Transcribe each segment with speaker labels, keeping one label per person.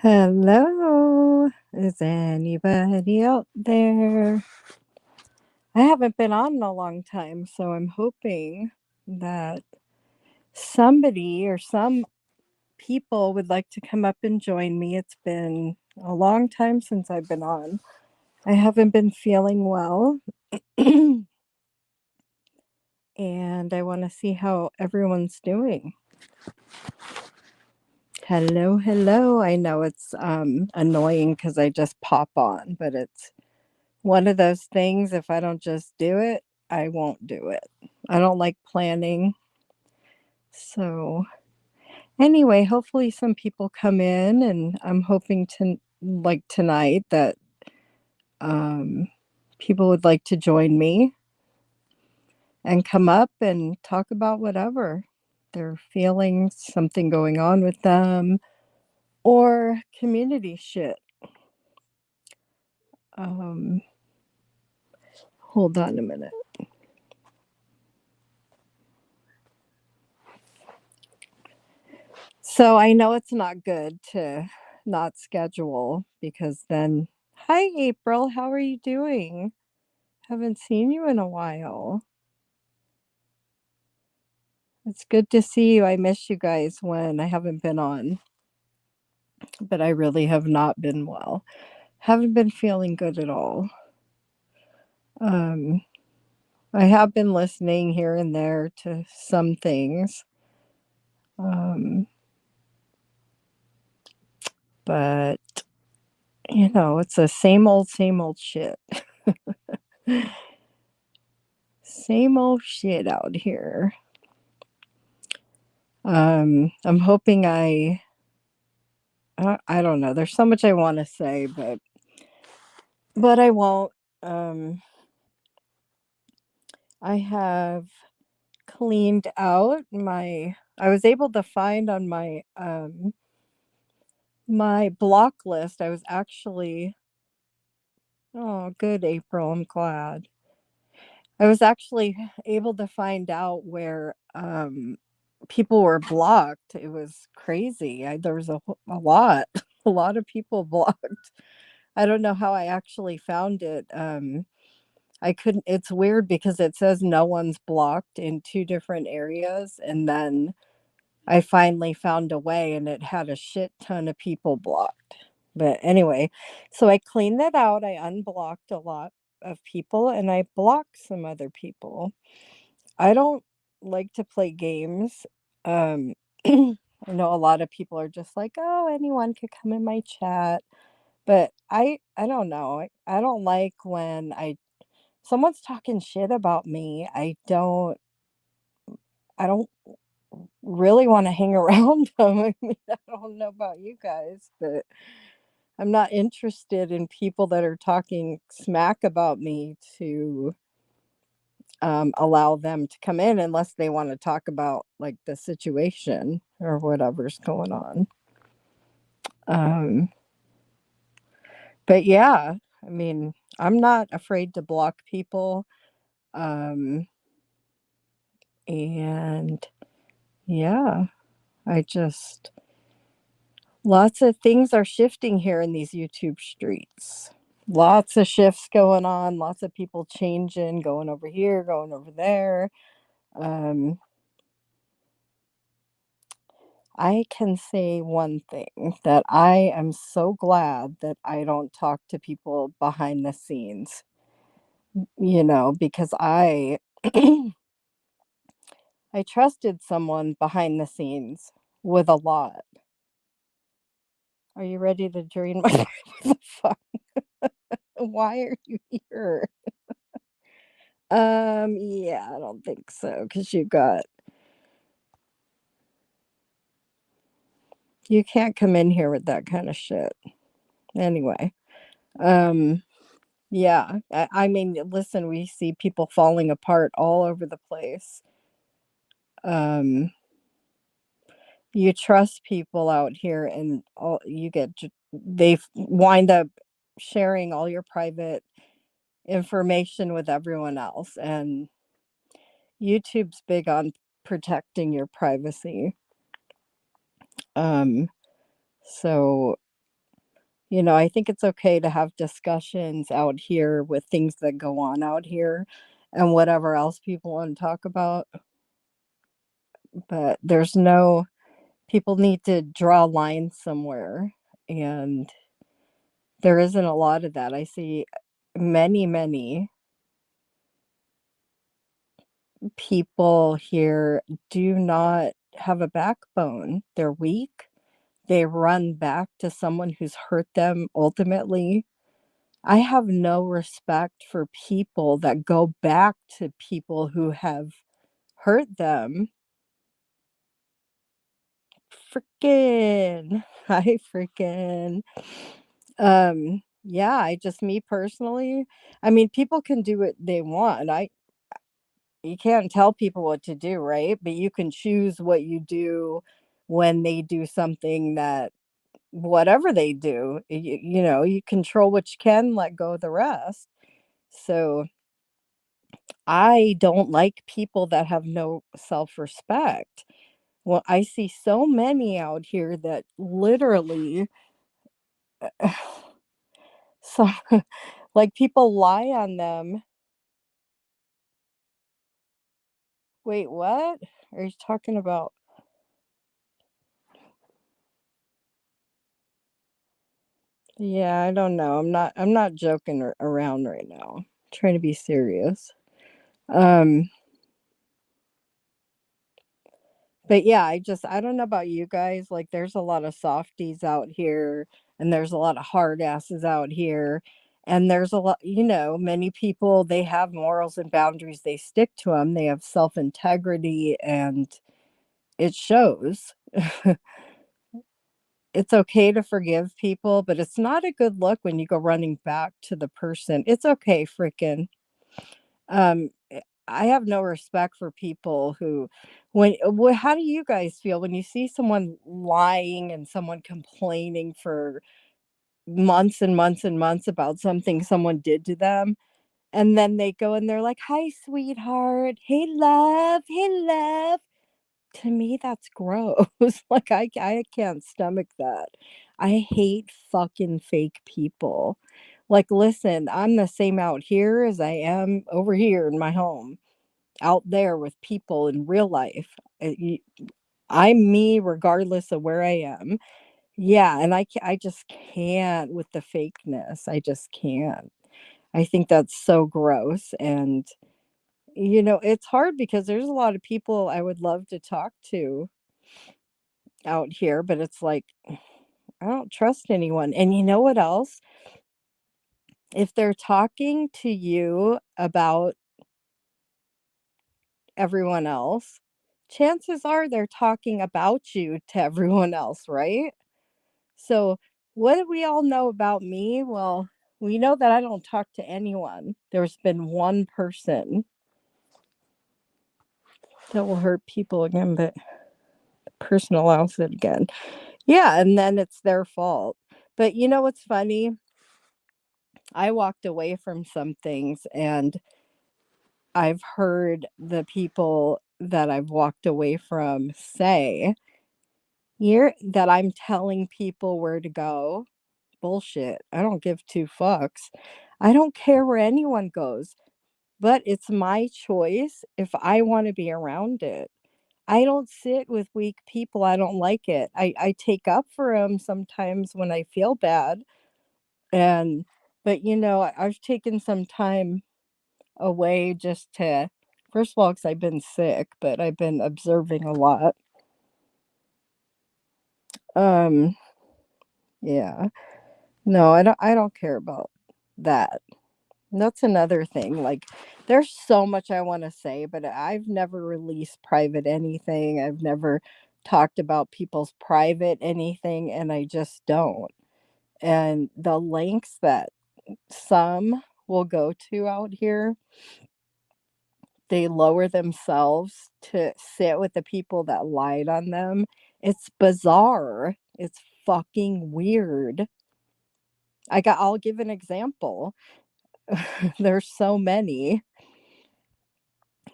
Speaker 1: Hello, is anybody out there? I haven't been on in a long time, so I'm hoping that somebody or some people would like to come up and join me. It's been a long time since I've been on. I haven't been feeling well, and I want to see how everyone's doing. Hello, hello. I know it's annoying because I just pop on, but it's one of those things, if I don't just do it, I won't do it. I don't like planning. So, anyway, hopefully some people come in, and I'm hoping to, like tonight, that um, people would like to join me and come up and talk about whatever their feelings, something going on with them, or community shit. Um, Hold on a minute. So I know it's not good to not schedule because then, hi April, how are you doing? Haven't seen you in a while. It's good to see you. I miss you guys when I haven't been on, but I really have not been well. Haven't been feeling good at all. Um, I have been listening here and there to some things, um, but it's the same old shit. Same old shit out here. I'm hoping I don't know. There's so much I want to say, but I won't. Um, I have cleaned out my. I was able to find on my block list. I was actually, oh, good, April. I'm glad. I was actually able to find out where people were blocked. It was crazy. There was a lot, a lot of people blocked. I don't know how I actually found it. I couldn't, it's weird because it says no one's blocked in two different areas. And then I finally found a way and it had a shit ton of people blocked. But anyway, so I cleaned that out. I unblocked a lot of people and I blocked some other people. I don't like to play games. Um, I know a lot of people are just like, oh, anyone could come in my chat. But I don't know. I don't like when I someone's talking shit about me. I don't really want to hang around them. I mean, I don't know about you guys, but I'm not interested in people that are talking smack about me to allow them to come in unless they want to talk about like the situation or whatever's going on. Um, but yeah, I mean, I'm not afraid to block people. Um, and yeah, I just, lots of things are shifting here in these YouTube streets. Lots of shifts going on, lots of people changing, going over here, going over there. Um, I can say one thing that I am so glad that I don't talk to people behind the scenes, because I trusted someone behind the scenes with a lot. Are you ready to drain my what the fuck? Why are you here? Yeah, I don't think so because you can't come in here with that kind of shit. Anyway, um, yeah, I mean, listen, we see people falling apart all over the place. Um, you trust people out here, and all you get, they wind up sharing all your private information with everyone else, and YouTube's big on protecting your privacy. Um, so I think it's okay to have discussions out here with things that go on out here and whatever else people want to talk about, but there's no people need to draw lines somewhere, and there isn't a lot of that. I see many, many people here do not have a backbone. They're weak. They run back to someone who's hurt them ultimately. I have no respect for people that go back to people who have hurt them. Freaking, I freaking, yeah, I just me personally, I mean, people can do what they want. You can't tell people what to do, right? But you can choose what you do when they do something that whatever they do, you control what you can, let go of the rest. So I don't like people that have no self-respect. Well, I see so many out here that literally so like people lie on them. Wait, what? Are you talking about? Yeah, I don't know. I'm not joking around right now. I'm trying to be serious. Um But yeah, I don't know about you guys, like, there's a lot of softies out here, and there's a lot of hard asses out here, and there's a lot many people, they have morals and boundaries, they stick to them. They have self-integrity, and it shows. It's okay to forgive people, but it's not a good look when you go running back to the person. It's okay, frickin' I have no respect for people who how do you guys feel when you see someone lying and someone complaining for months and months and months about something someone did to them, and then they go and they're like, "Hi, sweetheart. Hey, love. Hey, love." To me, that's gross. Like, I can't stomach that. I hate fucking fake people. Like, listen, I'm the same out here as I am over here in my home, out there with people in real life. I'm me regardless of where I am. Yeah, and I just can't with the fakeness. I just can't. I think that's so gross, and it's hard because there's a lot of people I would love to talk to out here, but it's like I don't trust anyone. And you know what else? If they're talking to you about everyone else, chances are they're talking about you to everyone else, right? So, what do we all know about me? Well, we know that I don't talk to anyone. There's been one person that will hurt people again, but the person allows it again. Yeah, and then it's their fault. But you know what's funny? I walked away from some things, and I've heard the people that I've walked away from say, "You're that I'm telling people where to go." Bullshit. I don't give two fucks. I don't care where anyone goes, but it's my choice if I want to be around it. I don't sit with weak people. I don't like it. I take up for them sometimes when I feel bad. And, but I've taken some time away just to, first of all, because I've been sick, but I've been observing a lot. Um, yeah. No, I don't care about that. That's another thing, like, there's so much I wanna say, but I've never released private anything, I've never talked about people's private anything, and I just don't, and the lengths that some will go to out here, they lower themselves to sit with the people that lied on them. It's bizarre, it's fucking weird. I'll give an example. There's so many.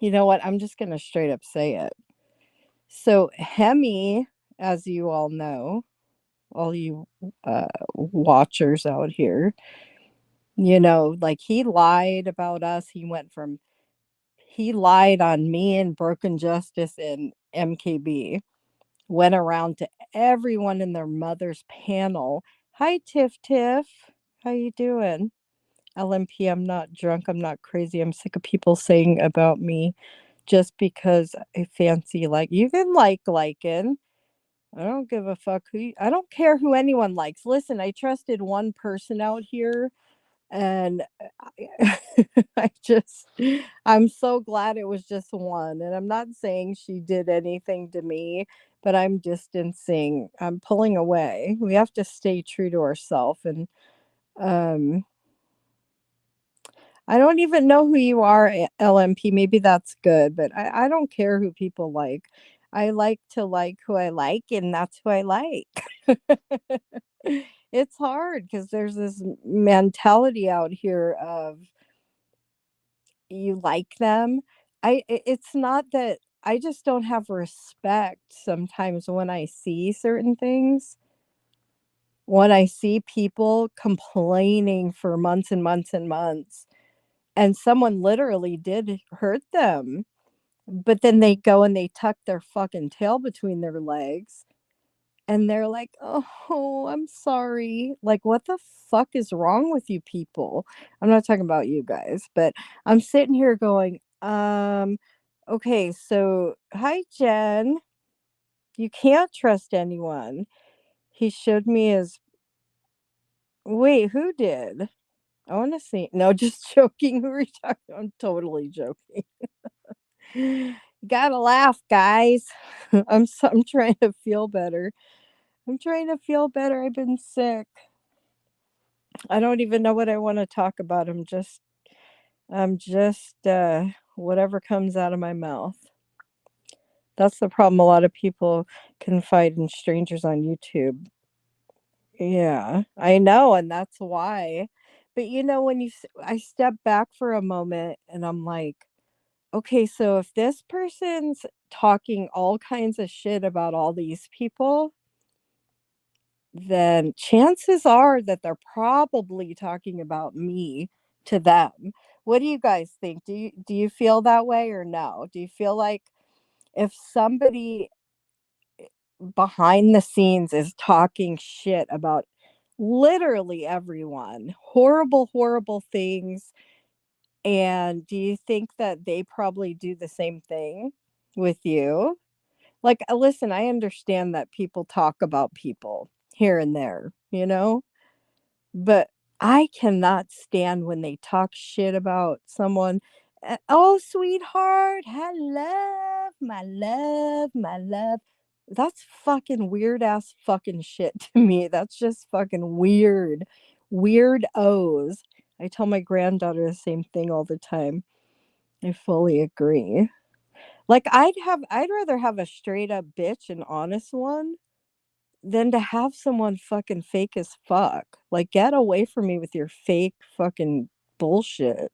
Speaker 1: You know what? I'm just gonna straight up say it. So Hemi, as you all know, all you watchers out here. Like he lied about us. He lied on me and Broken Justice and MKB. Went around to everyone in their mother's panel. Hi, Tiff Tiff. How you doing? LMP, I'm not drunk. I'm not crazy. I'm sick of people saying about me just because I fancy like you can liking. I don't give a fuck I don't care who anyone likes. Listen, I trusted one person out here and I, I just I'm so glad it was just one. And I'm not saying she did anything to me, but I'm distancing. I'm pulling away. We have to stay true to ourselves and um I don't even know who you are, LMP. Maybe that's good, but I don't care who people like. I like to like who I like, and that's who I like. It's hard because there's this mentality out here of you like them. It's not that I just don't have respect sometimes when I see certain things. When I see people complaining for months and months and months and someone literally did hurt them. But then they go and they tuck their fucking tail between their legs and they're like, "Oh, I'm sorry." Like, what the fuck is wrong with you people? I'm not talking about you guys, but I'm sitting here going, okay, so hi, Jen. You can't trust anyone. He showed me his. Wait, who did? I want to see. No, just joking. Who are you talking? I'm totally joking. Gotta laugh, guys. I'm trying to feel better. I'm trying to feel better. I've been sick. I don't even know what I want to talk about. I'm just whatever comes out of my mouth. That's the problem. A lot of people confide in strangers on YouTube. Yeah, I know, and that's why. But when I step back for a moment and I'm like, okay, so if this person's talking all kinds of shit about all these people, then chances are that they're probably talking about me to them. What do you guys think? Do you feel that way or no? Do you feel like if somebody behind the scenes is talking shit about literally everyone, horrible, horrible things, and do you think that they probably do the same thing with you? Like, listen, I understand that people talk about people here and there, but I cannot stand when they talk shit about someone. Oh, sweetheart, I love my love, my love. That's fucking weird ass fucking shit to me. That's just fucking weird. Weird O's. I tell my granddaughter the same thing all the time. I fully agree. Like I'd rather have a straight up bitch and honest one than to have someone fucking fake as fuck. Like get away from me with your fake fucking bullshit.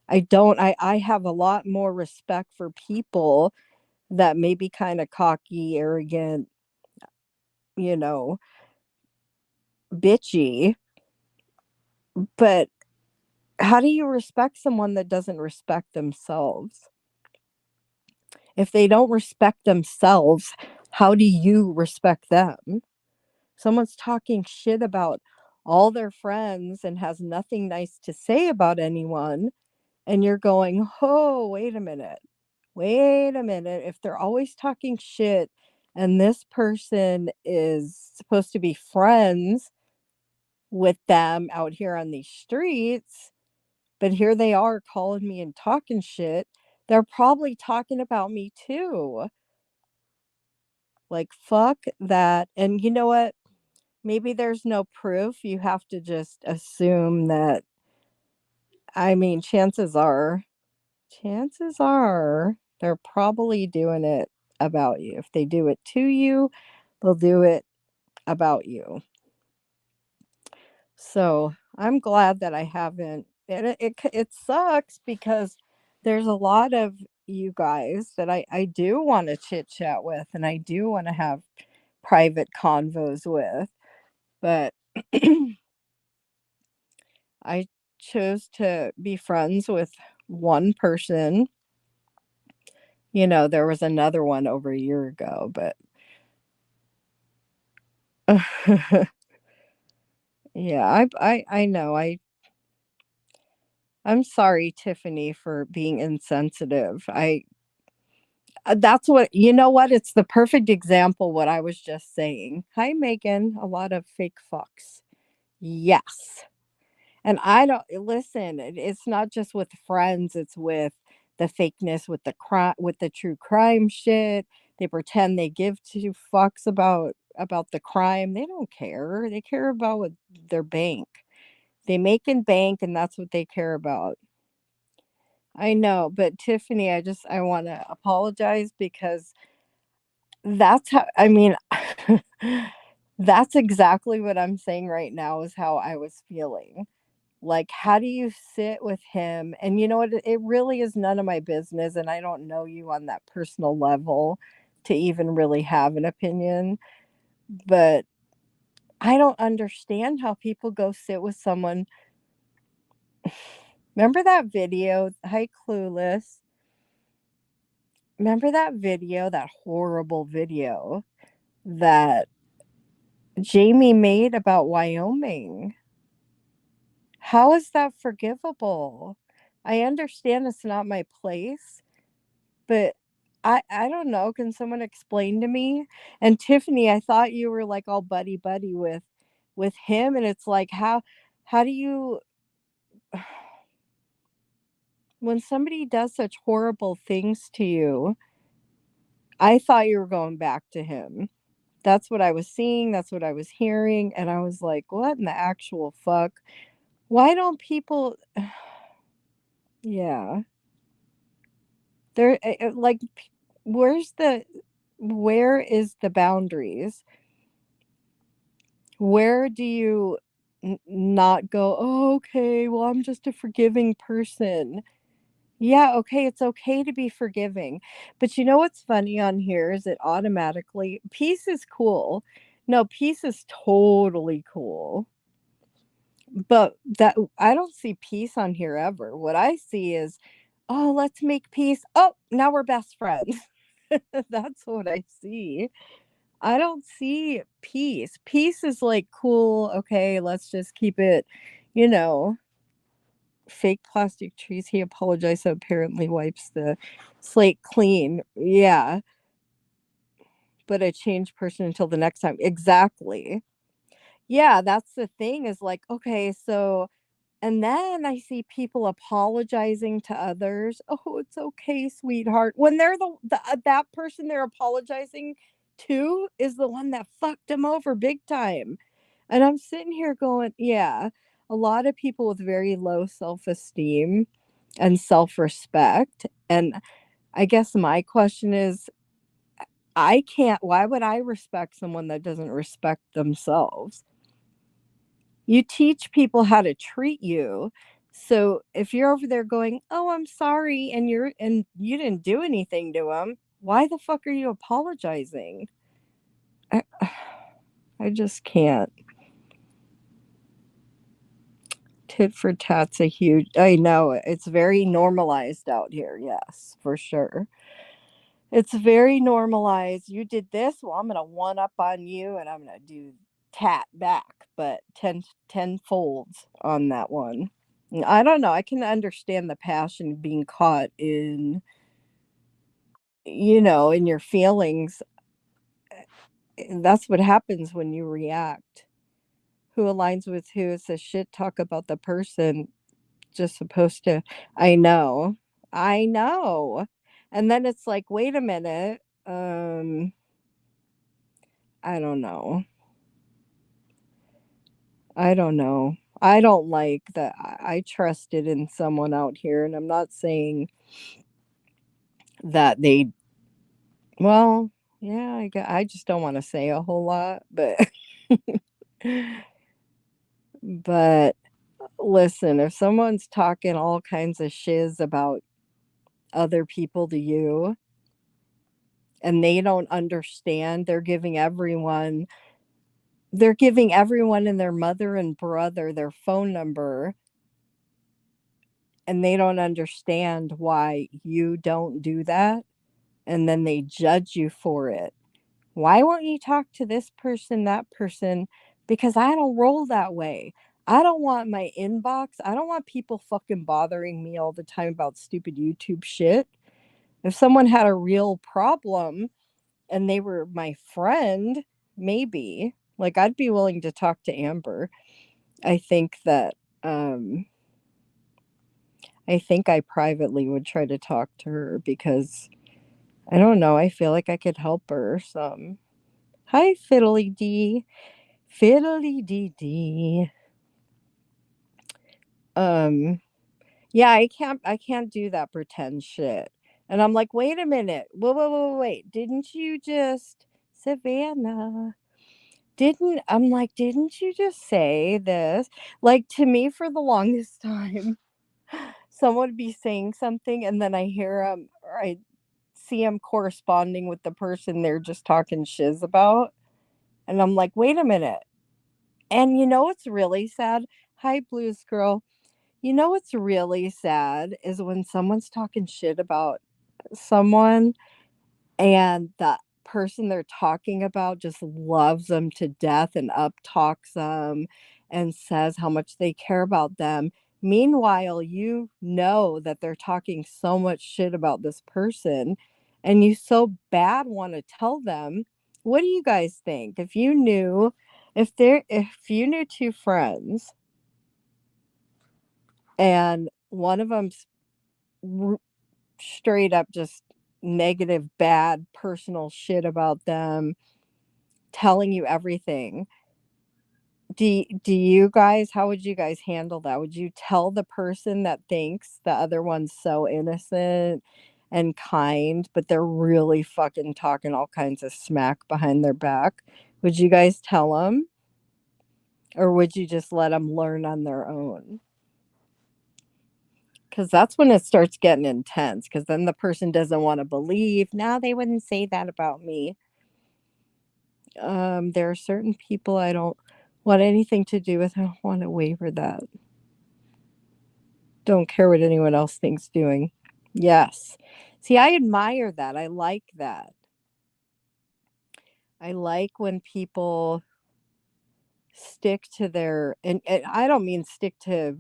Speaker 1: I have a lot more respect for people that may be kind of cocky, arrogant, you know, bitchy, but how do you respect someone that doesn't respect themselves? If they don't respect themselves, how do you respect them? Someone's talking shit about all their friends and has nothing nice to say about anyone, and you're going, "Oh, wait a minute. Wait a minute. If they're always talking shit and this person is supposed to be friends with them out here on these streets, but here they are calling me and talking shit, they're probably talking about me too." Like, fuck that. And you know what? Maybe there's no proof. You have to just assume that, I mean, chances are they're probably doing it about you. If they do it to you, they'll do it about you. So I'm glad that I haven't. It sucks because there's a lot of you guys that I do want to chit chat with and I do want to have private convos with, but I chose to be friends with one person. There was another one over a year ago, but yeah, I know. I'm sorry, Tiffany, for being insensitive. That's what, it's the perfect example what I was just saying. Hi, Megan. A lot of fake fucks. Yes. And I don't listen, it's not just with friends, it's with the fakeness, with the crime, with the true crime shit. They pretend they give two fucks about the crime. They don't care. They care about what their bank. They make in bank and that's what they care about. I know, but Tiffany, I want to apologize because that's how I mean that's exactly what I'm saying right now is how I was feeling. Like, how do you sit with him? And you know what? It really is none of my business. And I don't know you on that personal level to even really have an opinion. But I don't understand how people go sit with someone. Remember that video? Hi, Clueless. Remember that video, that horrible video that Jamie made about Wyoming? How is that forgivable? I understand it's not my place. But I don't know, can someone explain to me? And Tiffany, I thought you were, like, all buddy buddy with him, and it's like, how do you when somebody does such horrible things to you, I thought you were going back to him. That's what I was seeing, that's what I was hearing, and I was like, "What in the actual fuck?" Why don't people Yeah. Like, where's the where is the boundaries? Where do you not go, "Oh, okay, well, I'm just a forgiving person." Yeah, okay, it's okay to be forgiving. But you know what's funny on here is it automatically peace is cool. No, peace is totally cool. But that I don't see peace on here ever. What I see is, "Oh, let's make peace. Oh, now we're best friends." That's what I see. I don't see peace. Peace is like, cool, okay, let's just keep it, you know, fake plastic trees. He apologized, so apparently wipes the slate clean. Yeah, but a changed person until the next time. Exactly. Yeah, that's the thing is like, okay, so and then I see people apologizing to others. "Oh, it's okay, sweetheart." When they're that person they're apologizing to is the one that fucked them over big time. And I'm sitting here going, yeah, a lot of people with very low self-esteem and self-respect. And I guess my question is, I can't why would I respect someone that doesn't respect themselves? You teach people how to treat you. So if you're over there going, "Oh, I'm sorry," and you didn't do anything to them, why the fuck are you apologizing? I, I just can't. Tit for tat's a huge I know, it's very normalized out here, yes, for sure. It's very normalized. You did this, well, I'm gonna one up on you, and I'm gonna do tat back, but tenfolds on that one. I don't know, I can understand the passion being caught in your feelings. That's what happens when you react. Who aligns with who? It's a shit talk about the person just supposed to I know. I know. And then it's like, "Wait a minute, I don't know. I don't know. I don't like that I trusted in someone out here, and I'm not saying that they well, yeah, I just don't wanna say a whole lot, but but listen, if someone's talking all kinds of shiz about other people to you, and they don't understand. They're giving everyone and their mother and brother their phone number, and they don't understand why you don't do that, and then they judge you for it. Why won't you talk to this person, that person? Because I don't roll that way. I don't want my inbox. I don't want people fucking bothering me all the time about stupid YouTube shit. If someone had a real problem and they were my friend, maybe. Like, I'd be willing to talk to Amber. I think that um I think I privately would try to talk to her because I don't know, I feel like I could help her some. Hi, Fiddly D. Fiddly dee dee. Um, yeah, I can't do that pretend shit. And I'm like, wait a minute. Wait. Didn't you just Savannah? Didn't you just say this? Like, to me, for the longest time, someone would be saying something and then I hear or I see them corresponding with the person they're just talking shiz about. And I'm like, wait a minute. And you know what's really sad? Hi, Blues Girl. You know what's really sad is when someone's talking shit about someone and the person they're talking about just loves them to death and up talks them and says how much they care about them. Meanwhile, you know that they're talking so much shit about this person and you so bad want to tell them. What do you guys think? If you knew two friends and one of them's straight up just negative, bad, personal shit about them, telling you everything. Do you guys, how would you guys handle that? Would you tell the person that thinks the other one's so innocent and kind, but they're really fucking talking all kinds of smack behind their back? Would you guys tell them, or would you just let them learn on their own? Because that's when it starts getting intense. Because then the person doesn't want to believe. Now they wouldn't say that about me. There are certain people I don't want anything to do with. I don't want to waver that. Don't care what anyone else thinks doing. Yes. See, I admire that. I like that. I like when people stick to their, and I don't mean stick to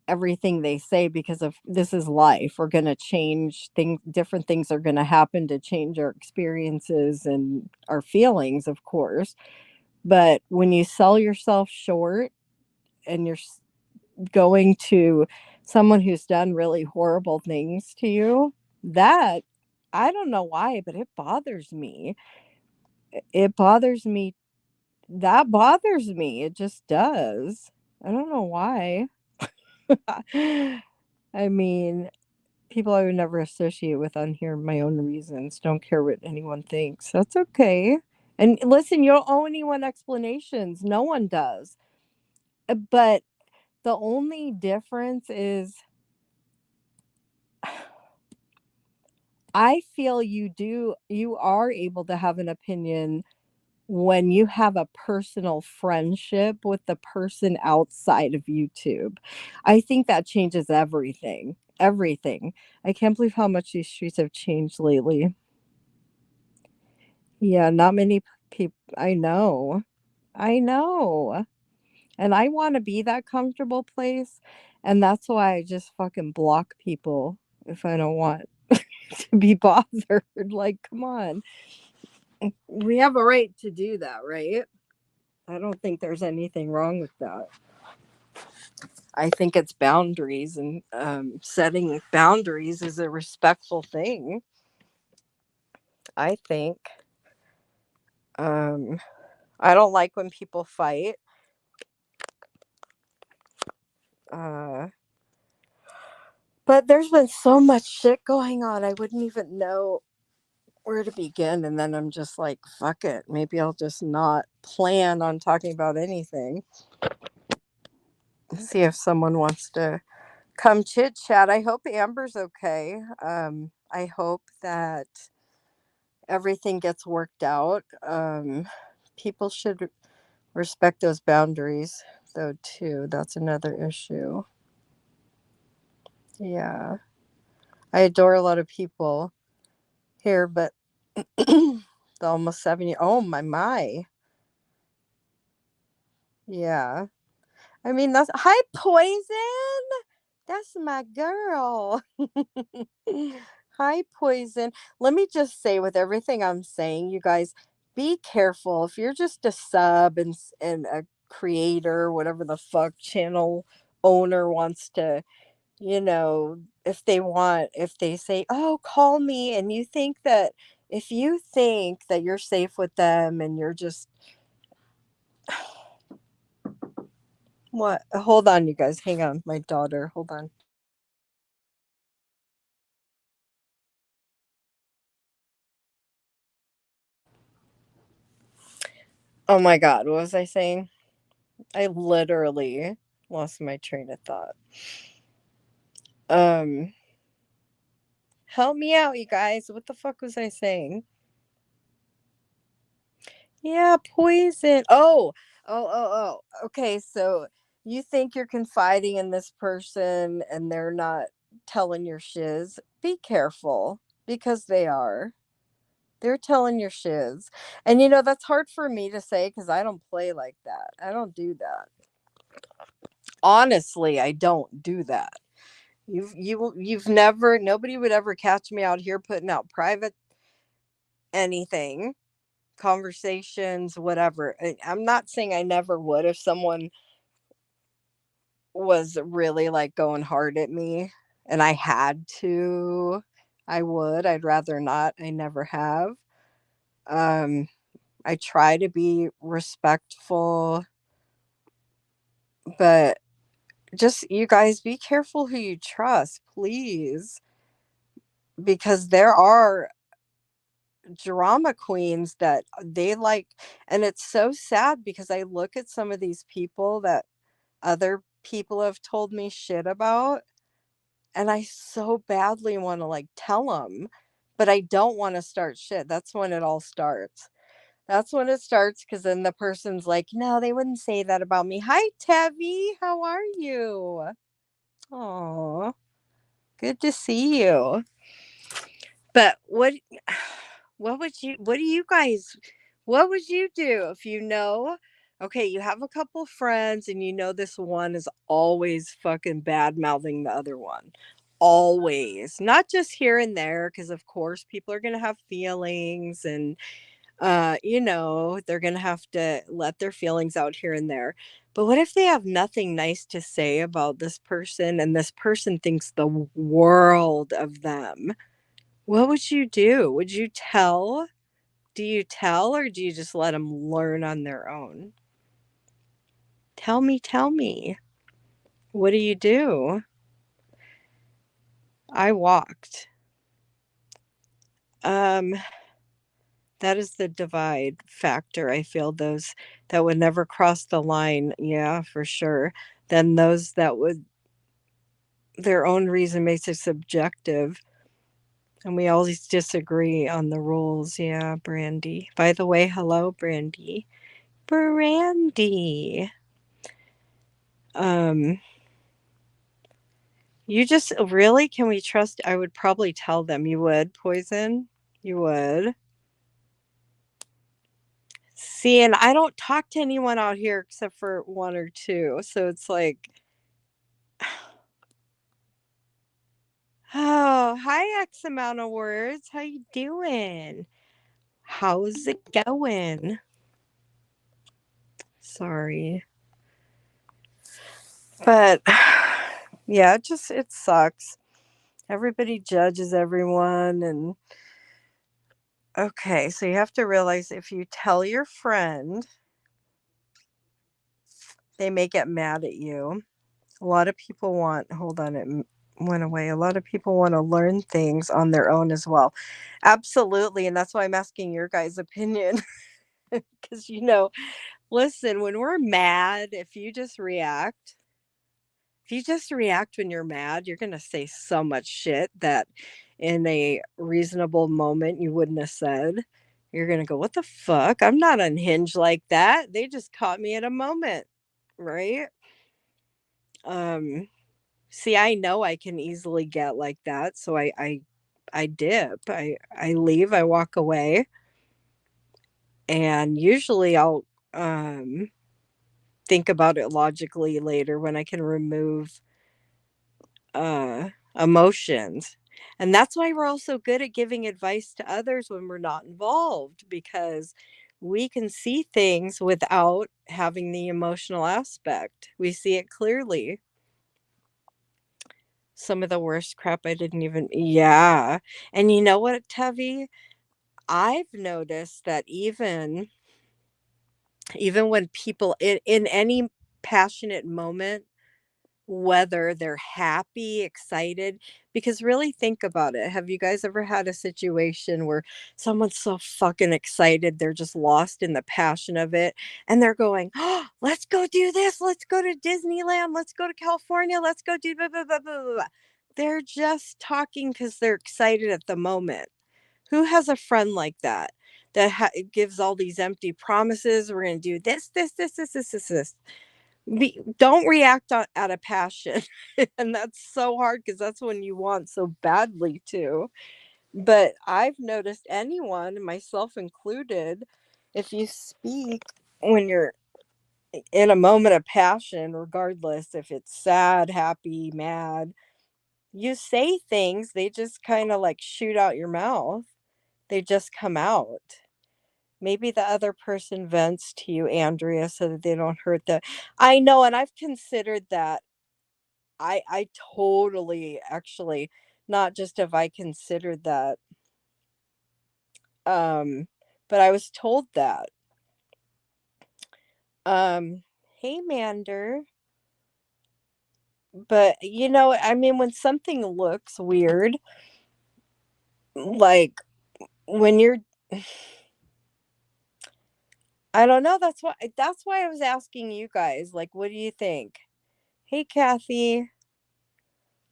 Speaker 1: everything they say, because of this is life. We're going to change things, different things are going to happen to change our experiences and our feelings, of course. But when you sell yourself short and you're going to someone who's done really horrible things to you, that, I don't know why, but it bothers me. It bothers me. That bothers me. It just does. I don't know why. I mean, people I would never associate with on here, my own reasons. Don't care what anyone thinks. That's okay. And listen, you don't owe anyone explanations. No one does. But the only difference is I feel you are able to have an opinion when you have a personal friendship with the person outside of YouTube. I think that changes everything. Everything. I can't believe how much these streets have changed lately. Yeah, not many people. I know. I know. And I want to be that comfortable place. And that's why I just fucking block people if I don't want to be bothered. Like, come on. We have a right to do that, right? I don't think there's anything wrong with that. I think it's boundaries, and setting boundaries is a respectful thing. I think. Um, I don't like when people fight. Uh, but there's been so much shit going on, I wouldn't even know where to begin. And then I'm just like, fuck it. Maybe I'll just not plan on talking about anything. See if someone wants to come chit chat. I hope Amber's okay. I hope that everything gets worked out. People should respect those boundaries, though, too. That's another issue. Yeah. I adore a lot of people here, but the almost 7 year. Oh, my. Yeah. I mean, that's. Hi, Poison. That's my girl. Hi, Poison. Let me just say, with everything I'm saying, you guys, be careful. If you're just a sub and a creator, whatever the fuck channel owner wants to, if they say, oh, call me, and if you think that you're safe with them and you're just, what? Hold on, you guys. Hang on. My daughter. Hold on. Oh my God. What was I saying? I literally lost my train of thought. Um, Help me out, you guys. What the fuck was I saying? Yeah, poison. Okay, so you think you're confiding in this person and they're not telling your shiz. Be careful because they are. They're telling your shiz. And that's hard for me to say because I don't play like that. I don't do that. Honestly, I don't do that. You've never nobody would ever catch me out here putting out private anything, conversations, whatever. I'm not saying I never would if someone was really like going hard at me and I had to. I would. I'd rather not. I never have. Um I try to be respectful, but just you guys be careful who you trust, please, because there are drama queens that they like, and it's so sad because I look at some of these people that other people have told me shit about, and I so badly want to like tell them, but I don't want to start shit. That's when it all starts. That's when it starts because then the person's like, no, they wouldn't say that about me. Hi, Tevi. How are you? Oh, good to see you. But what would you do if okay, you have a couple friends and this one is always fucking bad mouthing the other one. Always. Not just here and there, because of course people are gonna have feelings and they're gonna have to let their feelings out here and there. But what if they have nothing nice to say about this person and this person thinks the world of them? What would you do? Would you tell? Do you tell or do you just let them learn on their own? Tell me, tell me. What do you do? I walked. Um, that is the divide factor. I feel those that would never cross the line, yeah, for sure. Then those that would their own reason makes it subjective. And we always disagree on the rules. Yeah, Brandy. By the way, hello, Brandy. Brandy. Um, you just really can we trust? I would probably tell them. You would, Poison? You would. See, and I don't talk to anyone out here except for one or two. So it's like, oh, hi, X amount of words. How you doing? How's it going? Sorry. But yeah, it sucks. Everybody judges everyone and okay, so you have to realize if you tell your friend, they may get mad at you. A lot of people hold on, went away. A lot of people want to learn things on their own as well. Absolutely. And that's why I'm asking your guys' opinion. Because, listen, when we're mad, if you just react, If you just react when you're mad, you're gonna say so much shit that in a reasonable moment you wouldn't have said. You're gonna go, "What the fuck? I'm not unhinged like that. They just caught me at a moment." Right? Um, See, I know I can easily get like that, so I dip. I leave, I walk away, and usually I'll um think about it logically later when I can remove emotions. And that's why we're also good at giving advice to others when we're not involved, because we can see things without having the emotional aspect. We see it clearly. Some of the worst crap I didn't even, yeah. And you know what, Tevi? I've noticed that even when people in any passionate moment, whether they're happy, excited, because really think about it. Have you guys ever had a situation where someone's so fucking excited, they're just lost in the passion of it, and they're going, "Oh, let's go do this. Let's go to Disneyland. Let's go to California. Let's go do blah, blah, blah, blah, blah, blah." They're just talking because they're excited at the moment. Who has a friend like that? That gives all these empty promises. We're going to do this. Don't react out of passion. And that's so hard because that's when you want so badly to. But I've noticed anyone, myself included, if you speak when you're in a moment of passion, regardless if it's sad, happy, mad, you say things, they just kind of like shoot out your mouth. They just come out. Maybe the other person vents to you, Andrea, so that they don't hurt the. I know, and I've considered that. I totally actually, not just have I considered that, um, but I was told that. Hey Mander. But I mean, when something looks weird, like when you're I don't know, that's why I was asking you guys, like, what do you think? Hey Kathy.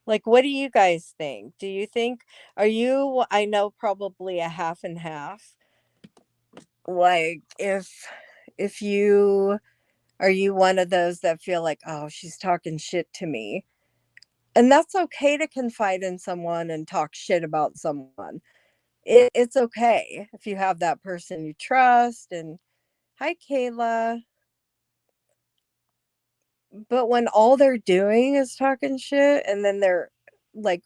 Speaker 1: Like, what do you guys think? Do you think, are you, I know probably a half and half. Like, if you, are you one of those that feel like, oh, she's talking shit to me? And that's okay to confide in someone and talk shit about someone. It's okay if you have that person you trust. And hi, Kayla. But when all they're doing is talking shit and then they're like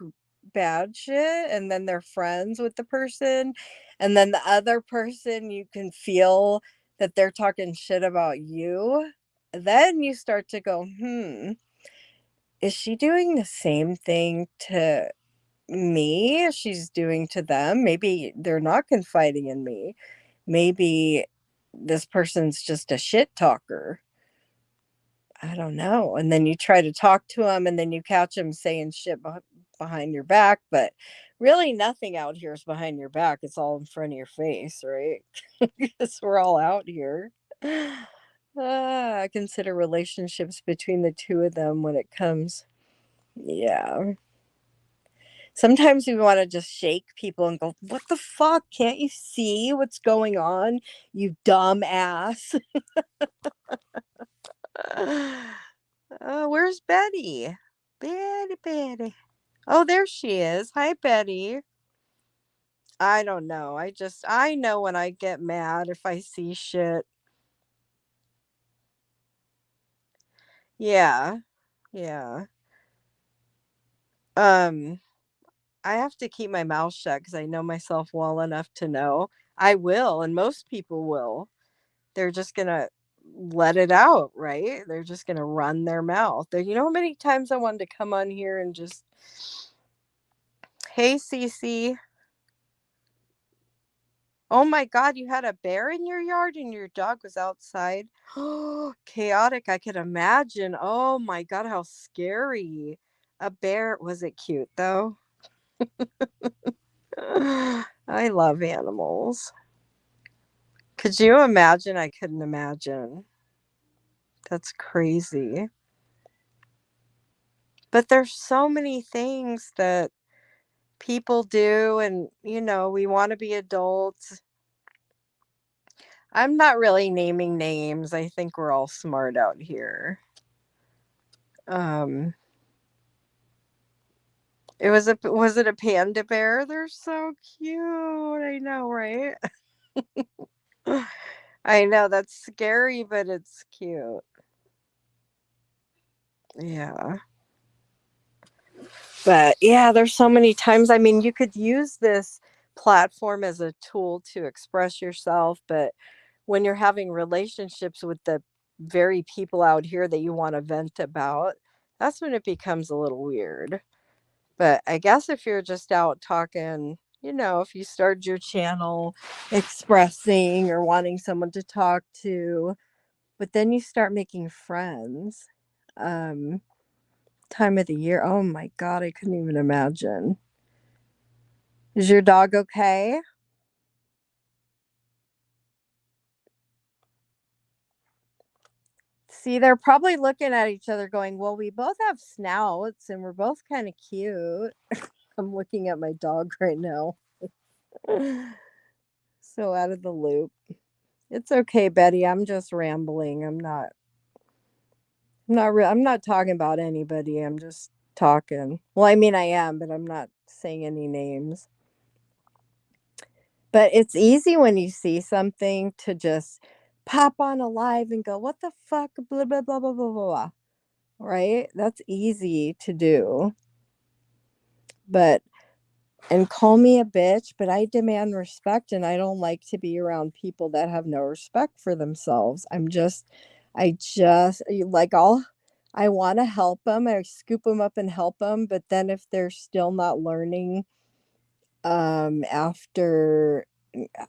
Speaker 1: bad shit and then they're friends with the person and then the other person you can feel that they're talking shit about you, then you start to go, is she doing the same thing to me as she's doing to them? Maybe they're not confiding in me. Maybe this person's just a shit talker. I don't know. And then you try to talk to them and then you catch them saying shit behind your back, but really nothing out here is behind your back. It's all in front of your face, right? Because we're all out here. I consider relationships between the two of them when it comes. Yeah. Sometimes we want to just shake people and go, "What the fuck? Can't you see what's going on? You dumb ass." Where's Betty? Betty. Oh, there she is. Hi, Betty. I don't know. I know when I get mad if I see shit. Yeah. Yeah. Um, I have to keep my mouth shut because I know myself well enough to know I will, and most people will. They're just gonna let it out, right? They're just gonna run their mouth. You know how many times I wanted to come on here and just, hey, Cece. Oh my God, you had a bear in your yard and your dog was outside. Oh, chaotic. I could imagine. Oh my God, how scary. A bear. Was it cute though? I love animals. Could you imagine? I couldn't imagine. That's crazy. But there's so many things that people do, and we want to be adults. I'm not really naming names. I think we're all smart out here. Um, was it a panda bear? They're so cute. I know, right? I know that's scary, but it's cute. Yeah. But yeah, there's so many times. I mean, you could use this platform as a tool to express yourself, but when you're having relationships with the very people out here that you want to vent about, that's when it becomes a little weird. But I guess if you're just out talking, if you start your channel expressing or wanting someone to talk to, but then you start making friends. Um, Time of the year. Oh my God, I couldn't even imagine. Is your dog okay? See, they're probably looking at each other going, well, we both have snouts and we're both kind of cute. I'm looking at my dog right now. So out of the loop. It's okay, Betty. I'm just rambling. I'm not talking about anybody. I'm just talking. Well, I mean I am, but I'm not saying any names. But it's easy when you see something to just pop on a live and go, "What the fuck?" Blah blah blah blah blah blah. Blah. Right? That's easy to do. But and call me a bitch, but I demand respect and I don't like to be around people that have no respect for themselves. I just like all I want to help them. I scoop them up and help them, but then if they're still not learning after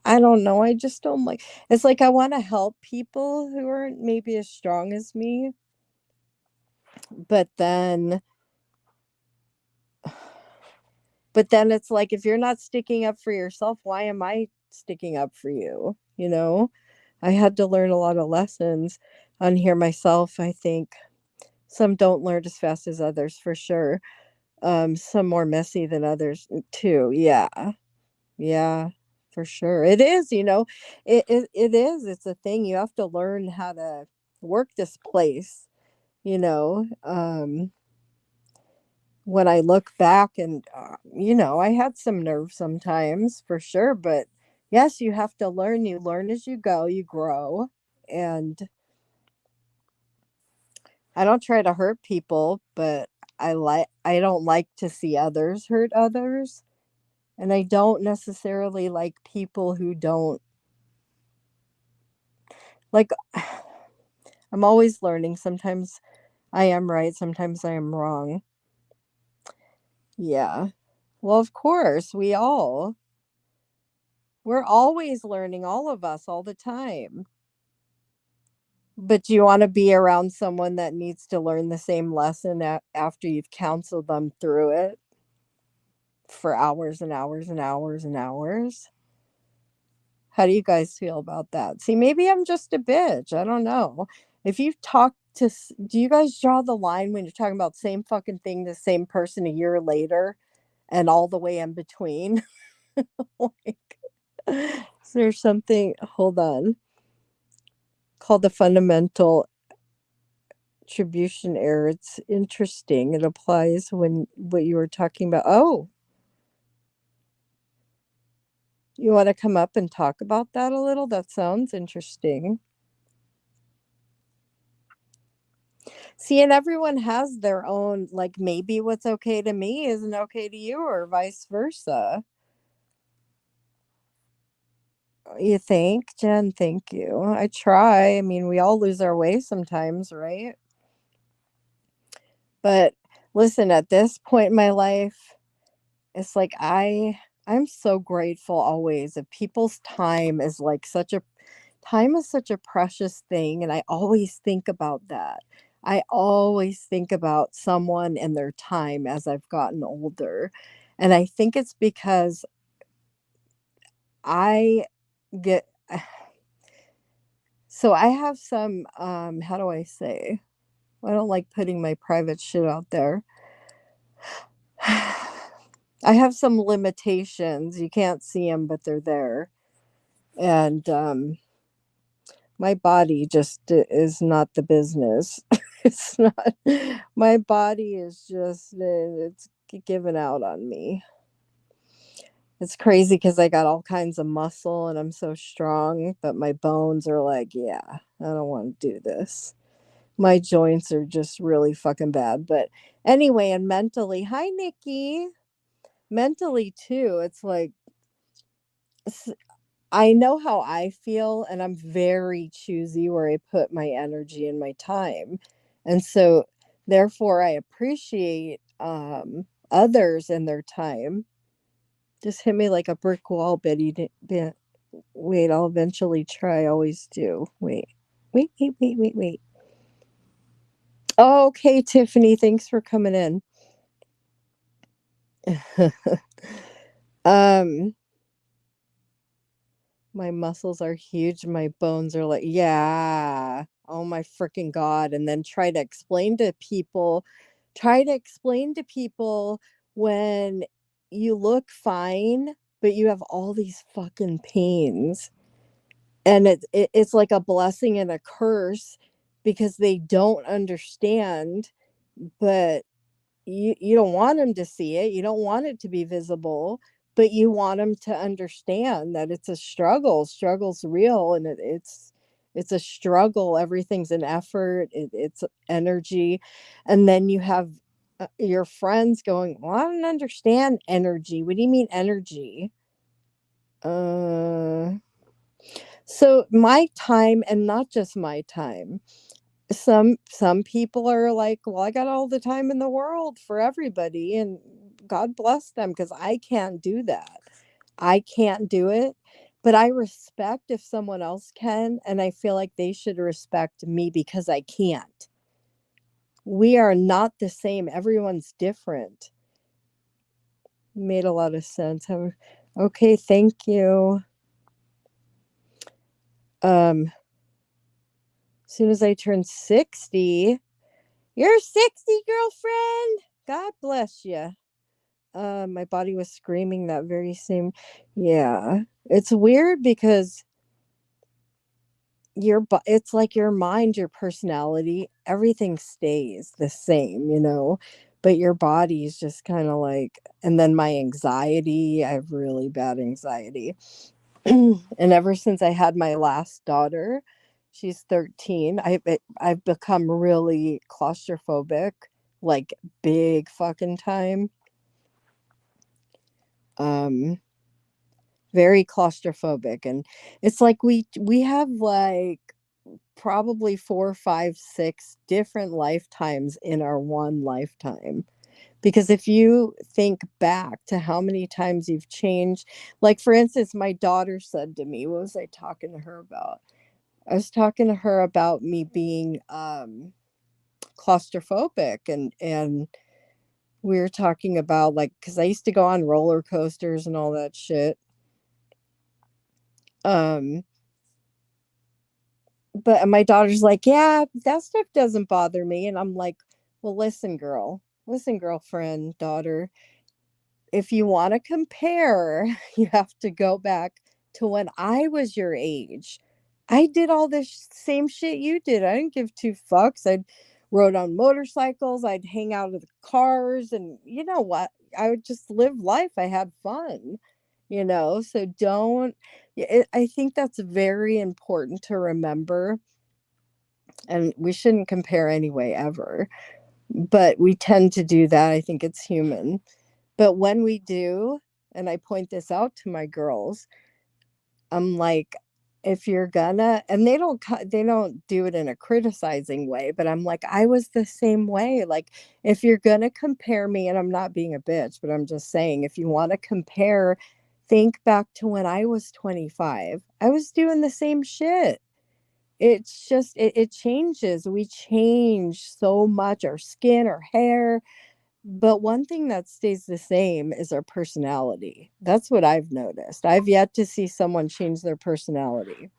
Speaker 1: I don't know, I just don't like it's like I want to help people who aren't maybe as strong as me, but then it's like if you're not sticking up for yourself, why am I sticking up for you? I had to learn a lot of lessons on here myself, I think. Some don't learn as fast as others for sure. Some more messy than others too. Yeah. Yeah, for sure. It is, it is. It's a thing. You have to learn how to work this place, you know. When I look back and I had some nerve sometimes for sure, but yes, you have to learn. You learn as you go, you grow. And I don't try to hurt people, but I don't like to see others hurt others. And I don't necessarily like people who don't like I'm always learning. Sometimes I am right, sometimes I am wrong. Yeah. Well, of course, we're always learning, all of us, all the time. But do you want to be around someone that needs to learn the same lesson after you've counseled them through it for hours and hours and hours and hours? How do you guys feel about that? See, maybe I'm just a bitch. I don't know. If you've talked do you guys draw the line when you're talking about same fucking thing to same person a year later and all the way in between? Like, is there something, hold on, called the fundamental attribution error? It's interesting. It applies when what you were talking about. Oh, you want to come up and talk about that a little? That sounds interesting. See, and everyone has their own, like maybe what's okay to me isn't okay to you, or vice versa. You think, Jen? Thank you. I try. I mean, we all lose our way sometimes, right? But listen, at this point in my life, it's like I'm so grateful always that people's time is such a precious thing, and I always think about that. I always think about someone and their time as I've gotten older. And I think it's because I get so I have some how do I say? I don't like putting my private shit out there. I have some limitations. You can't see them, but they're there. And my body just is not the business. It's not. My body is just it's giving out on me. It's crazy because I got all kinds of muscle and I'm so strong, but my bones are like, yeah, I don't want to do this. My joints are just really fucking bad. But anyway, and mentally, hi, Nikki. Mentally, too, it's like, I know how I feel, and I'm very choosy where I put my energy and my time. And so, therefore, I appreciate others and their time. Just hit me like a brick wall, Betty. Wait, I'll eventually try. I always do. Wait. Oh, okay, Tiffany. Thanks for coming in. um, my muscles are huge. My bones are like, yeah. Oh my freaking God. And then try to explain to people when you look fine, but you have all these fucking pains. And it's like a blessing and a curse because they don't understand, but you don't want them to see it. You don't want it to be visible, but you want them to understand that it's a struggle. Struggle's real, and it's a struggle. Everything's an effort. It's energy, and then you have your friends going, "Well, I don't understand energy. What do you mean energy?" Uh, so my time, and not just my time, some people are like, well, I got all the time in the world for everybody, and God bless them, because I can't do that. I can't do it, but I respect if someone else can, and I feel like they should respect me because I can't. We are not the same. Everyone's different. Made a lot of sense. Okay, thank you. As soon as I turn 60, you're 60, girlfriend. God bless you. My body was screaming that very same. Yeah, it's weird because it's like your mind, your personality, everything stays the same, but your body's just kind of like. And then my anxiety, I have really bad anxiety. And ever since I had my last daughter, she's 13, I've become really claustrophobic, like big fucking time. Um very claustrophobic, and it's like we have like probably 4 5 6 different lifetimes in our one lifetime, because if you think back to how many times you've changed, like for instance, my daughter said to me, what was I talking to her about? I was talking to her about me being claustrophobic, and we were talking about, like, because I used to go on roller coasters and all that shit. um But my daughter's like, "Yeah, that stuff doesn't bother me." And I'm like, "Well, listen, girlfriend, daughter, if you want to compare, you have to go back to when I was your age. I did all this same shit you did. I didn't give two fucks. I rode on motorcycles, I'd hang out at the cars, and you know what? I would just live life. I had fun, So don't. I think that's very important to remember, and we shouldn't compare anyway, ever. But we tend to do that. I think it's human. But when we do, and I point this out to my girls, I'm like, if you're gonna, and they don't do it in a criticizing way, but I'm like, I was the same way. Like, if you're gonna compare me, and I'm not being a bitch, but I'm just saying, if you want to compare, think back to when I was 25. I was doing the same shit. It's just it changes. We change so much, our skin, our hair, but one thing that stays the same is our personality. That's what I've noticed. I've yet to see someone change their personality.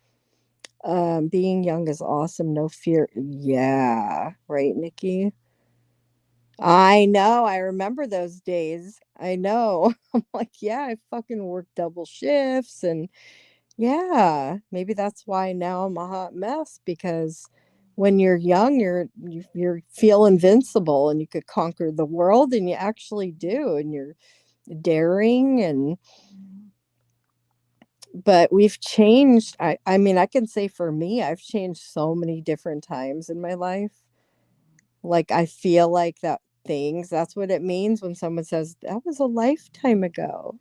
Speaker 1: Being young is awesome, no fear. Yeah, right, Nikki. I know, I remember those days. I know. I'm like, "Yeah, I fucking work double shifts," and yeah, maybe that's why now I'm a hot mess because when you're young, you feel invincible and you could conquer the world, and you actually do, and you're daring and but we've changed. I mean, I can say for me, I've changed so many different times in my life. Like I feel like that's what it means when someone says that was a lifetime ago.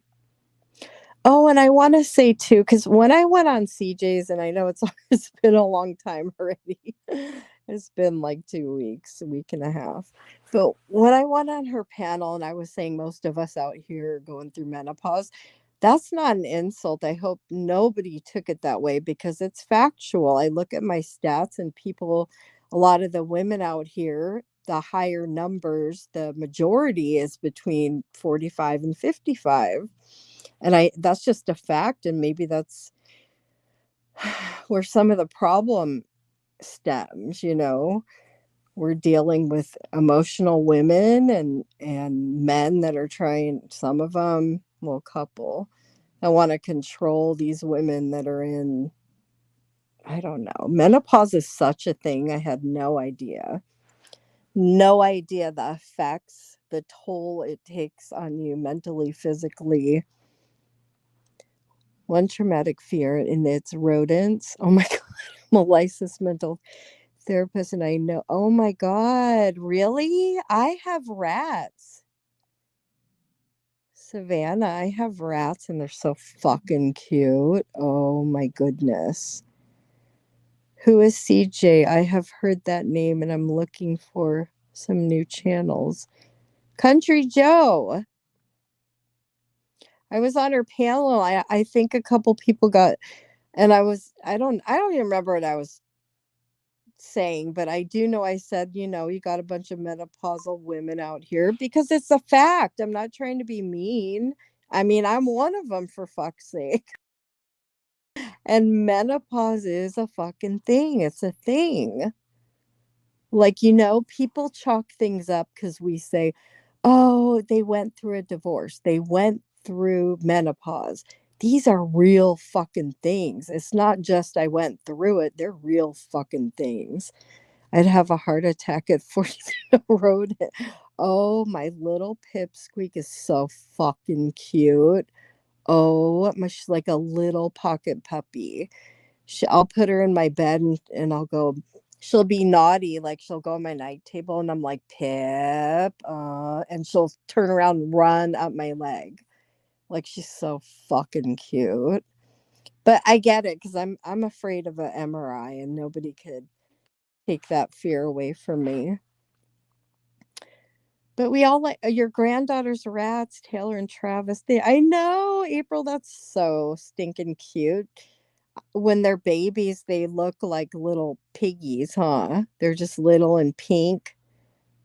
Speaker 1: Oh, and I wanna say too, because when I went on CJ's, and I know it's it's been a long time already. It's been like 2 weeks, a week and a half. But when I went on her panel and I was saying most of us out here are going through menopause, that's not an insult. I hope nobody took it that way because it's factual. I look at my stats and people a lot of the women out here, the higher numbers, the majority is between 45 and 55. And I that's just a fact, and maybe that's where some of the problem stems, you know. We're dealing with emotional women and men that are trying some of them, well, a couple that want to control these women that are in I don't know. Menopause is such a thing. I had no idea. No idea the effects, the toll it takes on you mentally, physically. One traumatic fear, and it's rodents. Oh my god, I'm a licensed mental therapist, and I know. Oh my god, really? I have rats. Savannah, I have rats, and they're so fucking cute. Oh my goodness. Who is CJ? I have heard that name, and I'm looking for some new channels. Country Joe. I was on her panel. I think a couple people got, and I don't even remember what I was saying, but I do know I said, you got a bunch of menopausal women out here because it's a fact. I'm not trying to be mean. I mean, I'm one of them for fuck's sake. And menopause is a fucking thing. It's a thing. Like, people chalk things up because we say, oh, they went through a divorce, they went through menopause. These are real fucking things. It's not just I went through it, they're real fucking things. I'd have a heart attack at 43 road. Oh, my little pipsqueak is so fucking cute. Oh, she's like a little pocket puppy. I'll put her in my bed and I'll go. She'll be naughty, like she'll go on my night table, and I'm like, Pip, and she'll turn around and run up my leg. Like she's so fucking cute. But I get it because I'm afraid of an MRI, and nobody could take that fear away from me. But we all like your granddaughter's rats, Taylor and Travis. I know, April, that's so stinking cute. When they're babies, they look like little piggies, huh? They're just little and pink.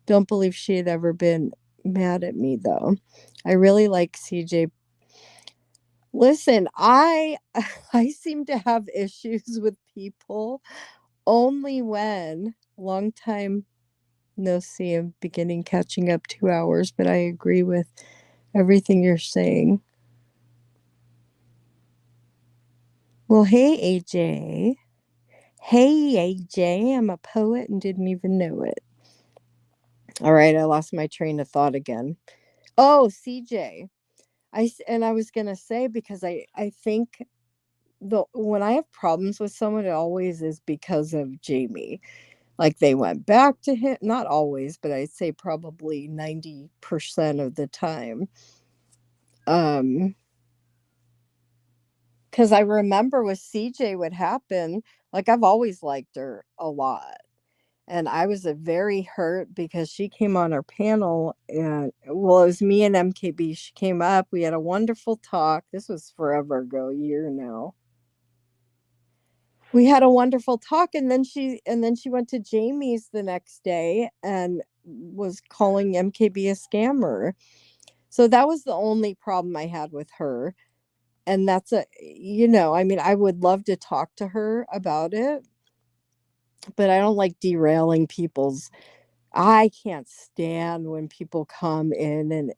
Speaker 1: Don't believe she had ever been mad at me though. I really like CJ. Listen, I seem to have issues with people only when long time no see. I'm beginning catching up 2 hours, but I agree with everything you're saying. Well, hey, AJ. Hey, AJ. I'm a poet and didn't even know it. All right, I lost my train of thought again. Oh, CJ. And I was going to say because I think the when I have problems with someone, it always is because of Jamie. Like they went back to him, not always, but I'd say probably 90% of the time. Um Because I remember with CJ what happened, like, I've always liked her a lot, and I was, very hurt because she came on our panel and well, it was me and MKB. She came up, we had a wonderful talk. This was forever ago, a year now. We had a wonderful talk, and then she went to Jamie's the next day and was calling MKB a scammer. So that was the only problem I had with her. And I mean, I would love to talk to her about it, but I don't like derailing people's I can't stand when people come in and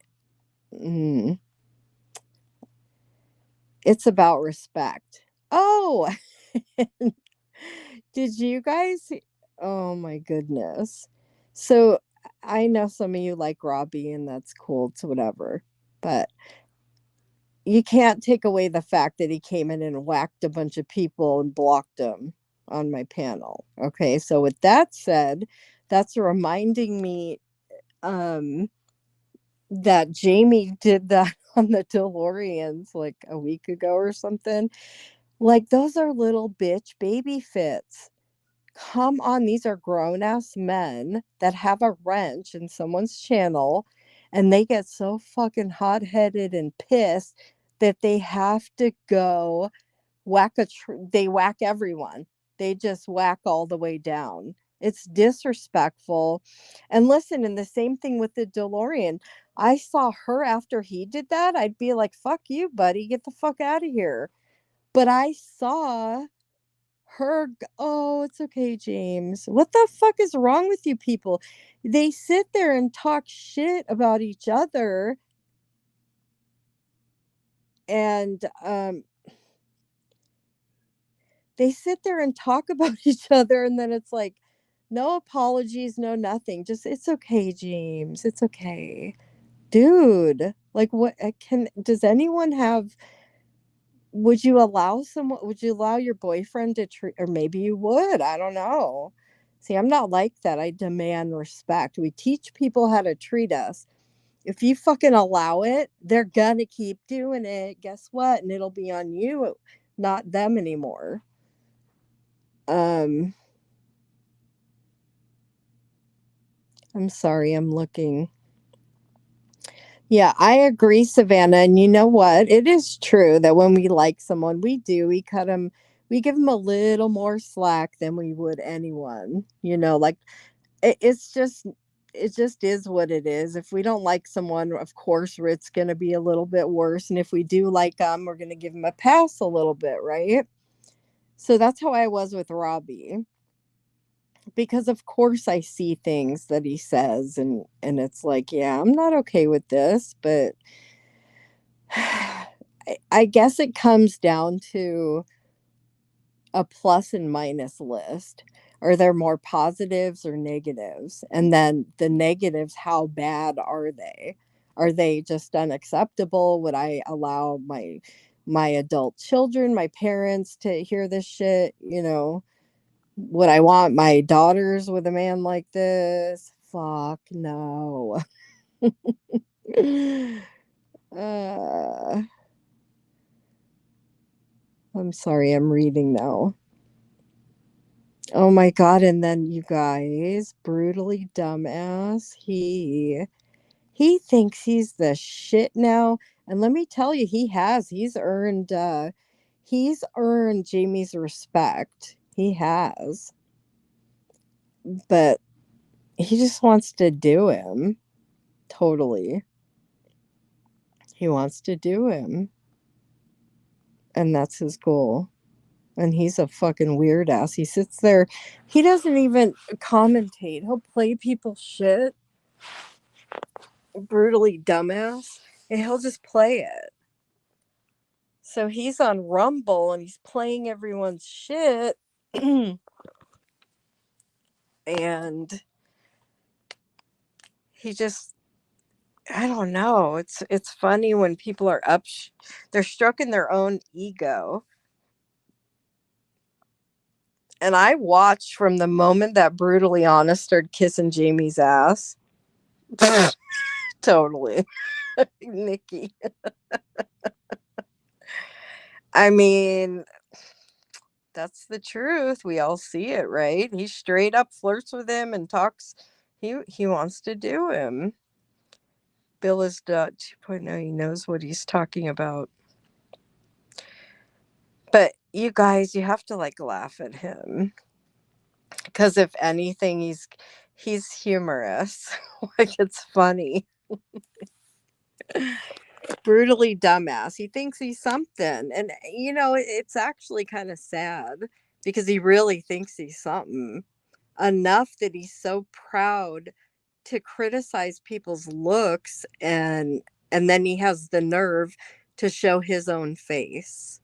Speaker 1: mm, it's about respect. Oh, did you guys? Oh my goodness. So I know some of you like Robbie, and that's cool. It's whatever. But you can't take away the fact that he came in and whacked a bunch of people and blocked them on my panel. Okay. So with that said, that's reminding me um that Jamie did that on the DeLoreans like a week ago or something. Like those are little bitch baby fits. Come on, these are grown ass men that have a wrench in someone's channel and they get so fucking hot headed and pissed that they have to go they whack everyone. They just whack all the way down. It's disrespectful. And listen, and the same thing with the DeLorean. I saw her after he did that. I'd be like, fuck you, buddy. Get the fuck out of here. But I saw oh, it's okay, James. What the fuck is wrong with you people? They sit there and talk shit about each other and they sit there and talk about each other and then it's like no apologies, no nothing. Just it's okay, James. It's okay. Dude, like what can does anyone have would you allow your boyfriend to treat or maybe you would, I don't know. See, I'm not like that. I demand respect. We teach people how to treat us. If you fucking allow it, they're gonna keep doing it. Guess what? And it'll be on you, not them anymore. Um I'm sorry, I'm looking. Yeah, I agree, Savannah. And you know what? It is true that when we like someone, we cut them, we give them a little more slack than we would anyone. Like it's just, it just is what it is. If we don't like someone, of course, it's going to be a little bit worse. And if we do like them, we're going to give them a pass a little bit, right? So that's how I was with Robbie. Because of course I see things that he says and it's like, yeah, I'm not okay with this, but I guess it comes down to a plus and minus list. Are there more positives or negatives? And then the negatives, how bad are they? Are they just unacceptable? Would I allow my adult children, my parents to hear this shit? Would I want my daughters with a man like this? Fuck no. uh, I'm sorry, I'm reading now. Oh my god, and then you guys, brutally dumbass. He thinks he's the shit now. And let me tell you, he has. He's earned Jamie's respect. He has. But he just wants to do him. Totally. He wants to do him. And that's his goal. And he's a fucking weird ass. He sits there, he doesn't even commentate. He'll play people's shit, brutally dumbass, and he'll just play it. So he's on Rumble and he's playing everyone's shit. And he just, I don't know. It's funny when people are they're stroking their own ego. And I watched from the moment that Brutally Honest started kissing Jamie's ass. Totally. Nikki. I mean, that's the truth. We all see it, right? He straight up flirts with him and talks. He wants to do him. Bill is 2.0. He knows what he's talking about. But you guys, you have to like laugh at him because if anything, he's humorous. Like it's funny. Brutally dumbass. He thinks he's something, and it's actually kind of sad because he really thinks he's something enough that he's so proud to criticize people's looks, and then he has the nerve to show his own face.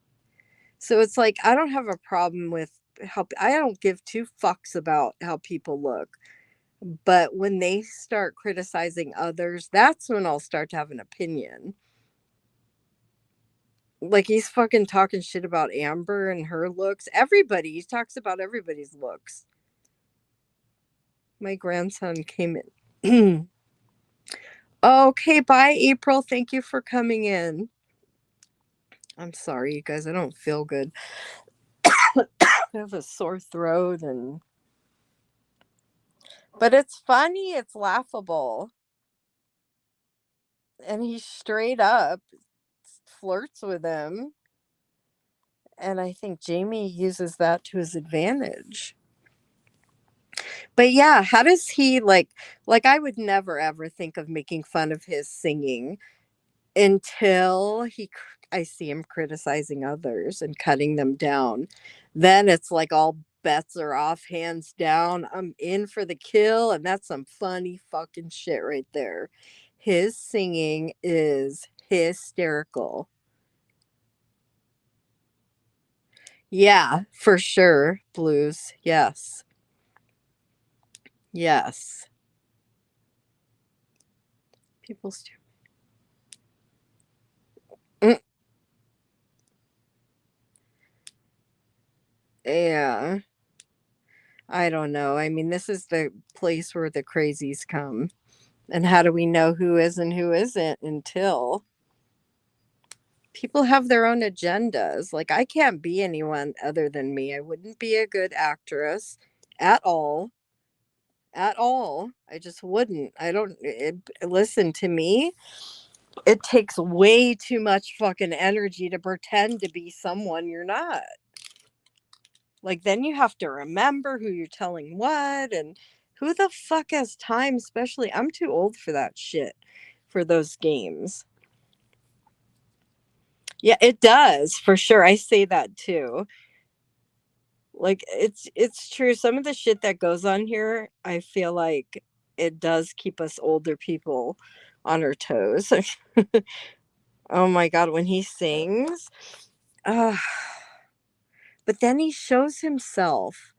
Speaker 1: So it's like I don't have a problem with how I don't give two fucks about how people look. But when they start criticizing others, that's when I'll start to have an opinion. Like he's fucking talking shit about Amber and her looks. Everybody, he talks about everybody's looks. My grandson came in. Okay, bye, April. Thank you for coming in. I'm sorry, you guys. I don't feel good. I have a sore throat and but it's funny, it's laughable. And he straight up flirts with him. And I think Jamie uses that to his advantage. But yeah, how does he like I would never ever think of making fun of his singing until I see him criticizing others and cutting them down. Then it's like all bets are off, hands down. I'm in for the kill, and that's some funny fucking shit right there. His singing is hysterical. Yeah, for sure. Blues. Yes. Yes. People st- Mm, yeah. I don't know. I mean, this is the place where the crazies come. And how do we know who is and who isn't until people have their own agendas? Like, I can't be anyone other than me. I wouldn't be a good actress at all. At all. I just wouldn't. I don't listen to me. It takes way too much fucking energy to pretend to be someone you're not. Like, then you have to remember who you're telling what, and who the fuck has time, especially I'm too old for that shit, for those games. Yeah, it does, for sure. I say that too. Like it's true. Some of the shit that goes on here, I feel like it does keep us older people on our toes. Oh my god, when he sings, uh, but then he shows himself.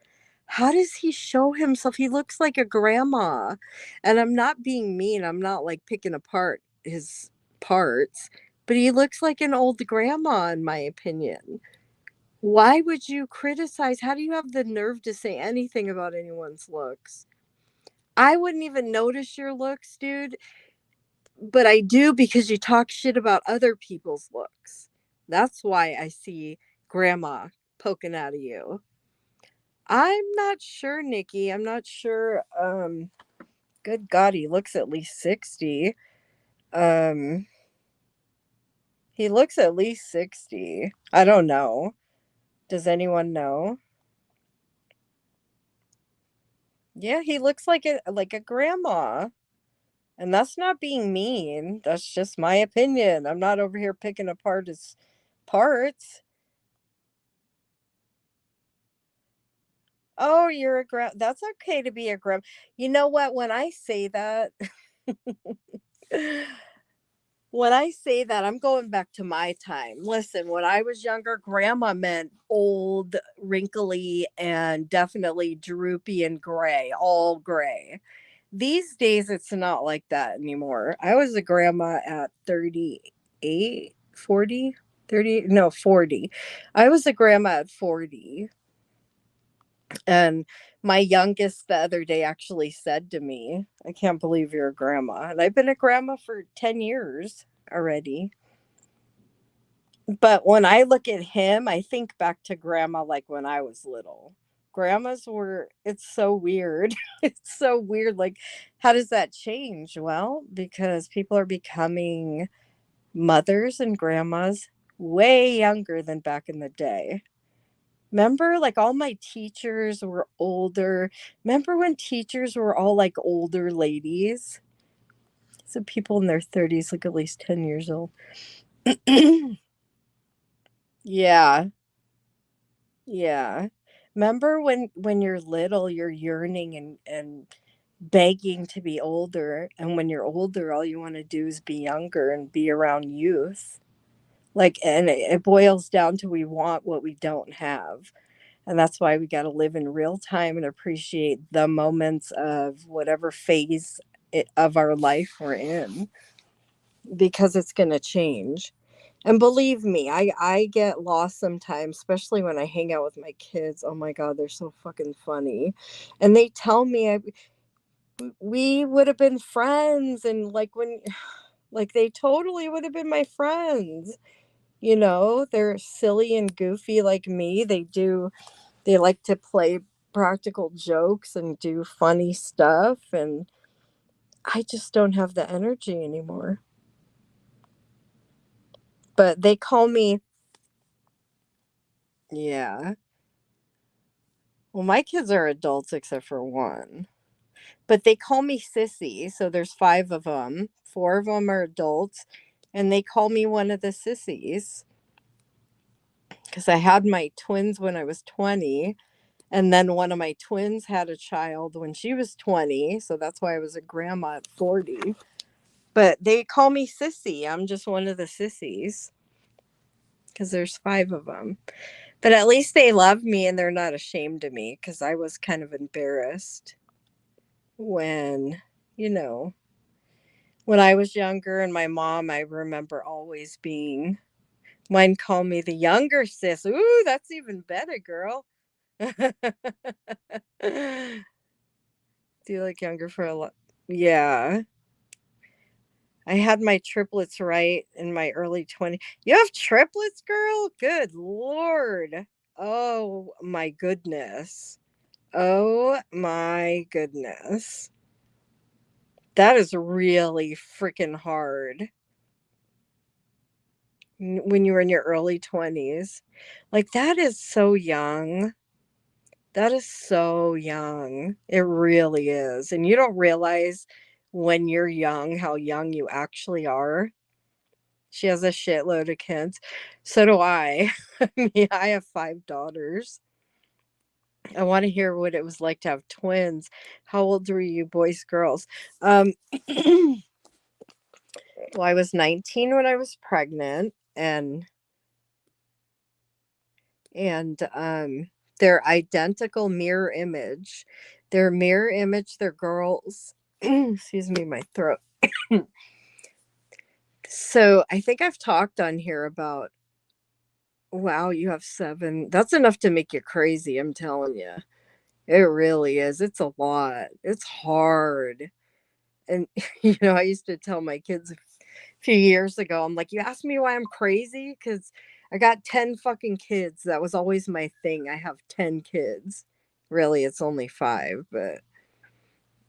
Speaker 1: How does he show himself? He looks like a grandma. And I'm not being mean. I'm not like picking apart his parts, but he looks like an old grandma in my opinion. Why would you criticize? How do you have the nerve to say anything about anyone's looks? I wouldn't even notice your looks, dude, but I do because you talk shit about other people's looks. That's why I see grandma poking out of you. I'm not sure, Nikki. I'm not sure. Good God, he looks at least 60. Um, he looks at least 60. I don't know. Does anyone know? Yeah, he looks like a grandma. And that's not being mean. That's just my opinion. I'm not over here picking apart his parts. Oh, you're a grand. That's okay to be a grand. You know what? When I say that, when I say that, I'm going back to my time. Listen, when I was younger, grandma meant old, wrinkly, and definitely droopy and gray, all gray. These days, it's not like that anymore. I was a grandma at 38, 40, 30, no, 40. I was a grandma at 40. And my youngest the other day actually said to me, I can't believe you're a grandma. And I've been a grandma for 10 years already. But when I look at him, I think back to grandma like when I was little. Grandmas were, it's so weird. It's so weird. Like, how does that change? Well, because people are becoming mothers and grandmas way younger than back in the day. Remember, like all my teachers were older. Remember when teachers were all like older ladies? So people in their 30s look at least 10 years old. Yeah. Yeah. Remember when you're little, you're yearning and begging to be older. And when you're older, all you want to do is be younger and be around youth. Like, and it boils down to we want what we don't have. And that's why we got to live in real time and appreciate the moments of whatever phase of our life we're in, because it's going to change. And believe me, I get lost sometimes, especially when I hang out with my kids. Oh my God, they're so fucking funny. And they tell me we would have been friends. And like when, like they totally would have been my friends. You know, they're silly and goofy like me. They like to play practical jokes and do funny stuff. And I just don't have the energy anymore. But they call me, yeah. Well, my kids are adults except for one. But they call me Sissy. So there's five of them. Four of them are adults. And they call me one of the sissies because I had my twins when I was 20. And then one of my twins had a child when she was 20. So that's why I was a grandma at 40. But they call me Sissy. I'm just one of the sissies because there's five of them. But at least they love me and they're not ashamed of me because I was kind of embarrassed when, you know, when I was younger. And my mom, I remember always being, mine call me the younger sis. Ooh, that's even better, girl. Do you like younger for a lot? Yeah. I had my triplets right in my early 20s. You have triplets, girl? Good Lord. Oh my goodness. Oh my goodness. That is really freaking hard when you were in your early 20s. Like, that is so young. That is so young. It really is. And you don't realize when you're young how young you actually are. She has a shitload of kids. So do I. I mean, I have five daughters. I want to hear what it was like to have twins. How old were you, boys, girls? Um, well, I was 19 when I was pregnant, and they're identical mirror image. They're mirror image. They're girls. Excuse me, my throat. So I think I've talked on here about. Wow, you have seven. That's enough to make you crazy. I'm telling you. It really is. It's a lot. It's hard. And, I used to tell my kids a few years ago, I'm like, you ask me why I'm crazy? Because I got 10 fucking kids. That was always my thing. I have 10 kids. Really, it's only five, but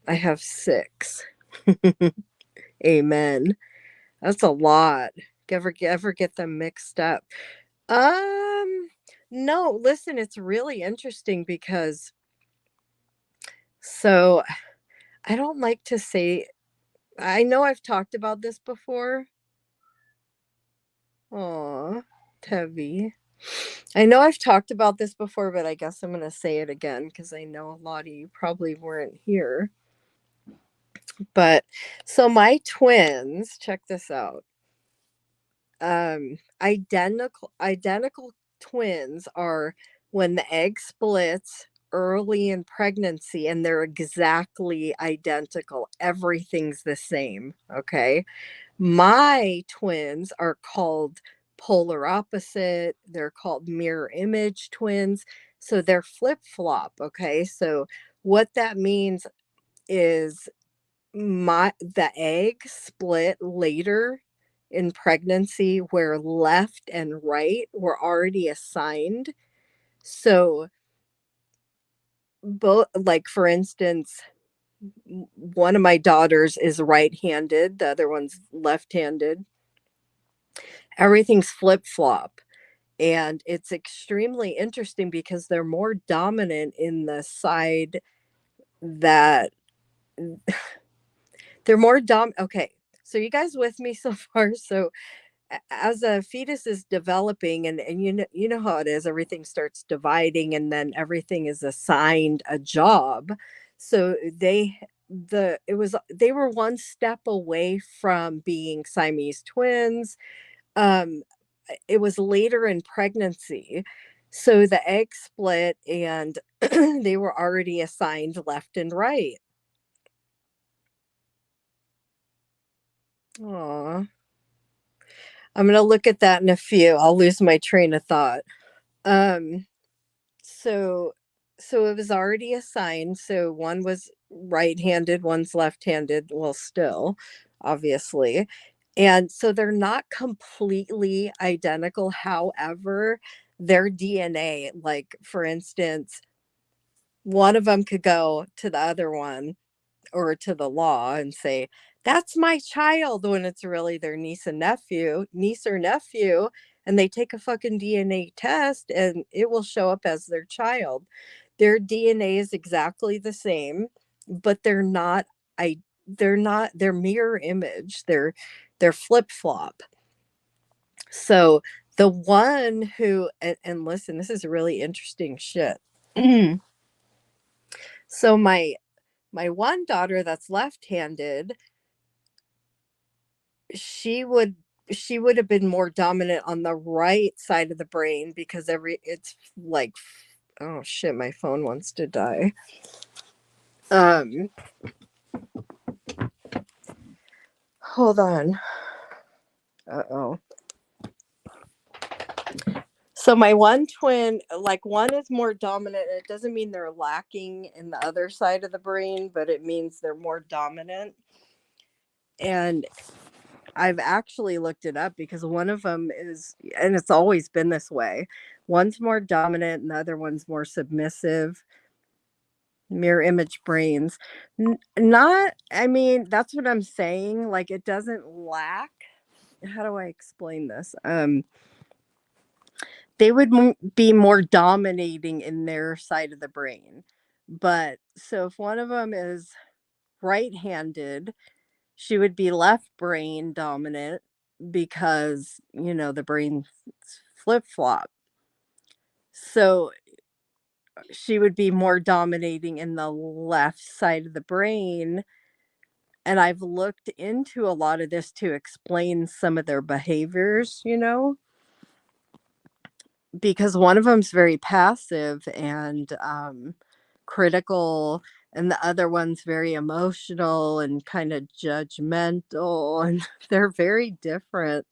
Speaker 1: I have six. Amen. That's a lot. Ever get them mixed up? Um, no, listen, it's really interesting because so I don't like to say, I know I've talked about this before. Aw, Tevi. I know I've talked about this before, but I guess I'm going to say it again because I know a lot of you probably weren't here. But so my twins, check this out. Identical twins are when the egg splits early in pregnancy and they're exactly identical. Everything's the same. Okay. My twins are called polar opposite. They're called mirror image twins. So they're flip flop. Okay. So what that means is the egg split later in pregnancy where left and right were already assigned. So both, like for instance, one of my daughters is right-handed, the other one's left-handed. Everything's flip-flop. And it's extremely interesting because they're more dominant in the side that they're more okay. So you guys with me so far? So as a fetus is developing, and you know how it is, everything starts dividing and then everything is assigned a job. So they were one step away from being Siamese twins. Um, it was later in pregnancy. So the egg split and they were already assigned left and right. Aw. I'm gonna look at that in a few. I'll lose my train of thought. Um, so so it was already assigned. So one was right-handed, one's left-handed. Well, still, obviously. And so they're not completely identical. However, their DNA, like for instance, one of them could go to the other one or to the law and say, "That's my child," when it's really their niece or nephew, and they take a fucking DNA test and it will show up as their child. Their DNA is exactly the same, but I they're not their mirror image. They're flip-flop. So the one who and listen, this is really interesting shit. So my one daughter that's left-handed, she would she would have been more dominant on the right side of the brain because every it's like oh shit, my phone wants to die. Um hold on. Uh-oh. So my one twin, like one is more dominant. It doesn't mean they're lacking in the other side of the brain, but it means they're more dominant. And I've actually looked it up because one of them is, and it's always been this way. One's more dominant and the other one's more submissive. Mirror image brains. Not, I mean, that's what I'm saying. Like it doesn't lack. How do I explain this? They would be more dominating in their side of the brain. But so if one of them is right-handed, she would be left brain dominant because, the brain flip-flop. So she would be more dominating in the left side of the brain. And I've looked into a lot of this to explain some of their behaviors, because one of them's very passive and critical, and the other one's very emotional and kind of judgmental, and they're very different,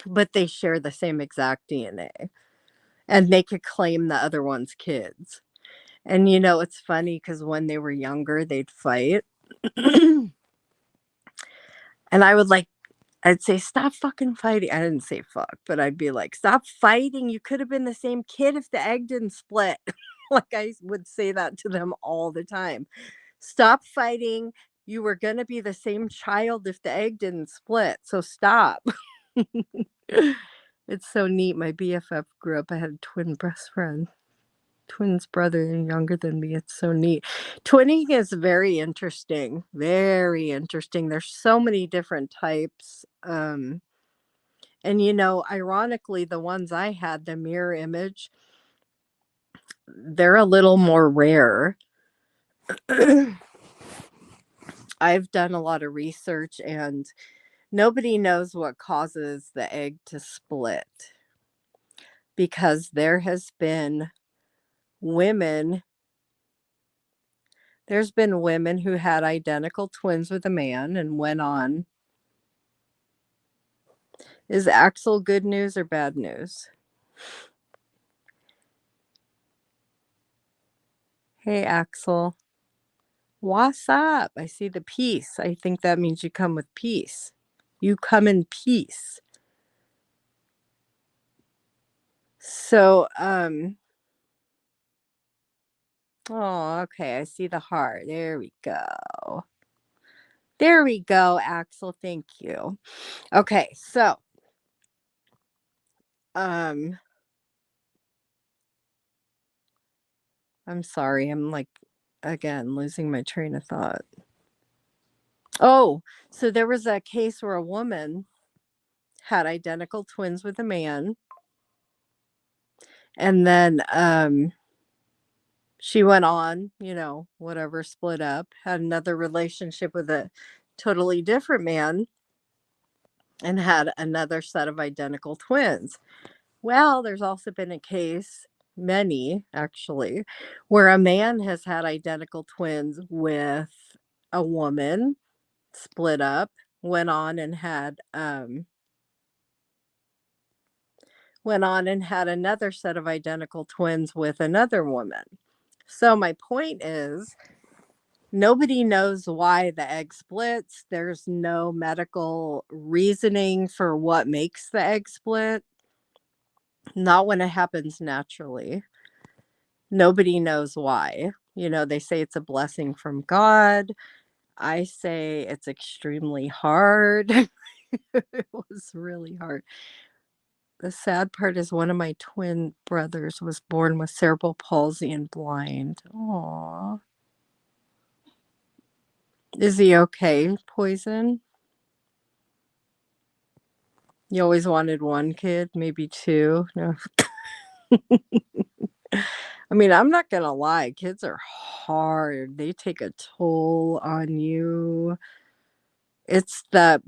Speaker 1: but they share the same exact DNA, and they could claim the other one's kids. And it's funny because when they were younger, they'd fight. And I'd say, "Stop fucking fighting." I didn't say fuck, but I'd be like, "Stop fighting. You could have been the same kid if the egg didn't split." Like I would say that to them all the time. "Stop fighting. You were going to be the same child if the egg didn't split. So stop." It's so neat. My BFF grew up. I had a twin best friend, twins brother and younger than me. It's so neat. Twinning is very interesting. Very interesting. There's so many different types. And ironically, the ones I had, the mirror image, they're a little more rare. I've done a lot of research and nobody knows what causes the egg to split because women there's been women who had identical twins with a man and went on. Is Axel good news or bad news? Hey, Axel. What's up? I see the peace. I think that means you come with peace. You come in peace. So, oh, okay. I see the heart. There we go. There we go, Axel. Thank you. Okay, so, um, I'm sorry. I'm like, again, losing my train of thought. Oh, so there was a case where a woman had identical twins with a man, and then, She went on, whatever, split up, had another relationship with a totally different man, and had another set of identical twins. Well, there's also been a case, many actually, where a man has had identical twins with a woman, split up, went on and had another set of identical twins with another woman. So my point is, nobody knows why the egg splits. There's no medical reasoning for what makes the egg split. Not when it happens naturally. Nobody knows why. They say it's a blessing from God. I say it's extremely hard. It was really hard. The sad part is one of my twin brothers was born with cerebral palsy and blind. Aw. Is he okay, Poison? You always wanted one kid, maybe two? No. I mean, I'm not gonna lie, kids are hard. They take a toll on you. It's the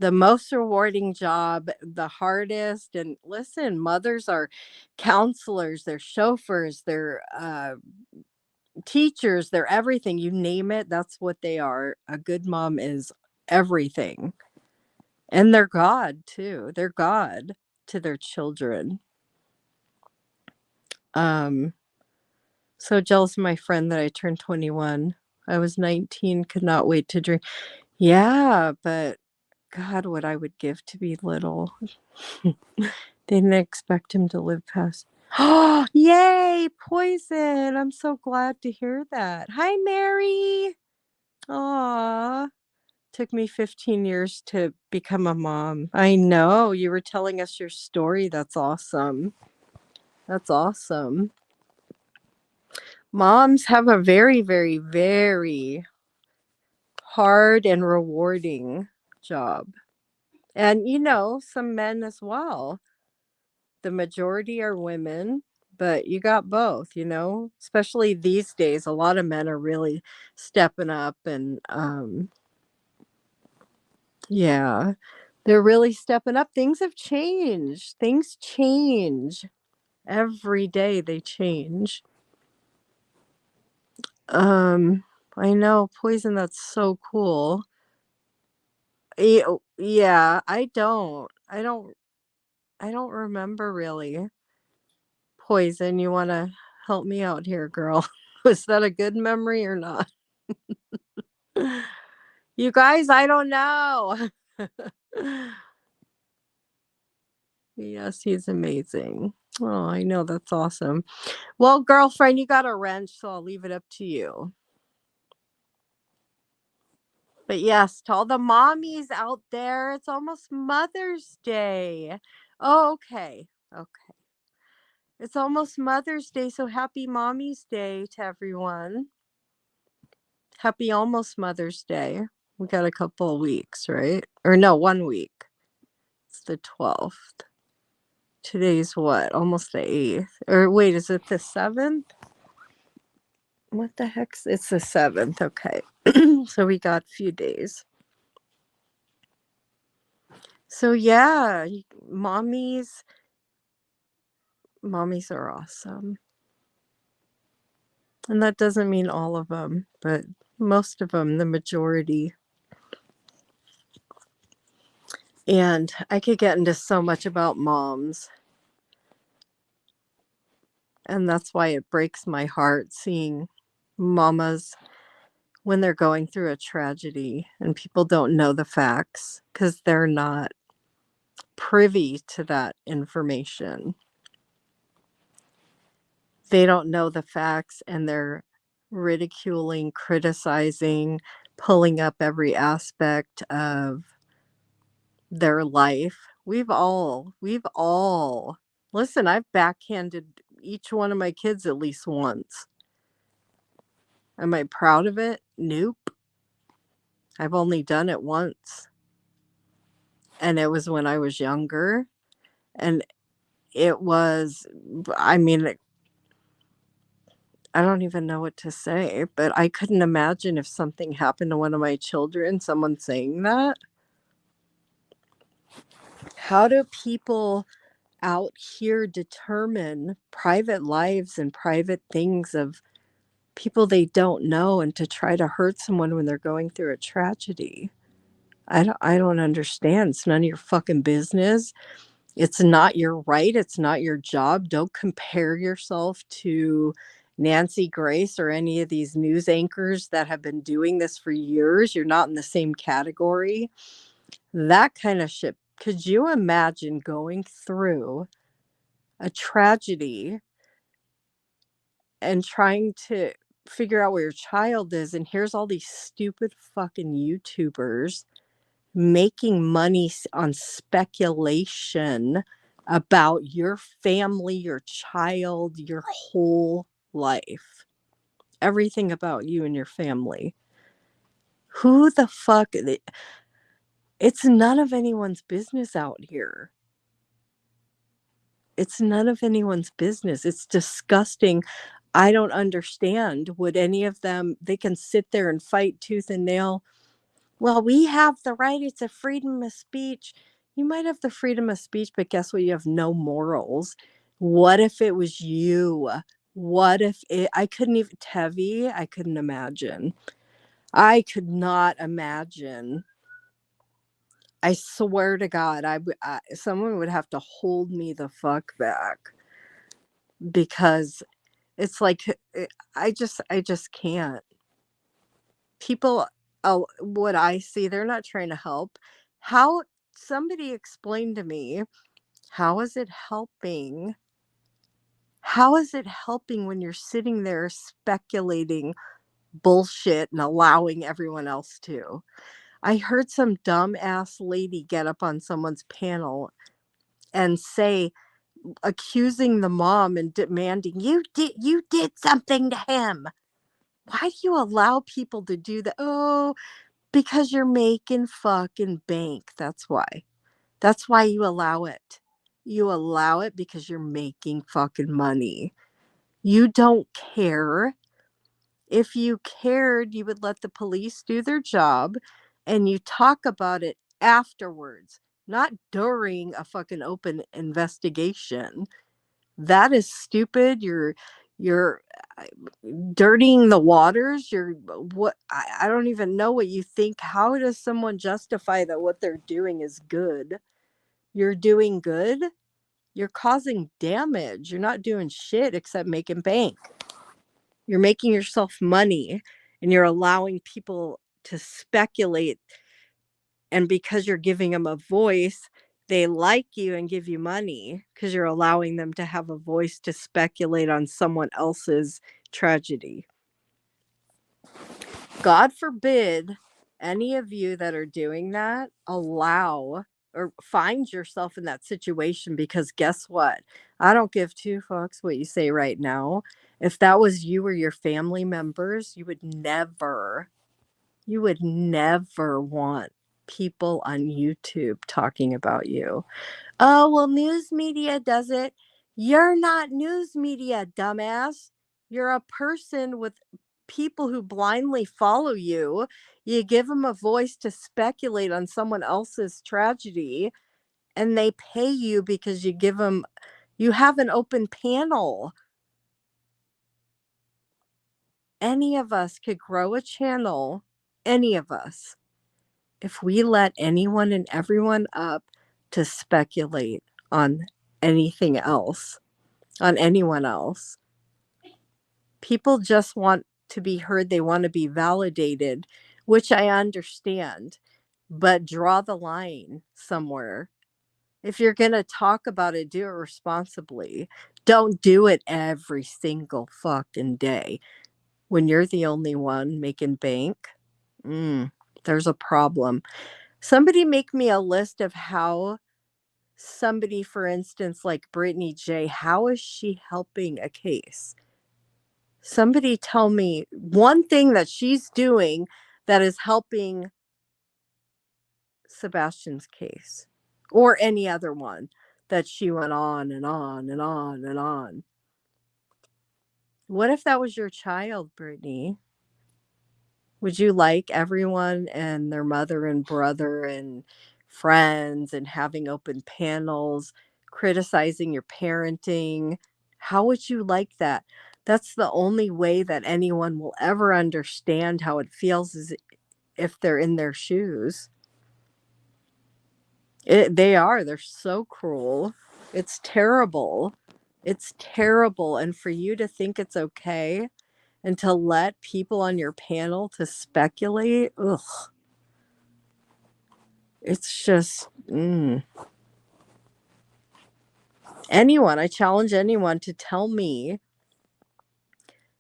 Speaker 1: most rewarding job, the hardest. And listen, mothers are counselors, they're chauffeurs, they're teachers, they're everything. You name it, that's what they are. A good mom is everything. And they're God too. They're God to their children. Um, so jealous of my friend that I turned 21. I was 19, could not wait to drink. Yeah, but God, what I would give to be little. Didn't expect him to live past. Oh, yay, Poison. I'm so glad to hear that. Hi, Mary. Aw. Took me 15 years to become a mom. I know. You were telling us your story. That's awesome. That's awesome. Moms have a very, very, very hard and rewarding job. And, some men as well. The majority are women, but you got both, especially these days. A lot of men are really stepping up and, yeah, they're really stepping up. Things have changed. Things change every day, they change. Um, I know, Poison, that's so cool. Yeah, I don't remember really. Poison, you want to help me out here, girl? Was that a good memory or not? You guys, I don't know. Yes, he's amazing. Oh, I know, that's awesome. Well, girlfriend, you got a wrench, so I'll leave it up to you. But yes, to all the mommies out there, it's almost Mother's Day. Oh, okay. Okay. It's almost Mother's Day, so happy Mommy's Day to everyone. Happy almost Mother's Day. We got a couple of weeks, right? Or no, 1 week. It's the 12th. Today's what? Almost the 8th. Or wait, is it the 7th? What the heck's it's the 7th. Okay. So we got a few days. So yeah, mommies mommies are awesome. And that doesn't mean all of them, but most of them, the majority. And I could get into so much about moms. And that's why it breaks my heart seeing mamas when they're going through a tragedy and people don't know the facts because they're not privy to that information. They don't know the facts and they're ridiculing, criticizing, pulling up every aspect of their life. We've all, listen, I've backhanded each one of my kids at least once. Am I proud of it? Nope. I've only done it once. And it was when I was younger. And it was, I mean, I don't even know what to say, but I couldn't imagine if something happened to one of my children, someone saying that. How do people out here determine private lives and private things of people they don't know and to try to hurt someone when they're going through a tragedy? I don't understand. It's none of your fucking business. It's not your right. It's not your job. Don't compare yourself to Nancy Grace or any of these news anchors that have been doing this for years. You're not in the same category. That kind of shit. Could you imagine going through a tragedy and trying to figure out where your child is? And here's all these stupid fucking YouTubers making money on speculation about your family, your child, your whole life, everything about you and your family. Who the fuck? It's none of anyone's business out here. It's none of anyone's business. It's disgusting. I don't understand. Would any of them, they can sit there and fight tooth and nail. Well, we have the right. It's a freedom of speech. You might have the freedom of speech, but guess what? You have no morals. What if it was you? What if I couldn't even, Tevi, I couldn't imagine. I could not imagine. I swear to God, someone would have to hold me the fuck back because it's like, I just can't. People, what I see, they're not trying to help. How Somebody explain to me, how is it helping? How is it helping when you're sitting there speculating bullshit and allowing everyone else to? I heard some dumb ass lady get up on someone's panel and say, accusing the mom and demanding, you did something to him. Why do you allow people to do that? Oh, because you're making fucking bank. That's why. That's why you allow it. You allow it because you're making fucking money. You don't care. If you cared, you would let the police do their job and you talk about it afterwards, not during a fucking open investigation. That is stupid. You're uh, dirtying the waters. You're what I don't even know what you think. How does someone justify that what they're doing is good? You're doing good. You're causing damage. You're not doing shit except making bank. You're making yourself money and you're allowing people to speculate. And because you're giving them a voice, they like you and give you money because you're allowing them to have a voice to speculate on someone else's tragedy. God forbid any of you that are doing that allow or find yourself in that situation, because guess what? I don't give two fucks what you say right now. If that was you or your family members, you would never want people on YouTube talking about you. Oh, well, news media does it. You're not news media, dumbass. You're a person with people who blindly follow you. You give them a voice to speculate on someone else's tragedy, and they pay you because you have an open panel. Any of us could grow a channel, any of us, if we let anyone and everyone up to speculate on anything else, on anyone else. People just want to be heard, they want to be validated, which I understand, but draw the line somewhere. If you're going to talk about it, do it responsibly. Don't do it every single fucking day when you're the only one making bank. There's a problem. Somebody make me a list of how somebody, for instance, like Brittany J, how is she helping a case? Somebody tell me one thing that she's doing that is helping Sebastian's case or any other one that she went on and on and on and on. What if that was your child, Brittany? Would you like everyone and their mother and brother and friends and having open panels criticizing your parenting? How would you like that? That's the only way that anyone will ever understand how it feels is if they're in their shoes. They are. They're so cruel. It's terrible. It's terrible. And for you to think it's okay and to let people on your panel to speculate, ugh, it's just anyone. I challenge anyone to tell me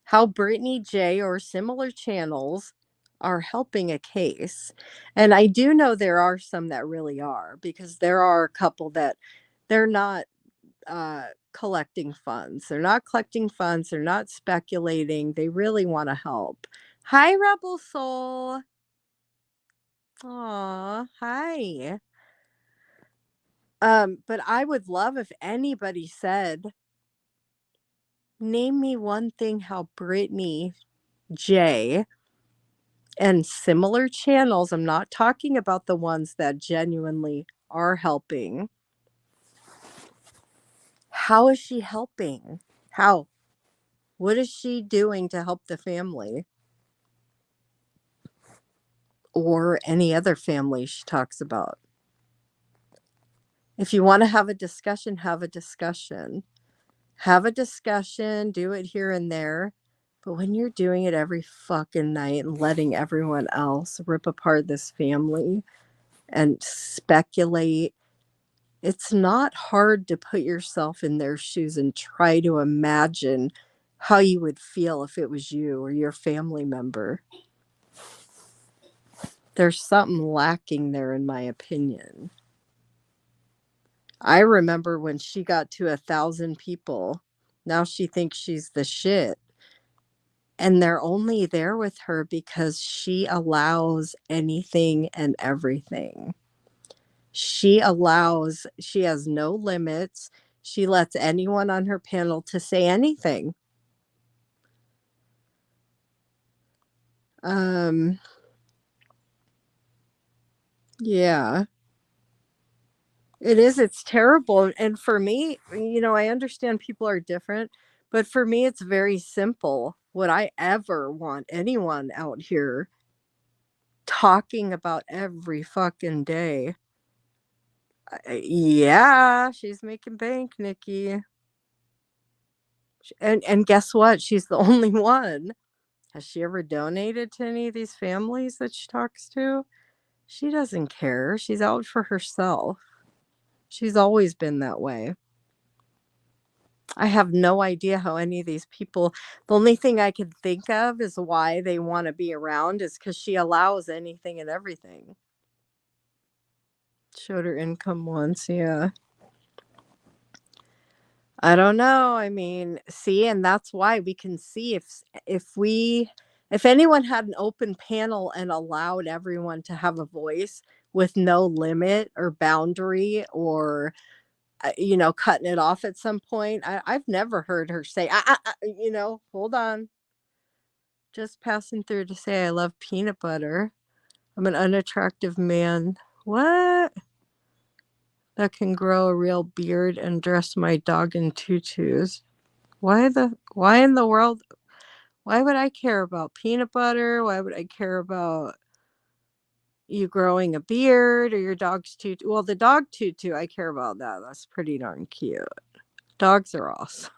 Speaker 1: how Brittany J or similar channels are helping a case. And I do know there are some that really are because there are a couple that they're not collecting funds. They're not collecting funds. They're not speculating. They really want to help. Hi, Rebel Soul. Aw, hi. But I would love if anybody said, name me one thing how Brittany J and similar channels, I'm not talking about the ones that genuinely are helping. How is she helping? How? What is she doing to help the family? Or any other family she talks about. If you want to have a discussion, have a discussion. Have a discussion, do it here and there. But when you're doing it every fucking night and letting everyone else rip apart this family and speculate, it's not hard to put yourself in their shoes and try to imagine how you would feel if it was you or your family member. There's something lacking there, in my opinion. I remember when she got to 1,000 people. Now she thinks she's the shit. And they're only there with her because she allows anything and everything. She has no limits. She lets anyone on her panel to say anything. Um, yeah. It is, it's terrible, and for me, I understand people are different, but for me, it's very simple. Would I ever want anyone out here talking about every fucking day? Yeah, she's making bank, Nikki. And guess what? She's the only one. Has she ever donated to any of these families that she talks to? She doesn't care. She's out for herself. She's always been that way. I have no idea how any of these people, the only thing I can think of is why they want to be around is because she allows anything and everything. Showed her income once, yeah. I don't know. I mean, see, and that's why we can see if anyone had an open panel and allowed everyone to have a voice with no limit or boundary or cutting it off at some point. I've never heard her say, hold on. Just passing through to say I love peanut butter. I'm an unattractive man. What? That can grow a real beard and dress my dog in tutus. Why in the world? Why would I care about peanut butter? Why would I care about you growing a beard or your dog's tutu? Well, the dog tutu, I care about that. That's pretty darn cute. Dogs are awesome.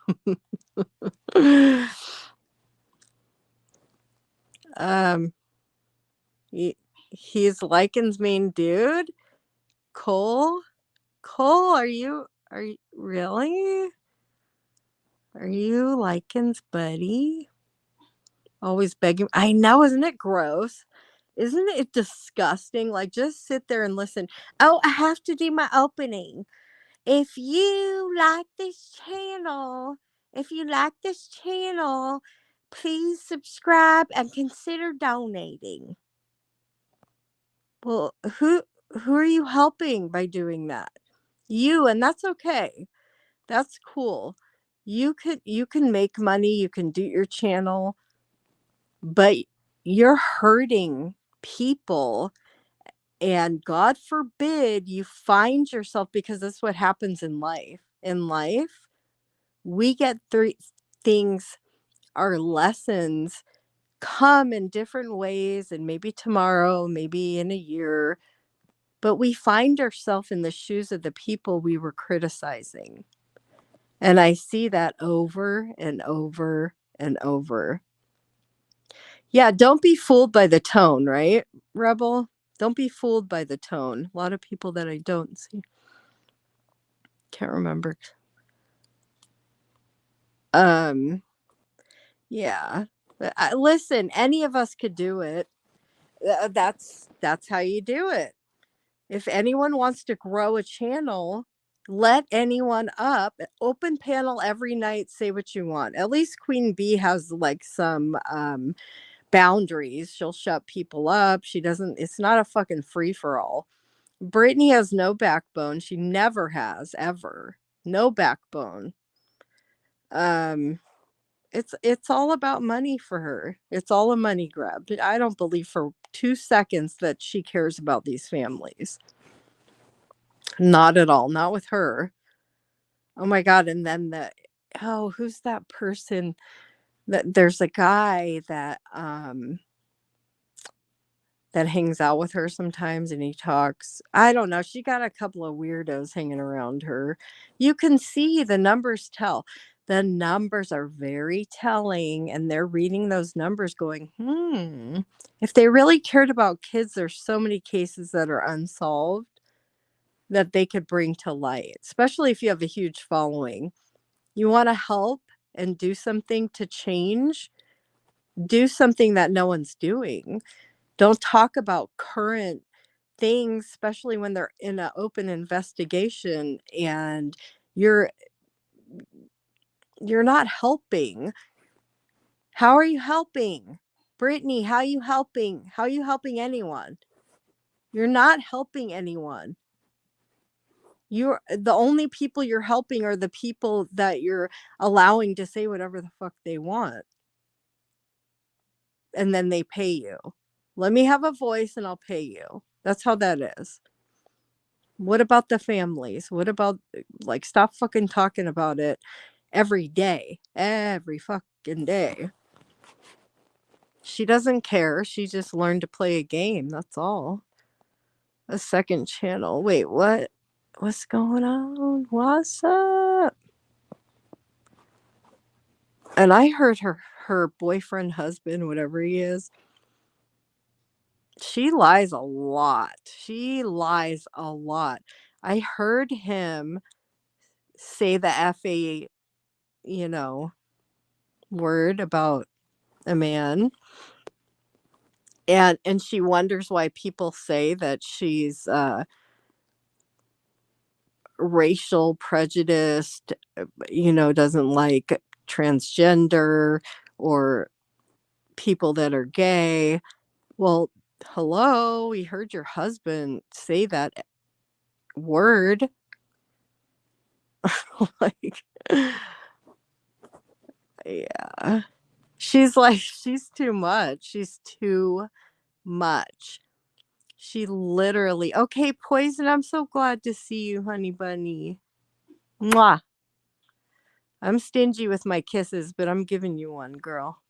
Speaker 1: um, he's Lycan's main dude. Cole, Cole, are you really? Are you Lycan's buddy? Always begging. I know, isn't it gross? Isn't it disgusting? Like, just sit there and listen. Oh, I have to do my opening. If you like this channel, if you like this channel, please subscribe and consider donating. Well, who are you helping by doing that? You, and that's okay. That's cool. you can make money, you can do your channel, but you're hurting people. And God forbid you find yourself, because that's what happens in life. In life, we get three things, our lessons come in different ways, and maybe tomorrow, maybe in a year, but we find ourselves in the shoes of the people we were criticizing. And I see that over and over and over. Yeah, don't be fooled by the tone, right, Rebel? Don't be fooled by the tone. A lot of people that I don't see. Can't remember. Um, yeah. Listen, any of us could do it. That's how you do it. If anyone wants to grow a channel, let anyone up. Open panel every night. Say what you want. At least Queen Bee has like some boundaries. She'll shut people up. She doesn't. It's not a fucking free for all. Brittany has no backbone. She never has ever. No backbone. Um, it's all about money for her. It's all a money grab. I don't believe for 2 seconds that she cares about these families. Not at all. Not with her. Oh my god. And then who's that person? That there's a guy that hangs out with her sometimes, and he talks. I don't know. She got a couple of weirdos hanging around her. You can see the numbers tell. The numbers are very telling, and they're reading those numbers going, if they really cared about kids, there's so many cases that are unsolved that they could bring to light, especially if you have a huge following. You want to help and do something to change, do something that no one's doing. Don't talk about current things, especially when they're in an open investigation, and you're you're not helping. How are you helping? Brittany, how are you helping? How are you helping anyone? You're not helping anyone. You're the only people you're helping are the people that you're allowing to say whatever the fuck they want, and then they pay you. Let me have a voice and I'll pay you. That's how that is. What about the families? What about, like, stop fucking talking about it every day. Every fucking day. She doesn't care. She just learned to play a game. That's all. A second channel. Wait, what? What's going on? What's up? And I heard her boyfriend, husband, whatever he is, she lies a lot. She lies a lot. I heard him say the FA, you know, word about a man. And she wonders why people say that she's racial prejudiced, doesn't like transgender or people that are gay. Well, hello, we heard your husband say that word. Like, yeah. She's too much. She's too much. She literally, okay, Poison, I'm so glad to see you, honey bunny. Mwah. I'm stingy with my kisses, but I'm giving you one, girl.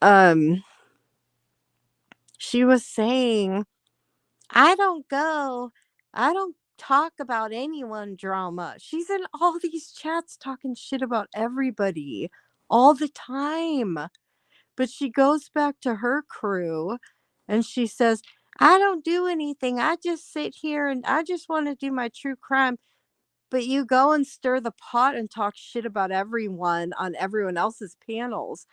Speaker 1: Um, she was saying, I don't go, I don't talk about anyone drama. She's in all these chats talking shit about everybody all the time. But she goes back to her crew and she says, I don't do anything. I just sit here and I just want to do my true crime. But you go and stir the pot and talk shit about everyone on everyone else's panels.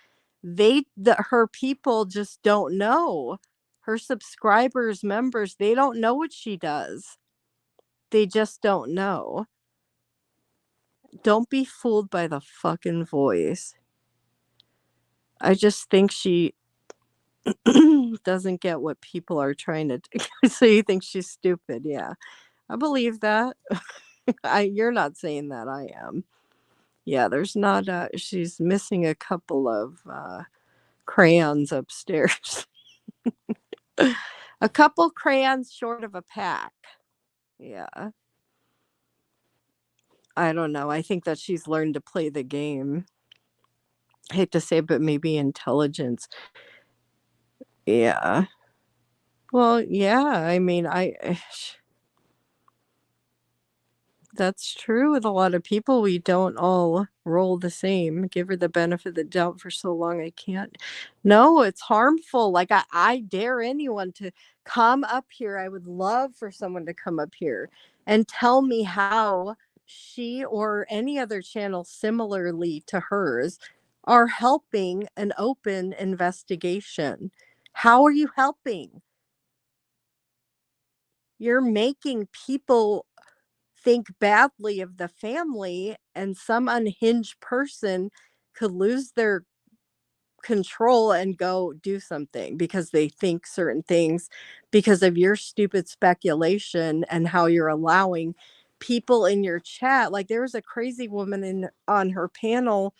Speaker 1: Her people just don't know. Her subscribers, members, they don't know what she does. They just don't know. Don't be fooled by the fucking voice. I just think she doesn't get what people are trying to do. So you think she's stupid. Yeah. I believe that. You're not saying that, I am. Yeah, there's not she's missing a couple of crayons upstairs. A couple crayons short of a pack. Yeah. I don't know. I think that she's learned to play the game. Hate to say, but maybe intelligence. Yeah. Well, yeah. I mean, that's true with a lot of people. We don't all roll the same. Give her the benefit of the doubt for so long. I can't. No, it's harmful. Like I dare anyone to come up here. I would love for someone to come up here and tell me how she or any other channel similarly to hers are helping an open investigation. How are you helping? You're making people think badly of the family, and some unhinged person could lose their control and go do something because they think certain things because of your stupid speculation and how you're allowing people in your chat. Like there was a crazy woman in on her panel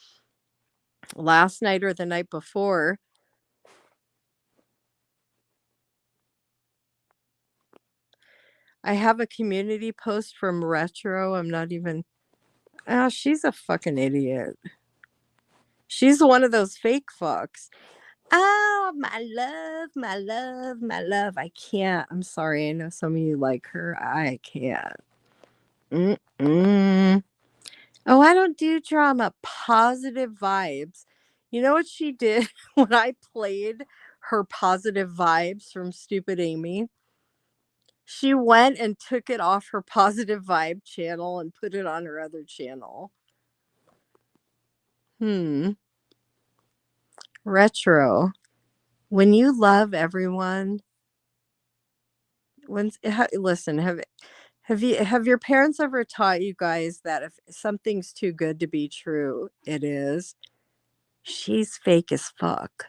Speaker 1: last night or the night before. I have a community post from Retro. I'm not even. Oh, she's a fucking idiot. She's one of those fake fucks. Oh, my love, my love, my love. I can't. I'm sorry. I know some of you like her. I can't. Mm-mm. Oh, I don't do drama. Positive vibes. You know what she did when I played her positive vibes from Stupid Amy? She went and took it off her positive vibe channel and put it on her other channel. Hmm. Retro. When you love everyone, listen, have your parents ever taught you guys that if something's too good to be true, it is? She's fake as fuck.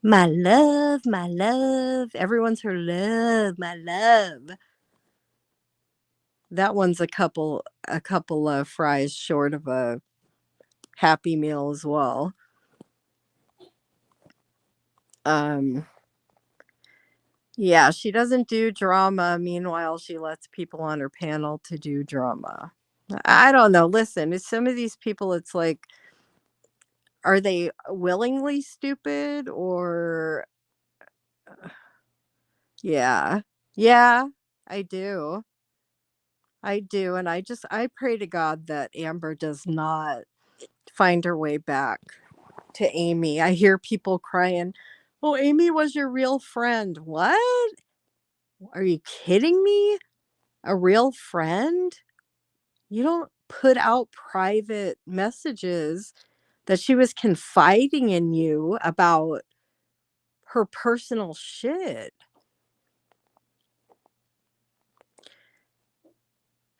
Speaker 1: My love, my love. Everyone's her love, my love. That one's a couple of fries short of a happy meal as well. Um yeah, she doesn't do drama. Meanwhile, she lets people on her panel to do drama. I don't know. Listen, it's some of these people, it's like, are they willingly stupid or yeah. Yeah, I do. I do, and I pray to God that Amber does not find her way back to Amy. I hear people crying, "Oh, Amy was your real friend." What? Are you kidding me? A real friend? You don't put out private messages that she was confiding in you about her personal shit.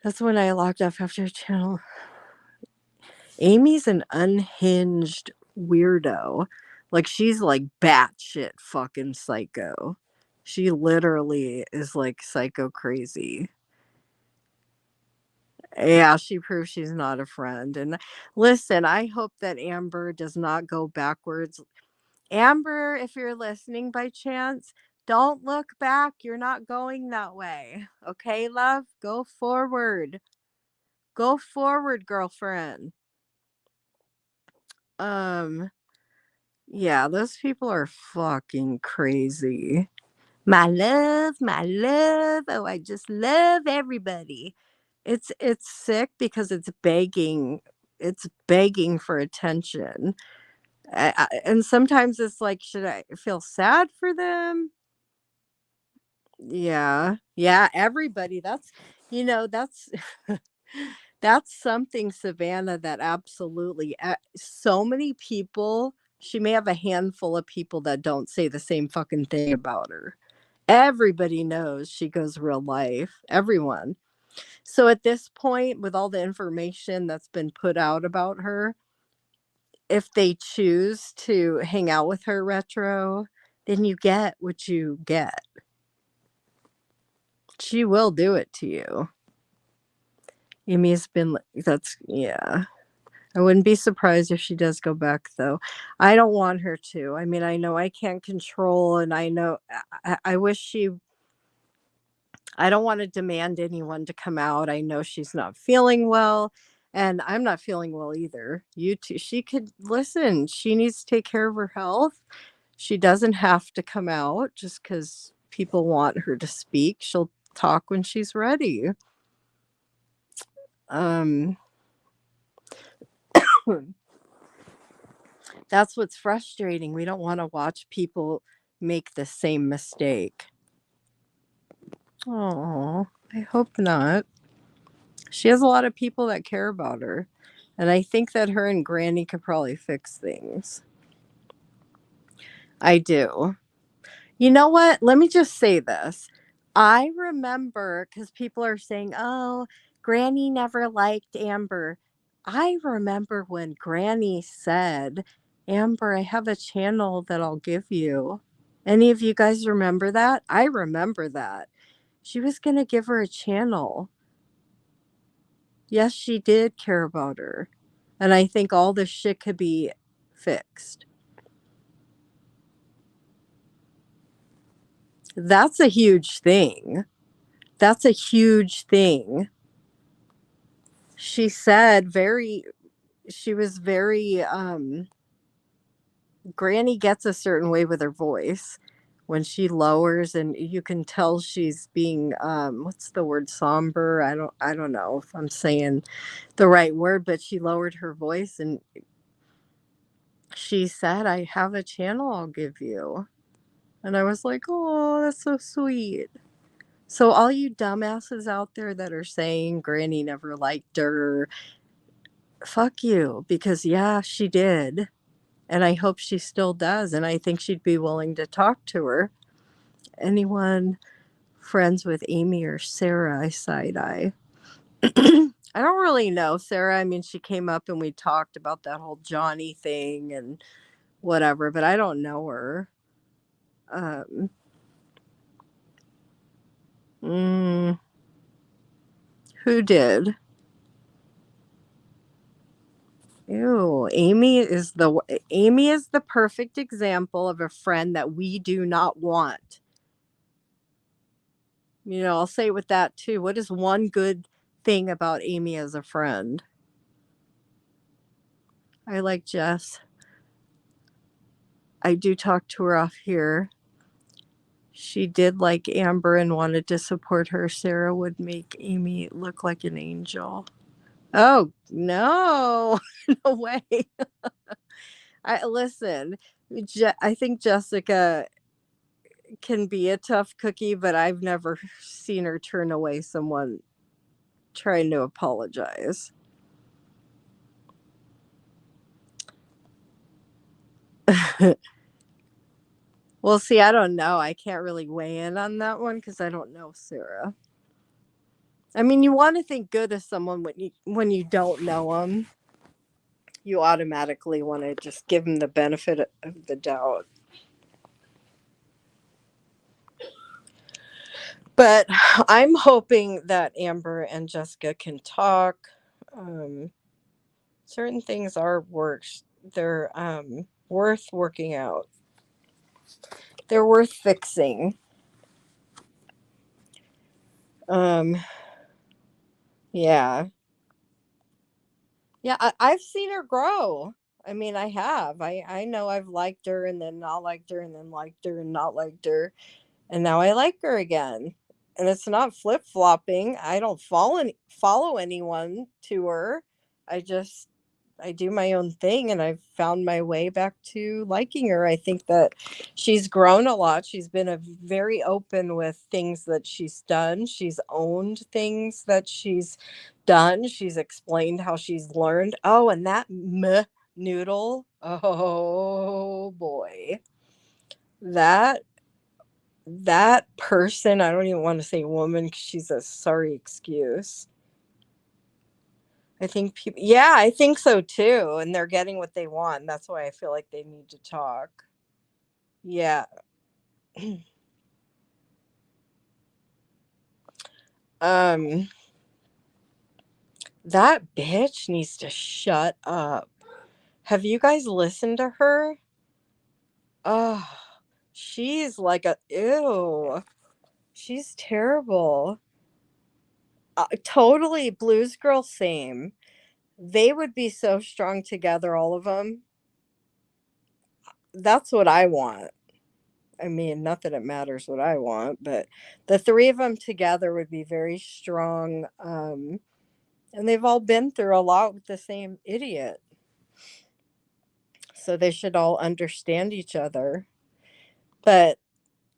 Speaker 1: That's when I logged off after channel. Amy's an unhinged weirdo. Like she's like batshit fucking psycho. She literally is like psycho crazy. Yeah, she proves she's not a friend. And listen, I hope that Amber does not go backwards. Amber, if you're listening by chance, don't look back. You're not going that way. Okay, love? Go forward. Go forward, girlfriend. Um, yeah, those people are fucking crazy. My love, my love. Oh, I just love everybody. It's sick because it's begging for attention. And sometimes it's like, should I feel sad for them? Yeah. Yeah, everybody. That's that's something, Savannah, that absolutely so many people, she may have a handful of people that don't say the same fucking thing about her. Everybody knows she goes real life. Everyone. So at this point, with all the information that's been put out about her, if they choose to hang out with her, Retro, then you get what you get. She will do it to you. Amy's been that's yeah. I wouldn't be surprised if she does go back, though. I don't want her to. I mean, I know I can't control, and I know I wish she. I don't want to demand anyone to come out. I know she's not feeling well, and I'm not feeling well either. You too. She could listen. She needs to take care of her health. She doesn't have to come out just because people want her to speak. She'll talk when she's ready. Um, that's what's frustrating. We don't want to watch people make the same mistake. Oh, I hope not. She has a lot of people that care about her. And I think that her and Granny could probably fix things. I do. You know what? Let me just say this. I remember because people are saying, oh, Granny never liked Amber. I remember when Granny said, Amber, I have a channel that I'll give you. Any of you guys remember that? I remember that. She was going to give her a channel. Yes, she did care about her. And I think all this shit could be fixed. That's a huge thing. That's a huge thing. She said she was very, Granny gets a certain way with her voice when she lowers, and you can tell she's being, what's the word, somber? I don't know if I'm saying the right word, but she lowered her voice and she said, I have a channel I'll give you. And I was like, oh, that's so sweet. So, all you dumbasses out there that are saying Granny never liked her, fuck you, because yeah, she did. And I hope she still does. And I think she'd be willing to talk to her. Anyone friends with Amy or Sarah, I side eye. I don't really know Sarah. I mean, she came up and we talked about that whole Johnny thing and whatever, but I don't know her. Um, mm, who did? Ew, Amy is the perfect example of a friend that we do not want. You know, I'll say with that too. What is one good thing about Amy as a friend? I like Jess. I do talk to her off here. She did like Amber and wanted to support her. Sarah would make Amy look like an angel. Oh no, no way. I listen. I think Jessica can be a tough cookie, but I've never seen her turn away someone trying to apologize. Well, see, I don't know. I can't really weigh in on that one because I don't know Sarah. I mean, you want to think good of someone when you don't know them. You automatically want to just give them the benefit of the doubt. But I'm hoping that Amber and Jessica can talk. Um, certain things are worse. They're worth working out. They're worth fixing. Um, yeah. Yeah, I've seen her grow. I mean, I have. I know I've liked her and then not liked her and then liked her and not liked her. And now I like her again. And it's not flip-flopping. I don't follow anyone to her. I just I do my own thing and I've found my way back to liking her. I think that she's grown a lot. She's been a very open with things that she's done. She's owned things that she's done. She's explained how she's learned. Oh, and that noodle. Oh boy. That that person, I don't even want to say woman 'cause she's a sorry excuse. I think people, yeah, I think so too. And they're getting what they want. That's why I feel like they need to talk. Yeah. Um, That bitch needs to shut up. Have you guys listened to her? Oh, she's like a ew. She's terrible. Totally blues girl same. They would be so strong together, all of them. That's what I want. I mean, not that it matters what I want, but the three of them together would be very strong. And they've all been through a lot with the same idiot. So they should all understand each other. But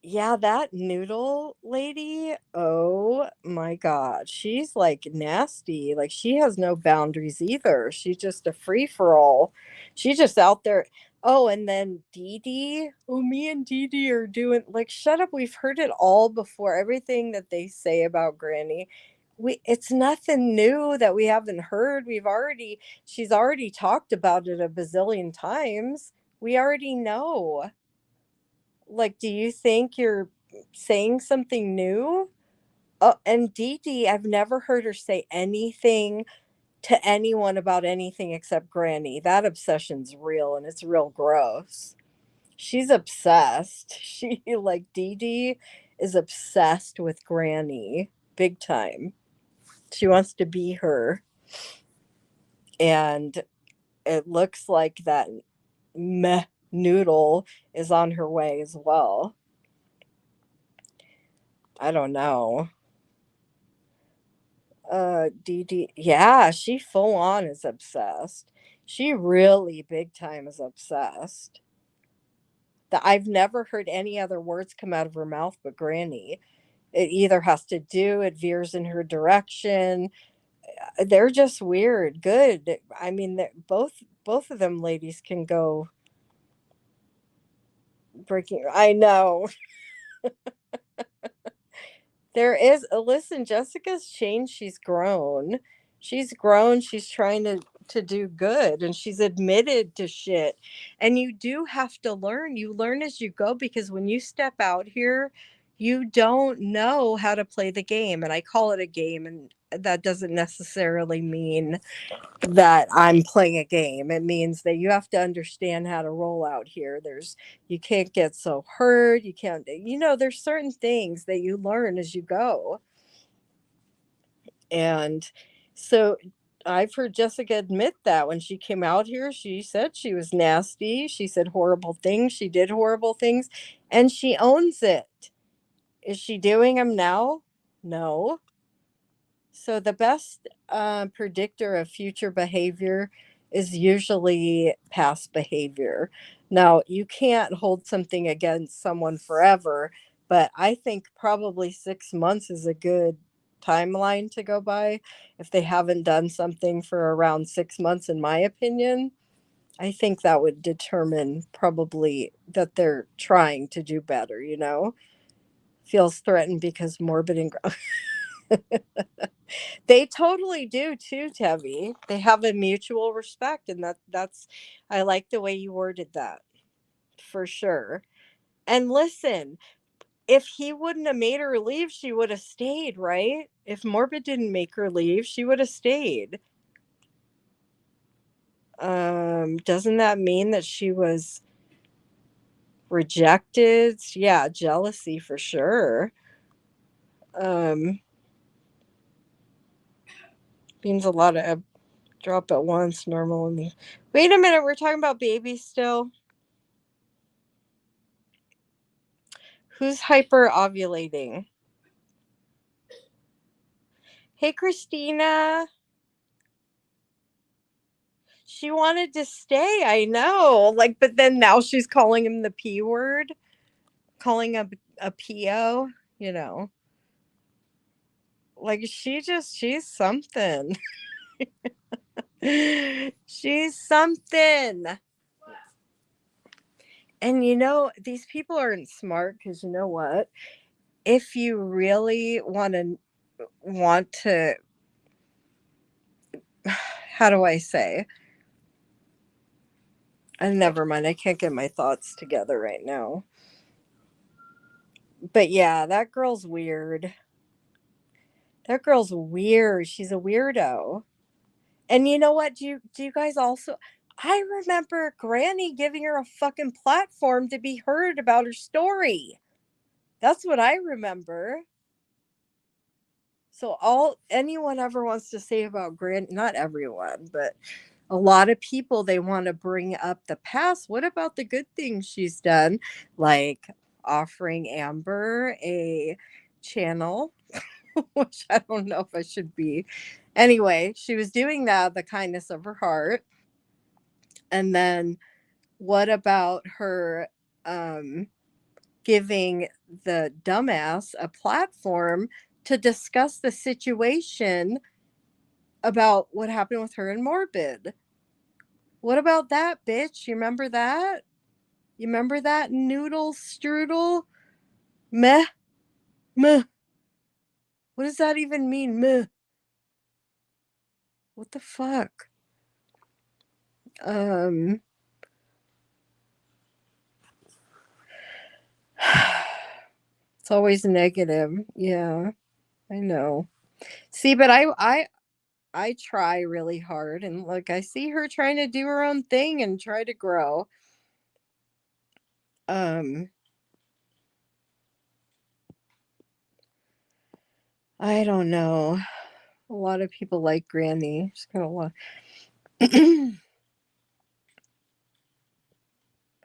Speaker 1: yeah, that noodle lady, oh my god. She's like nasty. Like she has no boundaries either. She's just a free for all. She's just out there. Oh, and then Dee Dee. Oh, me and Dee Dee are doing like shut up. We've heard it all before. Everything that they say about Granny. It's nothing new that we haven't heard. She's already talked about it a bazillion times. We already know. Like, do you think you're saying something new? Oh, and Dee Dee, I've never heard her say anything to anyone about anything except Granny. That obsession's real and it's real gross. She's obsessed. She, like, Dee Dee is obsessed with Granny big time. She wants to be her. And it looks like that meh noodle is on her way as well. I don't know. Dee Dee, yeah, she full on is obsessed. She really big time is obsessed. That I've never heard any other words come out of her mouth but Granny. It either has to do, it veers in her direction. They're just weird. Good. I mean, both of them ladies can go breaking. I know. There is listen, Jessica's changed, she's grown. She's grown, she's trying to do good and she's admitted to shit. And you do have to learn. You learn as you go because when you step out here, you don't know how to play the game. And I call it a game and that doesn't necessarily mean that I'm playing a game. It means that you have to understand how to roll out here. You can't get so hurt. You can't, there's certain things that you learn as you go. And so I've heard Jessica admit that when she came out here, she said she was nasty. She said horrible things. She did horrible things and she owns it. Is she doing them now? No. So the best predictor of future behavior is usually past behavior. Now, you can't hold something against someone forever, but I think probably 6 months is a good timeline to go by. If they haven't done something for around 6 months, in my opinion, I think that would determine probably that they're trying to do better, Feels threatened because morbid and they totally do too, Tevi. They have a mutual respect, and that's I like the way you worded that for sure. And listen, if he wouldn't have made her leave, she would have stayed, right? If Morbid didn't make her leave, she would have stayed. Doesn't that mean that she was rejected? Yeah, jealousy for sure. Um, means a lot of drop at once, normal. Wait a minute, we're talking about babies still. Who's hyper ovulating? Hey, Christina. She wanted to stay. I know. Like, but then now she's calling him the P word, calling a PO, you know. Like, she's something. She's something. And these people aren't smart because you know what? If you really want to, how do I say? And never mind, I can't get my thoughts together right now. But yeah, that girl's weird. That girl's weird. She's a weirdo. And you know what? Do you guys also I remember Granny giving her a fucking platform to be heard about her story. That's what I remember. So all anyone ever wants to say about Granny, not everyone, but a lot of people, they want to bring up the past. What about the good things she's done? Like offering Amber a channel, which I don't know if I should be. Anyway, she was doing that, the kindness of her heart. And then what about her um giving the dumbass a platform to discuss the situation about what happened with her and Morbid? What about that, bitch? You remember that? You remember that noodle strudel? Meh, meh. What does that even mean? Meh. What the fuck? Um, it's always negative. Yeah, I know. See, but I try really hard, and like I see her trying to do her own thing and try to grow. Um, I don't know. A lot of people like Granny. She's got a lot.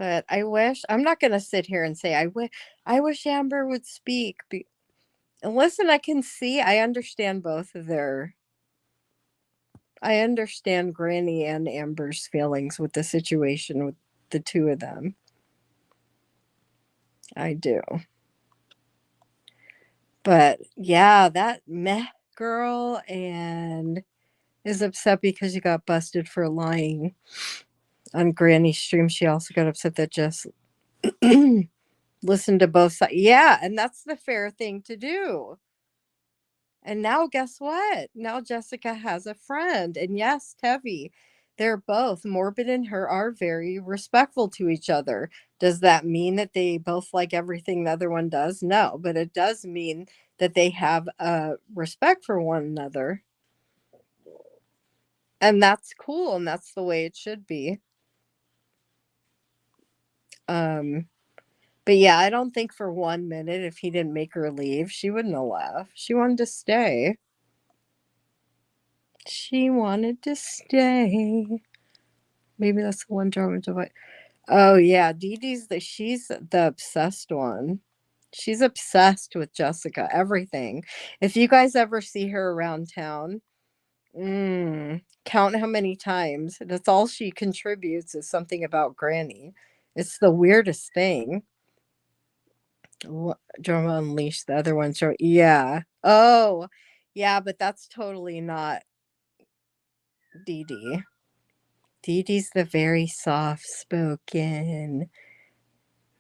Speaker 1: But I wish I'm not gonna sit here and say I wish Amber would speak. And listen, I can see I understand both of their I understand Granny and Amber's feelings with the situation with the two of them. I do. But yeah, that meh girl and is upset because you got busted for lying on Granny's stream. She also got upset that just listened to both sides. Yeah, and that's the fair thing to do. And now, guess what? Now Jessica has a friend. And yes, Tevi, they're both, Morbid and her, are very respectful to each other. Does that mean that they both like everything the other one does? No, but it does mean that they have respect for one another. And that's cool. And that's the way it should be. Um, but yeah, I don't think for 1 minute if he didn't make her leave, she wouldn't have left. She wanted to stay. She wanted to stay. Maybe that's the one drama device. Oh yeah, Dee Dee's she's the obsessed one. She's obsessed with Jessica, everything. If you guys ever see her around town, count how many times. That's all she contributes is something about Granny. It's the weirdest thing. Drama Unleashed, the other one's yeah. Oh, yeah, but that's totally not Dee Dee. Dee Dee's the very soft spoken.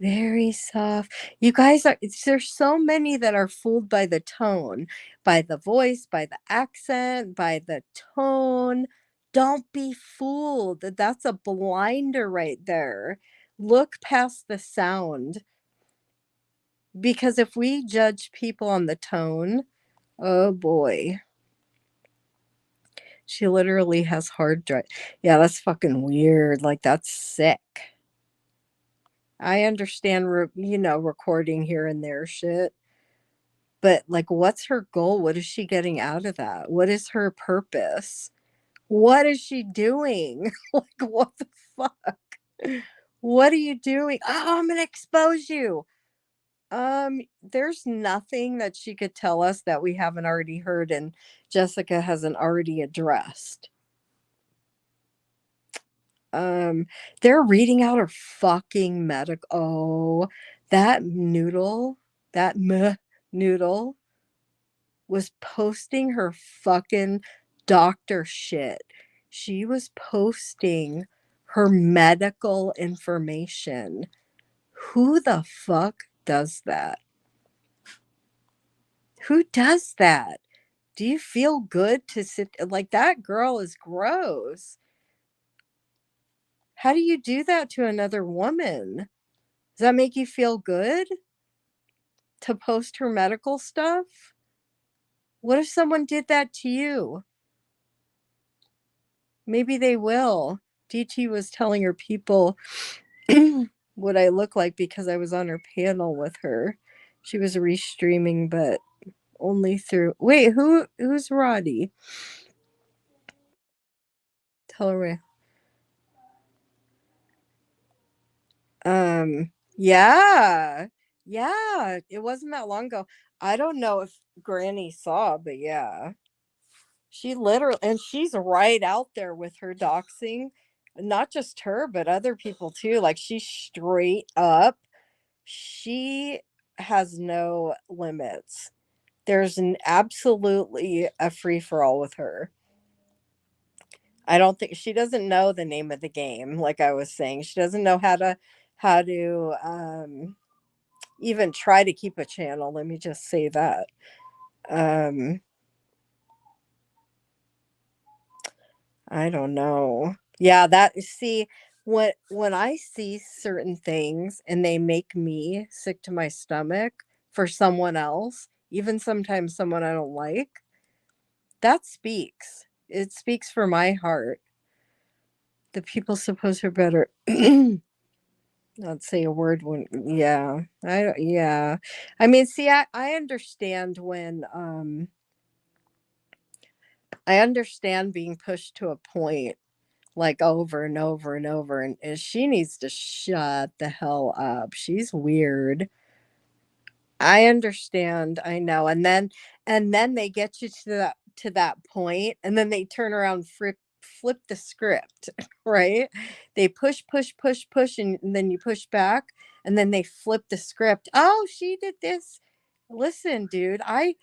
Speaker 1: Very soft. You guys are there's so many that are fooled by the tone, by the voice, by the accent, by the tone. Don't be fooled. That's a blinder right there. Look past the sound. Because if we judge people on the tone, oh boy. She literally has hard drive. Yeah, that's fucking weird. Like that's sick. I understand, recording here and there shit. But like, what's her goal? What is she getting out of that? What is her purpose? What is she doing? Like, what the fuck? What are you doing? Oh, I'm gonna expose you. There's nothing that she could tell us that we haven't already heard and Jessica hasn't already addressed. Um, they're reading out her fucking medical. Oh, that noodle, that meh noodle was posting her fucking doctor shit. She was posting her medical information. Who the fuck does that? Who does that? Do you feel good to sit like that girl is gross? How do you do that to another woman? Does that make you feel good to post her medical stuff? What if someone did that to you? Maybe they will. DT was telling her people what I look like because I was on her panel with her. She was restreaming, but only through. Wait, who's Roddy? Tell her. Yeah. Yeah, it wasn't that long ago. I don't know if Granny saw, but yeah. She literally, and she's right out there with her doxing, not just her, but other people too. Like she's straight up. She has no limits. There's an absolutely a free for all with her. I don't think she doesn't know the name of the game, like I was saying. She doesn't know how to even try to keep a channel. Let me just say that. Um, I don't know. Yeah, that see when I see certain things and they make me sick to my stomach for someone else, even sometimes someone I don't like, that speaks. It speaks for my heart. The people suppose are better. Not say a word when yeah. Yeah. I mean, see, I understand when I understand being pushed to a point like over and over and over and she needs to shut the hell up. She's weird. I understand. I know. And then they get you to that point and then they turn around flip the script, right? They push and then you push back and then they flip the script. Oh, she did this. Listen, dude, I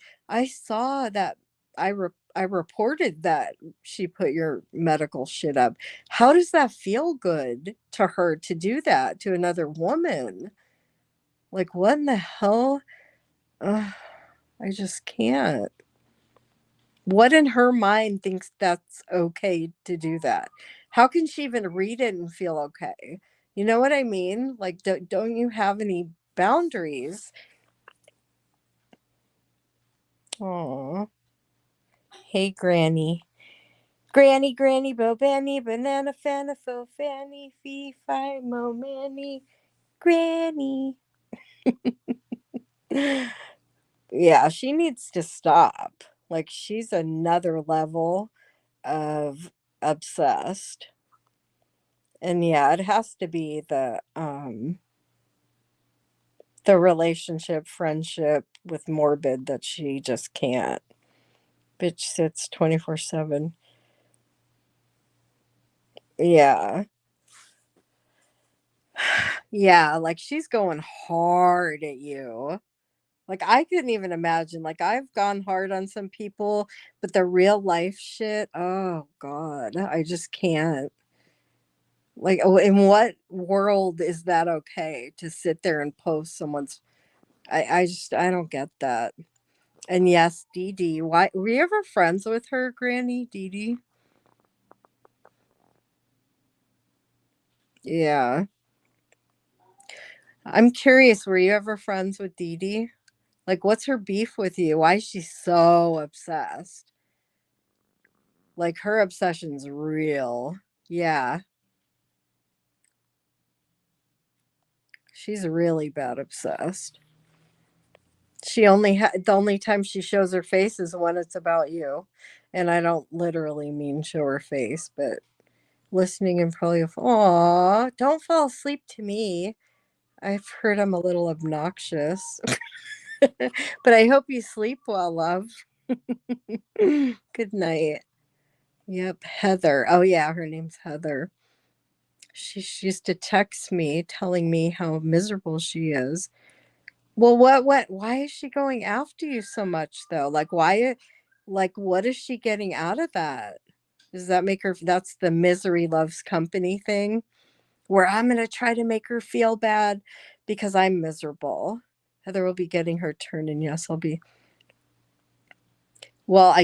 Speaker 1: saw that I reported that she put your medical shit up. How does that feel good to her to do that to another woman? Like what in the hell? Ugh, I just can't. What in her mind thinks that's okay to do that? How can she even read it and feel okay? You know what I mean? Like, don't you have any boundaries? Oh, hey, Granny. Granny, Granny, Bo Banny, Banana Fana, Fo Fanny, Fee, Fi, Mo Manny, Granny. Yeah, she needs to stop. Like, she's another level of obsessed. And yeah, it has to be the relationship, friendship with morbid that she just can't. Bitch sits 24/7. Yeah. Yeah, like she's going hard at you. Like I couldn't even imagine. Like I've gone hard on some people, but the real life shit, oh god, I just can't. Like in what world is that okay to sit there and post someone's I don't get that. And yes, Dee Dee. Why were you ever friends with her, Granny? Dee Dee? Yeah. I'm curious, were you ever friends with Dee Dee? Like, what's her beef with you? Why is she so obsessed? Like, her obsession's real. Yeah. She's really bad obsessed. The only time she shows her face is when it's about you. And I don't literally mean show her face, but listening and probably, aw, don't fall asleep to me. I've heard I'm a little obnoxious, but I hope you sleep well, love. Good night. Yep, Heather. Oh, yeah, her name's Heather. She used to text me telling me how miserable she is. Well, why is she going after you so much, though? Like, what is she getting out of that? Does that make her, that's the misery loves company thing? Where I'm going to try to make her feel bad because I'm miserable. Heather will be getting her turn, and yes, I'll be. Well,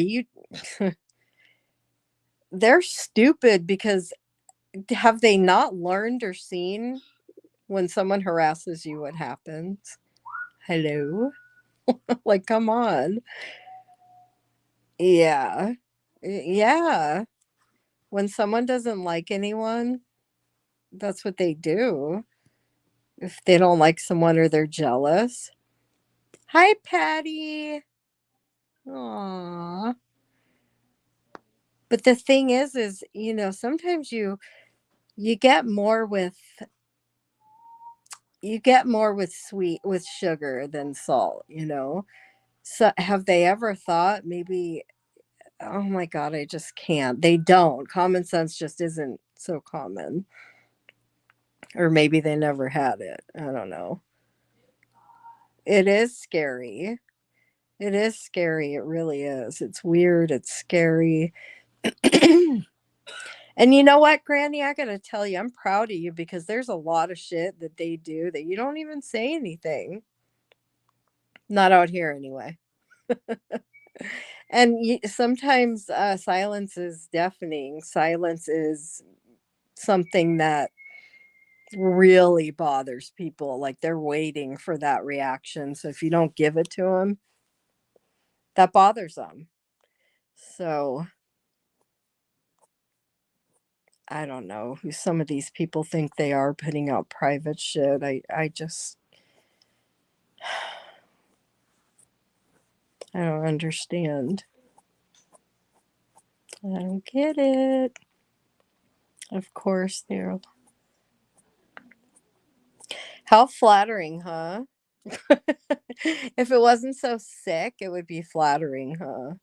Speaker 1: they're stupid because have they not learned or seen when someone harasses you what happens? Hello? Like, come on. Yeah. Yeah. When someone doesn't like anyone, that's what they do. If they don't like someone or they're jealous. Hi, Patty. Aww. But the thing is, sometimes you get more with sweet with sugar than salt. So have they ever thought maybe, oh my God, I just can't. They don't. Common sense just isn't so common. Or maybe they never had it. I don't know. It is scary. It is scary. It really is. It's weird. It's scary. And you know what, Granny? I got to tell you, I'm proud of you because there's a lot of shit that they do that you don't even say anything. Not out here, anyway. And sometimes silence is deafening. Silence is something that really bothers people. Like they're waiting for that reaction. So if you don't give it to them, that bothers them. So I don't know who some of these people think they are putting out private shit. I don't understand. I don't get it. Of course, they're. How flattering, huh? If it wasn't so sick, it would be flattering, huh?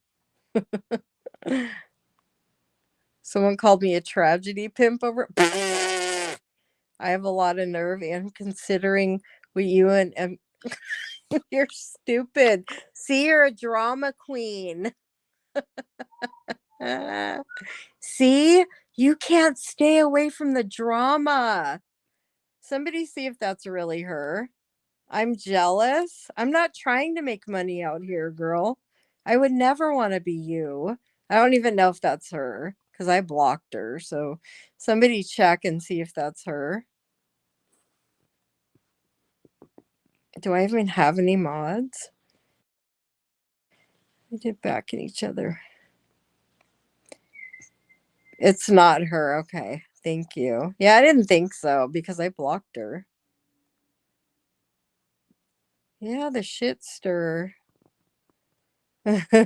Speaker 1: Someone called me a tragedy pimp over. I have a lot of nerve, and considering what you and you're stupid. See, you're a drama queen. See, you can't stay away from the drama. Somebody see if that's really her. I'm jealous. I'm not trying to make money out here, girl. I would never want to be you. I don't even know if that's her because I blocked her. So somebody check and see if that's her. Do I even have any mods? We did back at each other. It's not her. Okay. Thank you. Yeah, I didn't think so because I blocked her. Yeah, the shit stir. Isn't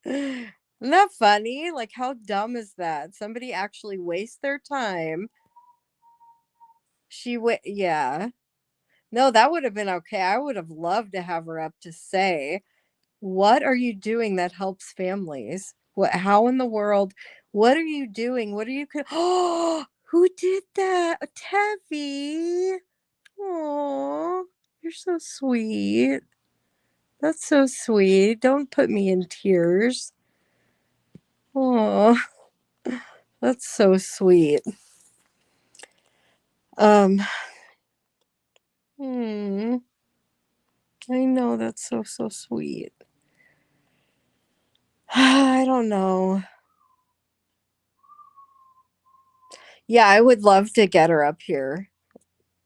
Speaker 1: that funny? Like, how dumb is that? Somebody actually wastes their time. Yeah. No, that would have been okay. I would have loved to have her up to say, what are you doing that helps families? How in the world? What are you doing? What are you? Oh, who did that? Tevi. Oh, you're so sweet. That's so sweet. Don't put me in tears. Oh, that's so sweet. Um, hmm, I know that's so sweet. I don't know. Yeah, I would love to get her up here,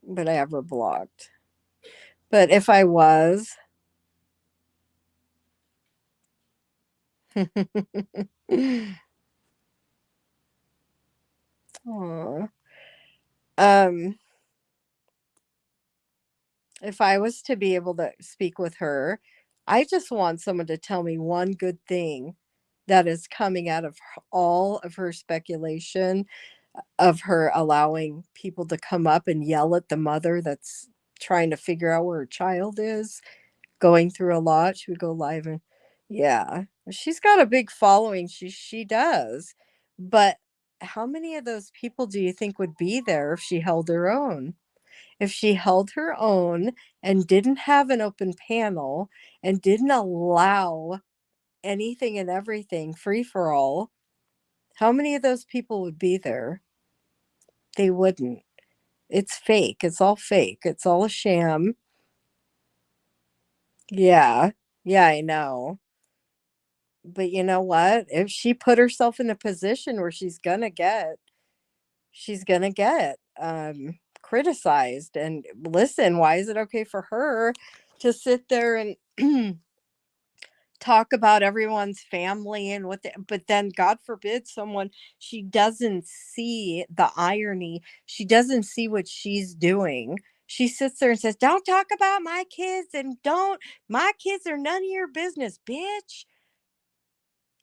Speaker 1: but I have her blocked. But if I was, Aw. um, if I was to be able to speak with her, I just want someone to tell me one good thing that is coming out of all of her speculation of her allowing people to come up and yell at the mother that's trying to figure out where her child is, going through a lot. She would go live and yeah, she's got a big following. She does. But how many of those people do you think would be there if she held her own? If she held her own and didn't have an open panel and didn't allow anything and everything free for all, how many of those people would be there? They wouldn't. It's fake. It's all fake. It's all a sham. Yeah. Yeah, I know. But you know what? If she put herself in a position where she's gonna get criticized. And listen, why is it okay for her to sit there and talk about everyone's family and what but then God forbid someone, she doesn't see the irony. She doesn't see what she's doing. She sits there and says, "Don't talk about my kids and don't my kids are none of your business, bitch."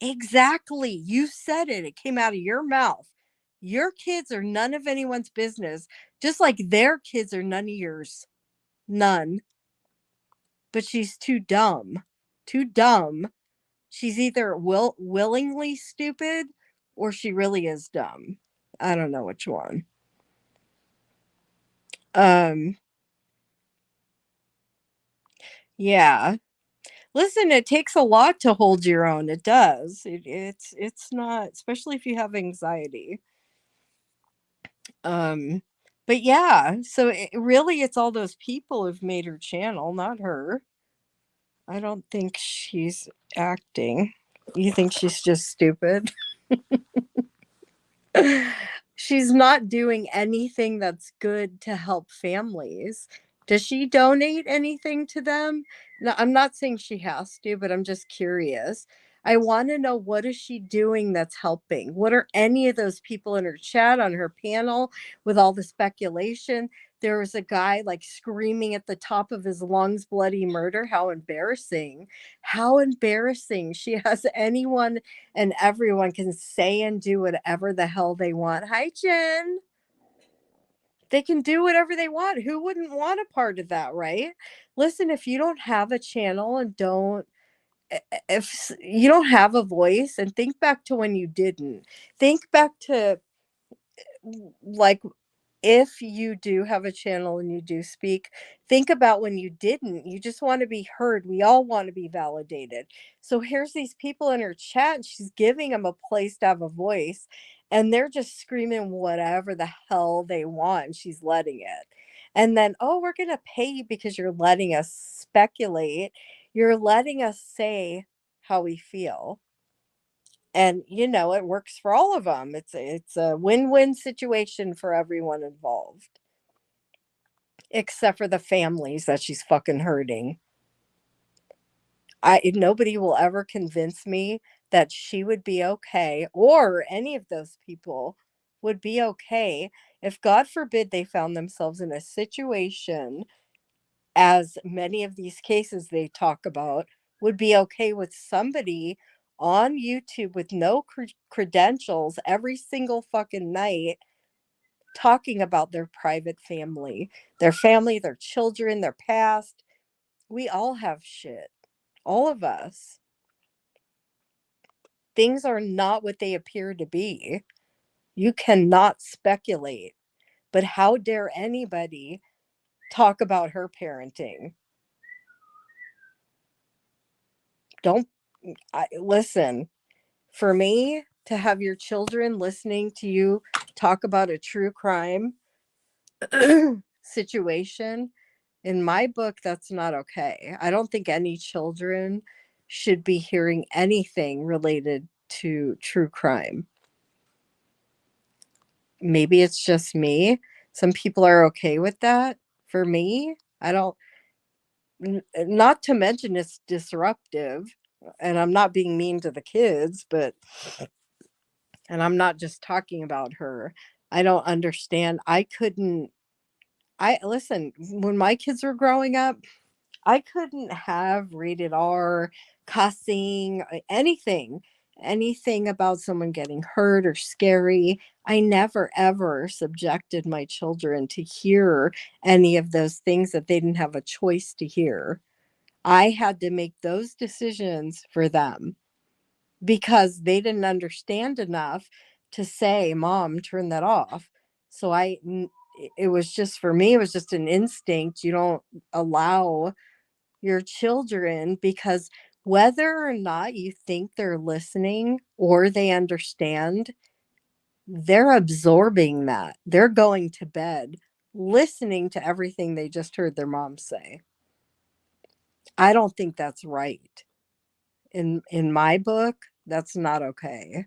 Speaker 1: Exactly. You said it. It came out of your mouth. Your kids are none of anyone's business, just like their kids are none of yours. None. But she's too dumb. Too dumb. She's either willingly stupid or she really is dumb. I don't know which one. Um yeah. Listen, it takes a lot to hold your own. It does. It's not, especially if you have anxiety. Um but yeah, so really it's all those people who've made her channel, not her. I don't think she's acting. You think she's just stupid? She's not doing anything that's good to help families. Does she donate anything to them? No, I'm not saying she has to, but I'm just curious. I want to know, what is she doing that's helping? What are any of those people in her chat, on her panel, with all the speculation? There was a guy like screaming at the top of his lungs, bloody murder. How embarrassing. How embarrassing. She has anyone and everyone can say and do whatever the hell they want. Hi, Jen. They can do whatever they want. Who wouldn't want a part of that, right? Listen, if you don't have a channel and don't, if you don't have a voice, and think back to when you didn't, think back to like, if you do have a channel and you do speak, think about when you didn't. You just want to be heard. We all want to be validated. So here's these people in her chat, and she's giving them a place to have a voice, and they're just screaming whatever the hell they want. And she's letting it. And then, oh, we're going to pay you because you're letting us speculate. You're letting us say how we feel. And it works for all of them. It's a win-win situation for everyone involved, except for the families that she's fucking hurting. Nobody will ever convince me that she would be okay, or any of those people would be okay, if God forbid they found themselves in a situation, as many of these cases they talk about, would be okay with somebody on YouTube with no credentials every single fucking night talking about their private family, their children, their past. We all have shit. All of us. Things are not what they appear to be. You cannot speculate. But how dare anybody talk about her parenting? Don't listen. For me to have your children listening to you talk about a true crime situation, in my book, that's not okay. I don't think any children should be hearing anything related to true crime. Maybe it's just me. Some people are okay with that. For me, I don't, not to mention it's disruptive. And I'm not being mean to the kids, but, and I'm not just talking about her. I don't understand. Listen, when my kids were growing up, I couldn't have rated R, cussing, anything about someone getting hurt or scary. I never ever subjected my children to hear any of those things that they didn't have a choice to hear. I had to make those decisions for them because they didn't understand enough to say, "Mom, turn that off." So it was just, for me, it was just an instinct. You don't allow your children, because whether or not you think they're listening or they understand, they're absorbing that. They're going to bed listening to everything they just heard their mom say. I don't think that's right. In my book, that's not okay.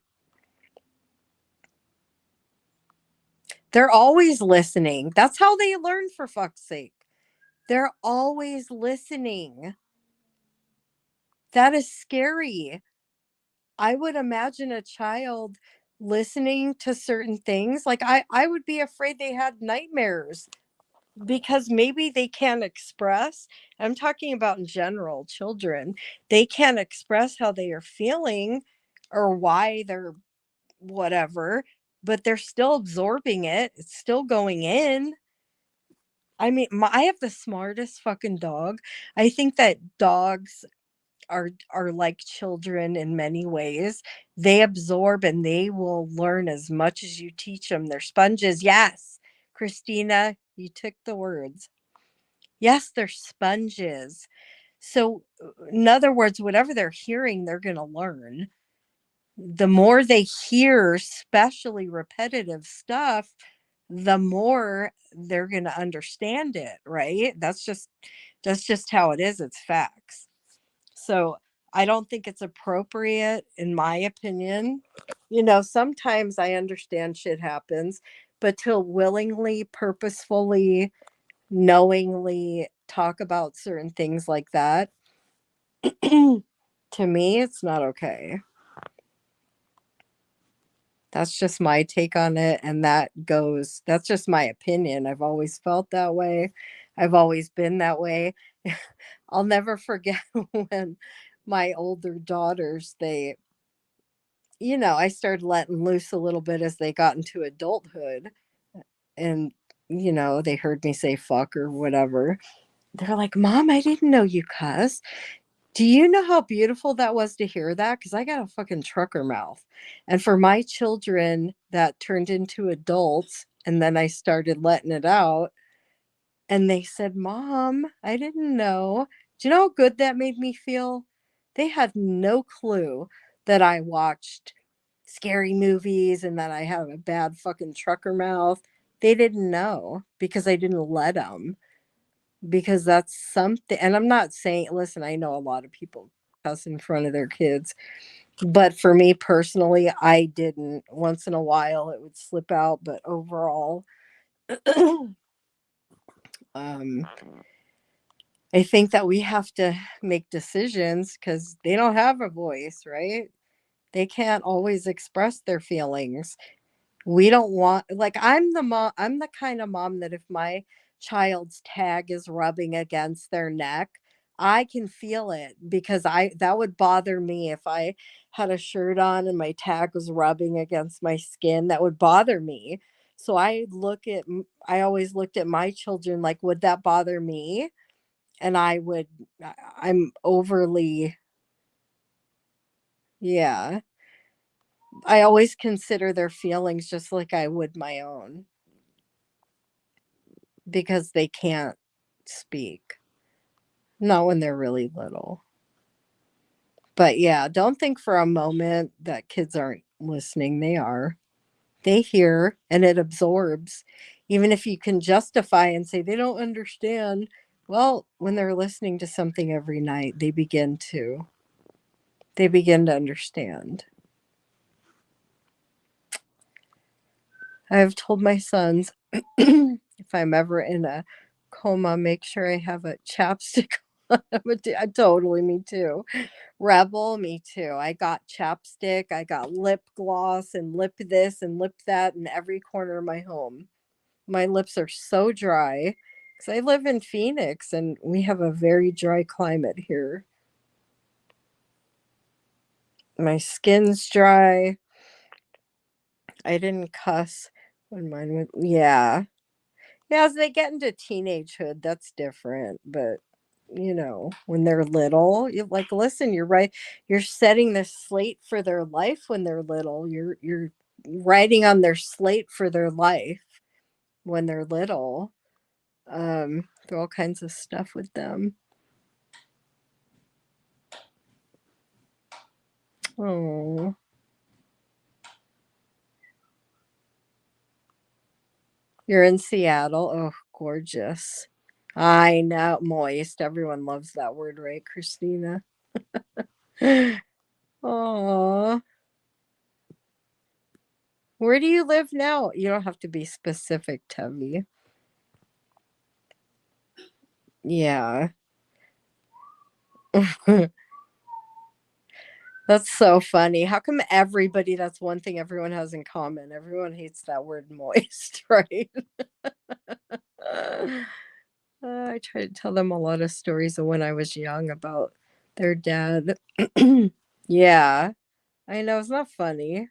Speaker 1: They're always listening. That's how they learn, for fuck's sake. They're always listening. That is scary. I would imagine a child listening to certain things. Like I would be afraid they had nightmares because maybe they can't express. I'm talking about in general, children. They can't express how they are feeling or why they're whatever, but they're still absorbing it. It's still going in. I mean, I have the smartest fucking dog. I think that dogs are like children in many ways. They absorb and they will learn as much as you teach them. They're sponges. Yes, Christina, you took the words. Yes, they're sponges. So, in other words, whatever they're hearing, they're going to learn. The more they hear, especially repetitive stuff, the more they're going to understand it, right? That's just how it is. It's facts. So I don't think it's appropriate, in my opinion. Sometimes I understand shit happens, but to willingly, purposefully, knowingly talk about certain things like that, to me, it's not okay. That's just my take on it. And that's just my opinion. I've always felt that way. I've always been that way. I'll never forget when my older daughters, I started letting loose a little bit as they got into adulthood. And, they heard me say fuck or whatever. They're like, Mom, I didn't know you cuss. Do you know how beautiful that was to hear that? Because I got a fucking trucker mouth. And for my children that turned into adults, and then I started letting it out, and they said, Mom, I didn't know. Do you know how good that made me feel? They had no clue that I watched scary movies and that I have a bad fucking trucker mouth. They didn't know because I didn't let them. Because that's something, and I'm not saying, listen, I know a lot of people cuss in front of their kids, but for me personally, I didn't. Once in a while it would slip out, but overall, um, I think that we have to make decisions because they don't have a voice, right? They can't always express their feelings. We don't want, like, I'm the kind of mom that if my child's tag is rubbing against their neck, I can feel it because I that would bother me if I had a shirt on and my tag was rubbing against my skin. That would bother me. So I always looked at my children like, would that bother me? And I'm overly, yeah. I always consider their feelings just like I would my own because they can't speak. Not when they're really little. But yeah, don't think for a moment that kids aren't listening. They are. They hear and it absorbs. Even if you can justify and say they don't understand, well, when they're listening to something every night, they begin to understand. I have told my sons if I'm ever in a coma, make sure I have a chapstick on. I totally, me too. Rebel, me too. I got chapstick, I got lip gloss and lip this and lip that in every corner of my home. My lips are so dry because I live in Phoenix and we have a very dry climate here. My skin's dry. I didn't cuss when mine went, yeah. Yeah, as they get into teenagehood, that's different. But when they're little, you're like, listen, you're right. You're setting the slate for their life when they're little. You're writing on their slate for their life when they're little. Do all kinds of stuff with them. Oh, you're in Seattle. Oh, gorgeous. I know, moist. Everyone loves that word, right, Christina? Oh, where do you live now? You don't have to be specific, Tevi. Yeah. That's so funny. How come everybody that's one thing everyone has in common? Everyone hates that word moist, right? I try to tell them a lot of stories of when I was young about their dad. Yeah, I know it's not funny.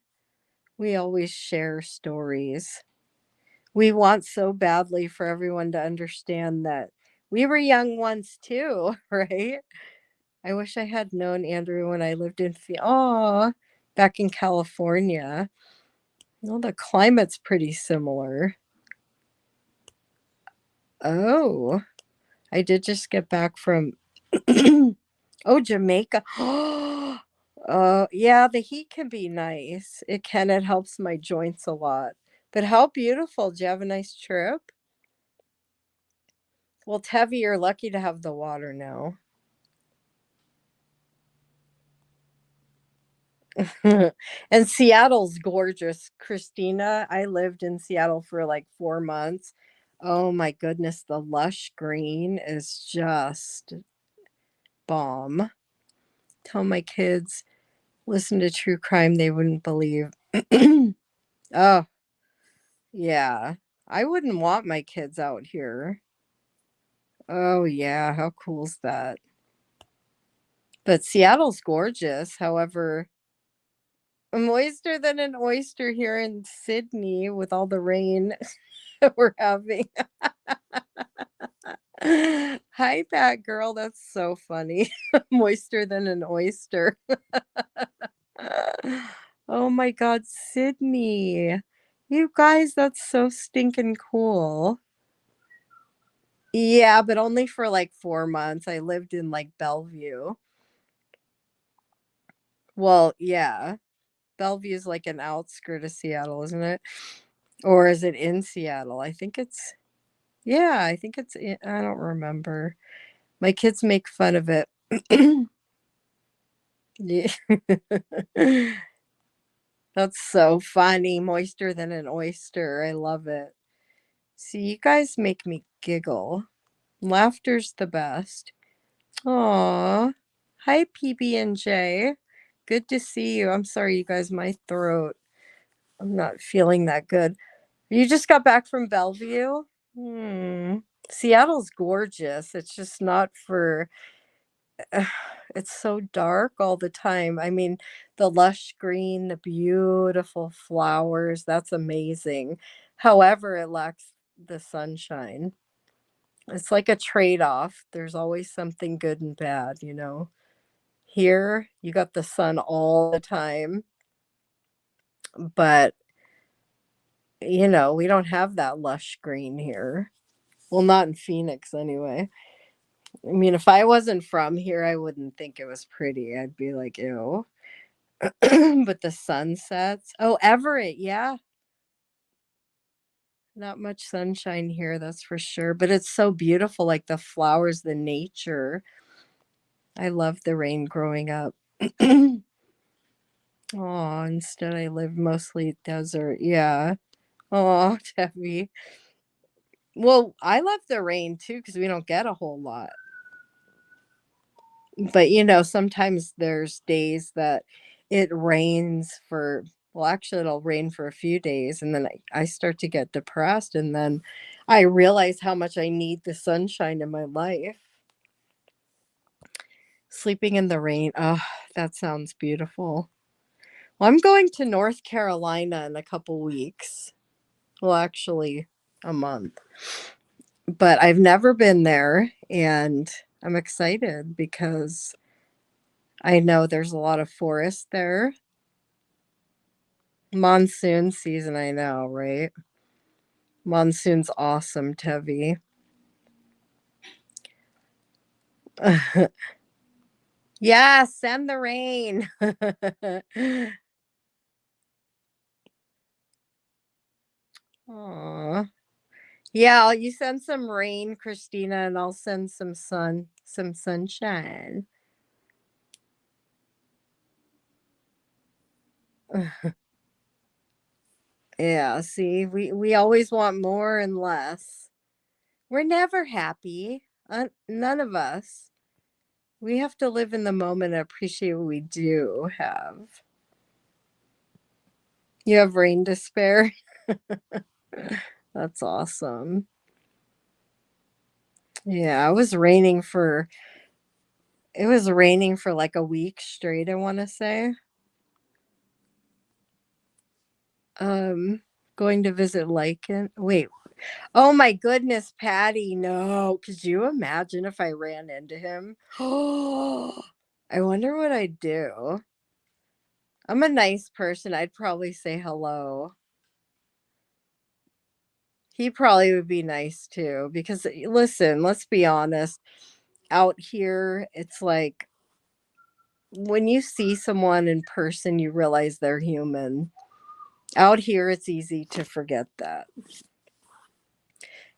Speaker 1: We always share stories. We want so badly for everyone to understand that we were young once too, right? I wish I had known Andrew when I lived in back in California. Well, the climate's pretty similar. Oh, I did just get back from oh, Jamaica. Yeah, the heat can be nice. It can. It helps my joints a lot. But how beautiful. Did you have a nice trip? Well, Tevi, you're lucky to have the water now. And Seattle's gorgeous. Christina, I lived in Seattle for like 4 months. Oh my goodness, the lush green is just bomb. Tell my kids, listen to true crime, they wouldn't believe. Oh, yeah. I wouldn't want my kids out here. Oh, yeah. How cool is that? But Seattle's gorgeous. However, moister than an oyster here in Sydney with all the rain we're having. Hi, Bat Girl. That's so funny. Moister than an oyster. Oh my God, Sydney. You guys, that's so stinking cool. Yeah, but only for like 4 months. I lived in like Bellevue. Well, yeah. Bellevue is like an outskirt of Seattle, isn't it? Or is it in Seattle? Yeah, I think I don't remember. My kids make fun of it. Yeah. That's so funny. Moister than an oyster. I love it. See, you guys make me giggle. Laughter's the best. Aw. Hi, PB&J. Good to see you. I'm sorry, you guys, my throat. I'm not feeling that good. You just got back from Bellevue? Hmm. Seattle's gorgeous. It's just not for it's so dark all the time. I mean, the lush green, the beautiful flowers, that's amazing. However, it lacks the sunshine. It's like a trade-off. There's always something good and bad, you know. Here, you got the sun all the time, but we don't have that lush green here. Well, not in Phoenix anyway. I mean, if I wasn't from here, I wouldn't think it was pretty. I'd be like, ew. But the sunsets. Oh, Everett, yeah. Not much sunshine here, that's for sure. But it's so beautiful, like the flowers, the nature. I love the rain growing up. Oh, instead I live mostly desert. Yeah. Oh, Debbie. Well, I love the rain too because we don't get a whole lot. But sometimes there's days that it rains for, well, actually, it'll rain for a few days, and then I start to get depressed, and then I realize how much I need the sunshine in my life. Sleeping in the rain. Oh, that sounds beautiful. Well, I'm going to North Carolina in a couple weeks. Well, actually, a month. But I've never been there, and I'm excited because I know there's a lot of forest there. Monsoon season, I know, right? Monsoon's awesome, Tevi. Yeah, send the rain. Aw. Yeah, you send some rain, Christina, and I'll send some sunshine. Yeah, see, we always want more and less. We're never happy. None of us. We have to live in the moment and appreciate what we do have. You have rain to spare? That's awesome. Yeah, it was raining for like a week straight, I want to say. Um, Going to visit Lycan. Wait. Oh my goodness, Patty. No. Could you imagine if I ran into him? Oh, I wonder what I'd do. I'm a nice person. I'd probably say hello. He probably would be nice too because listen, let's be honest. Out here, it's like when you see someone in person, you realize they're human. Out here, it's easy to forget that.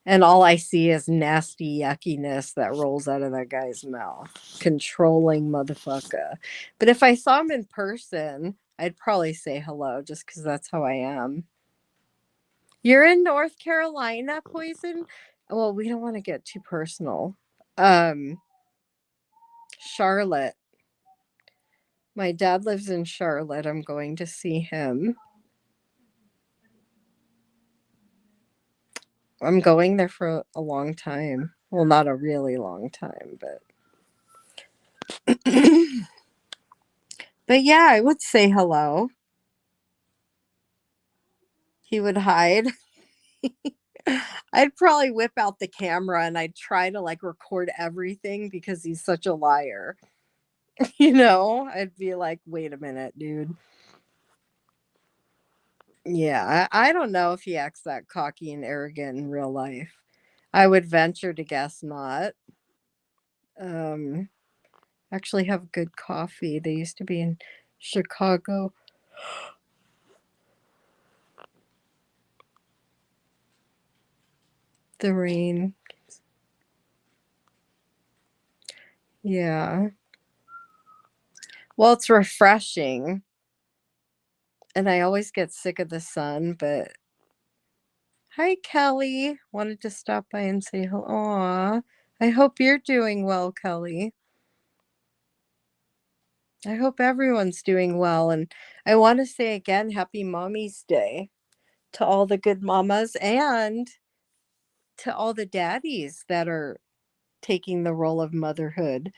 Speaker 1: And all I see is nasty yuckiness that rolls out of that guy's mouth. Controlling motherfucker. But if I saw him in person, I'd probably say hello just because that's how I am. You're in North Carolina, Poison? Well, we don't want to get too personal. Um, Charlotte. My dad lives in Charlotte. I'm going to see him. I'm going there for a long time. Well, not a really long time, but but yeah, I would say hello. He would hide. I'd probably whip out the camera and I'd try to like record everything because he's such a liar. I'd be like, wait a minute, dude. Yeah, I don't know if he acts that cocky and arrogant in real life. I would venture to guess not. Um, Actually have good coffee. They used to be in Chicago. The rain. Yeah. Well, it's refreshing. And I always get sick of the sun, but hi, Kelly. Wanted to stop by and say hello. Aw, I hope you're doing well, Kelly. I hope everyone's doing well. And I want to say again, happy Mommy's Day to all the good mamas and to all the daddies that are taking the role of motherhood.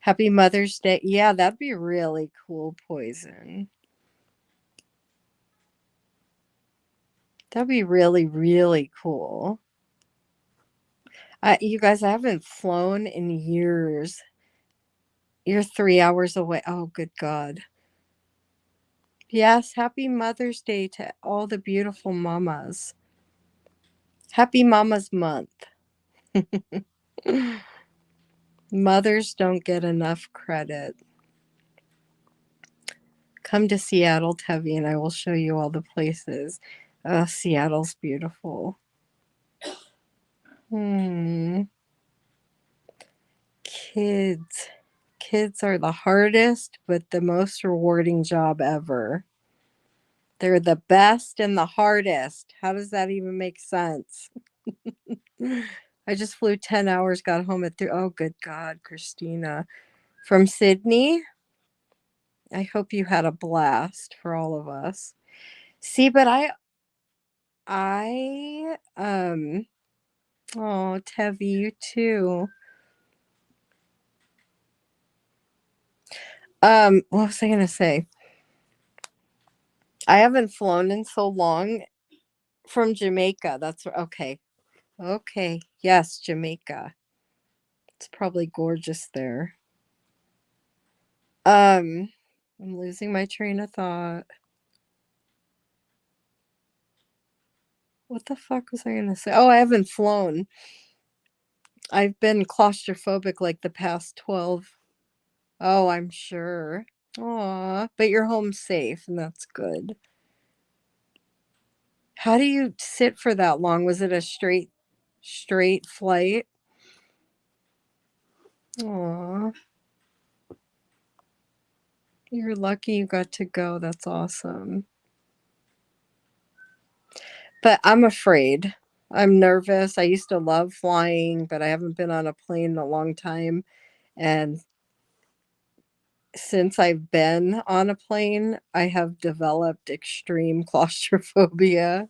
Speaker 1: Happy Mother's Day. Yeah, that'd be really cool, Poison. That'd be really, really cool. You guys, I haven't flown in years. You're 3 hours away. Oh, good God. Yes, happy Mother's Day to all the beautiful mamas. Happy Mama's Month. Mothers don't get enough credit. Come to Seattle, Tevi, and I will show you all the places. Seattle's beautiful. Hmm. Kids. Kids are the hardest, but the most rewarding job ever. They're the best and the hardest. How does that even make sense? I just flew 10 hours, got home at 3. Oh, good God, Christina. From Sydney. I hope you had a blast for all of us. See, but oh, Tevi, you too. What was I gonna say? I haven't flown in so long from Jamaica. That's okay. Okay. Yes, Jamaica. It's probably gorgeous there. Um, I'm losing my train of thought. What the fuck was I gonna say? Oh, I haven't flown. I've been claustrophobic like the past 12. Oh, I'm sure. Aw, but you're home safe, and that's good. How do you sit for that long? Was it a straight flight? Aw, you're lucky you got to go. That's awesome. But I'm afraid. I'm nervous. I used to love flying, but I haven't been on a plane in a long time. And since I've been on a plane, I have developed extreme claustrophobia.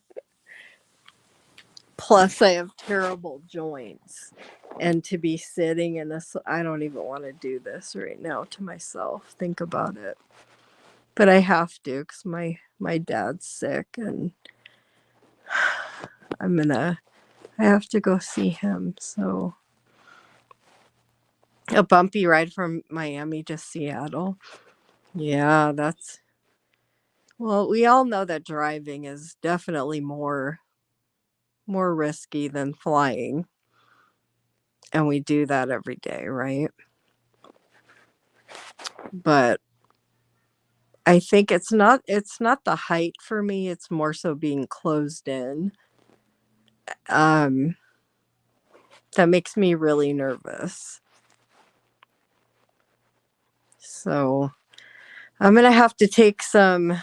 Speaker 1: Plus, I have terrible joints. And to be sitting in this, I don't even want to do this right now to myself. Think about it. But I have to because my dad's sick and I have to go see him. So a bumpy ride from Miami to Seattle. Yeah, well, we all know that driving is definitely more risky than flying. And we do that every day, right? But I think it's not the height for me, it's more so being closed in. Um that makes me really nervous. So, I'm going to have to take some,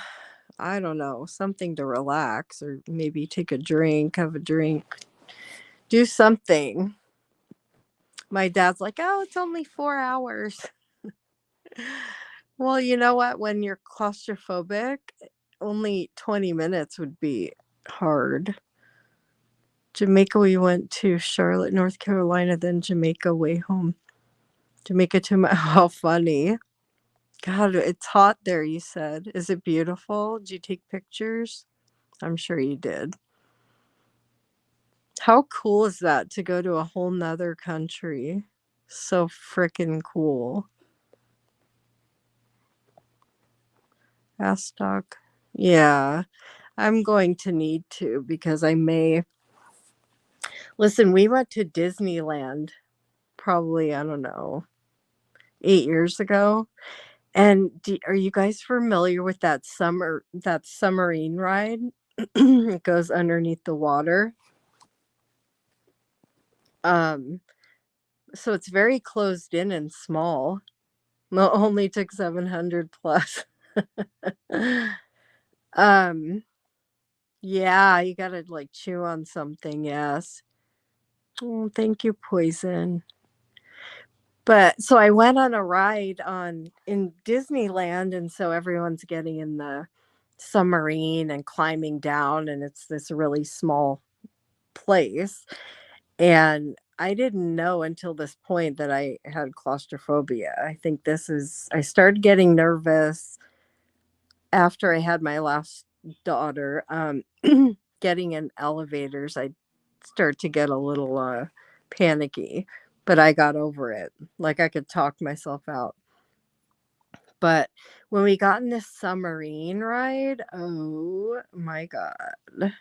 Speaker 1: I don't know, something to relax or maybe take a drink, have a drink, do something. My dad's like, "Oh, it's only 4 hours." Well, you know what? When you're claustrophobic, only 20 minutes would be hard. Jamaica, we went to Charlotte, North Carolina, then Jamaica way home. Jamaica to my, how funny. God, it's hot there, you said. Is it beautiful? Did you take pictures? I'm sure you did. How cool is that to go to a whole nother country? So freaking cool. Ask Doc. Yeah, I'm going to need to because I may. Listen, we went to Disneyland probably, I don't know, 8 years ago. And are you guys familiar with that submarine ride? It goes underneath the water. Um, so it's very closed in and small. Only took 700 plus. um, yeah, you gotta like chew on something, yes. Oh, thank you, Poison. But so I went on a ride on in Disneyland, and so everyone's getting in the submarine and climbing down, and it's this really small place. And I didn't know until this point that I had claustrophobia. I started getting nervous after I had my last daughter. Getting in elevators, I start to get a little panicky, but I got over it. Like I could talk myself out. But when we got in this submarine ride, oh my God.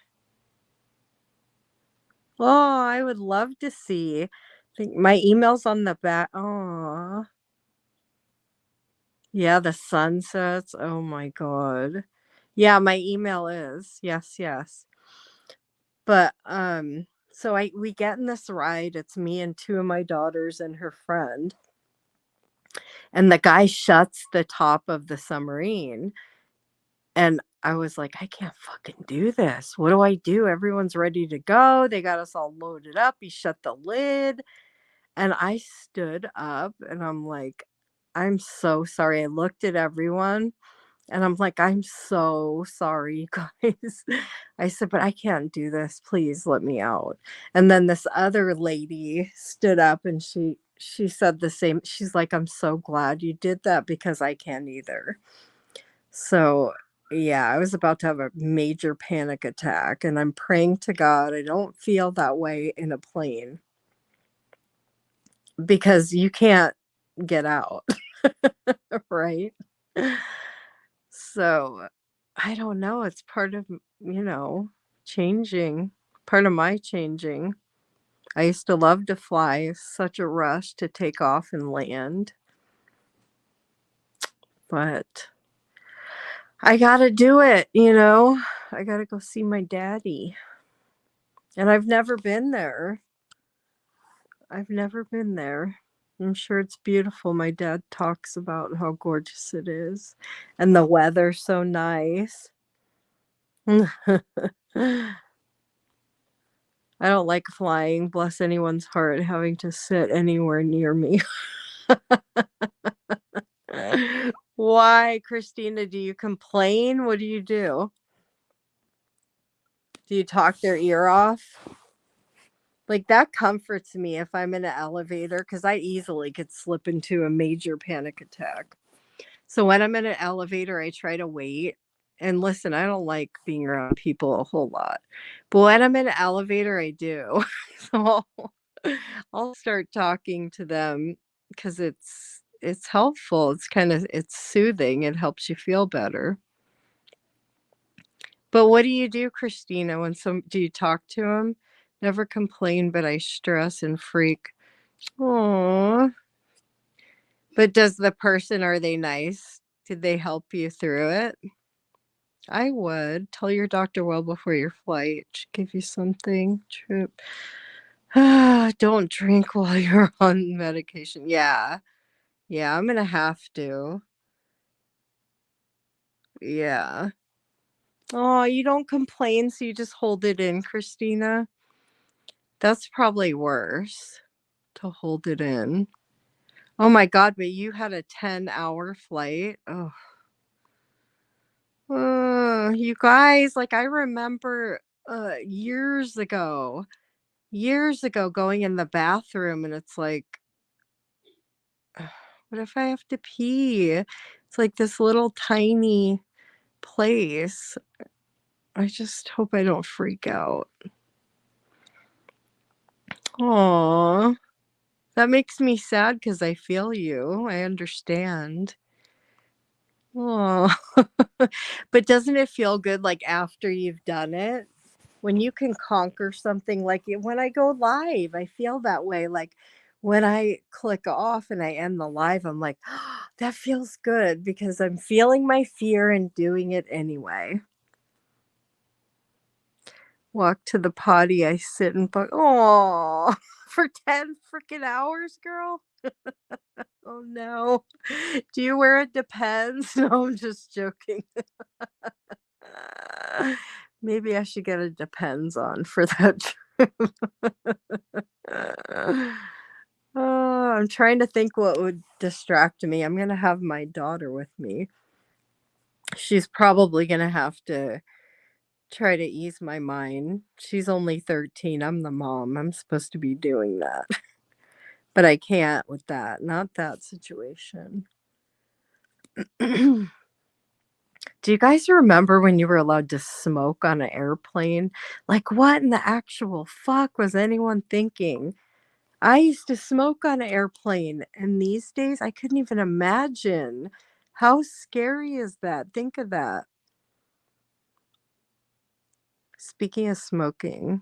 Speaker 1: Oh, I would love to see. I think my email's on the back. Oh, yeah, the sunsets. Oh my God. Yeah, my email is. Yes, yes. But so I we get in this ride. It's me and two of my daughters and her friend. And the guy shuts the top of the submarine. And I was like, I can't fucking do this. What do I do? Everyone's ready to go. They got us all loaded up. He shut the lid. And I stood up and I'm like, I'm so sorry. I looked at everyone and I'm like, I'm so sorry, you guys. I said, but I can't do this. Please let me out. And then this other lady stood up and she said the same. She's like, I'm so glad you did that because I can't either. So yeah, I was about to have a major panic attack and I'm praying to God I don't feel that way in a plane because you can't get out, right? So, I don't know, it's part of, changing, part of my changing. I used to love to fly, such a rush to take off and land, but I gotta do it. I gotta go see my daddy, and I've never been there. I've never been there. I'm sure it's beautiful. My dad talks about how gorgeous it is, and the weather's so nice. I don't like flying, bless anyone's heart, having to sit anywhere near me. Why, Christina? Do you complain? What do you do? Do you talk their ear off? Like that comforts me if I'm in an elevator because I easily could slip into a major panic attack. So when I'm in an elevator, I try to wait. And listen, I don't like being around people a whole lot. But when I'm in an elevator, I do. So I'll start talking to them because it's helpful. It's soothing. It helps you feel better. But what do you do, Christina, when some do you talk to them? Never complain, but I stress and freak. Oh, but does the person, are they nice? Did they help you through it? I would. Tell your doctor well before your flight. Should give you something. Trip. Don't drink while you're on medication. Yeah. Yeah, I'm gonna have to. Yeah. Oh, you don't complain, so you just hold it in, Christina? That's probably worse to hold it in. Oh my god, but you had a 10-hour flight? Oh. You guys, like, I remember, years ago going in the bathroom and it's like, what if I have to pee? It's like this little tiny place. I just hope I don't freak out. Aw, that makes me sad because I feel you. I understand. Oh, but doesn't it feel good, like, after you've done it? When you can conquer something, like, when I go live, I feel that way, like, when I click off and I end the live, I'm like, "That feels good," because I'm feeling my fear and doing it anyway. Walk to the potty, I sit and oh, for 10 freaking hours, girl? Oh, no. Do you wear it depends? No, I'm just joking. Maybe I should get a depends on for that trip. I'm trying to think what would distract me. I'm gonna have my daughter with me. She's probably gonna have to try to ease my mind. She's only 13. I'm the mom. I'm supposed to be doing that. But I can't with that. Not that situation. Do you guys remember when you were allowed to smoke on an airplane? Like, what in the actual fuck was anyone thinking? I used to smoke on an airplane, and these days I couldn't even imagine. How scary is that? Think of that. Speaking of smoking,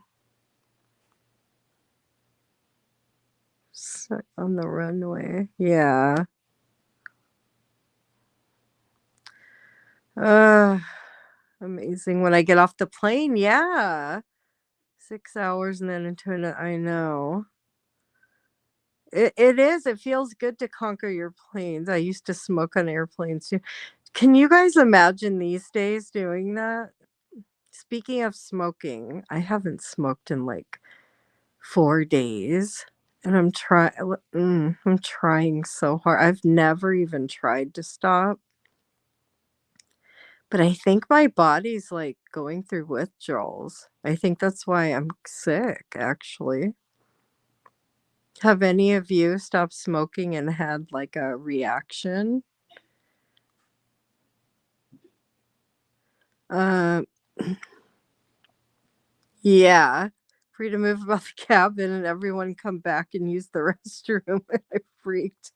Speaker 1: on the runway. Yeah. Uh, amazing. When I get off the plane, yeah. 6 hours and then into an, I know. It is. It feels good to conquer your planes. I used to smoke on airplanes too. Can you guys imagine these days doing that? Speaking of smoking, I haven't smoked in like 4 days, and I'm trying so hard. I've never even tried to stop, but I think my body's like going through withdrawals. I think that's why I'm sick, actually. Have any of you stopped smoking and had like a reaction? Um, yeah. Free to move about the cabin and everyone come back and use the restroom. I freaked.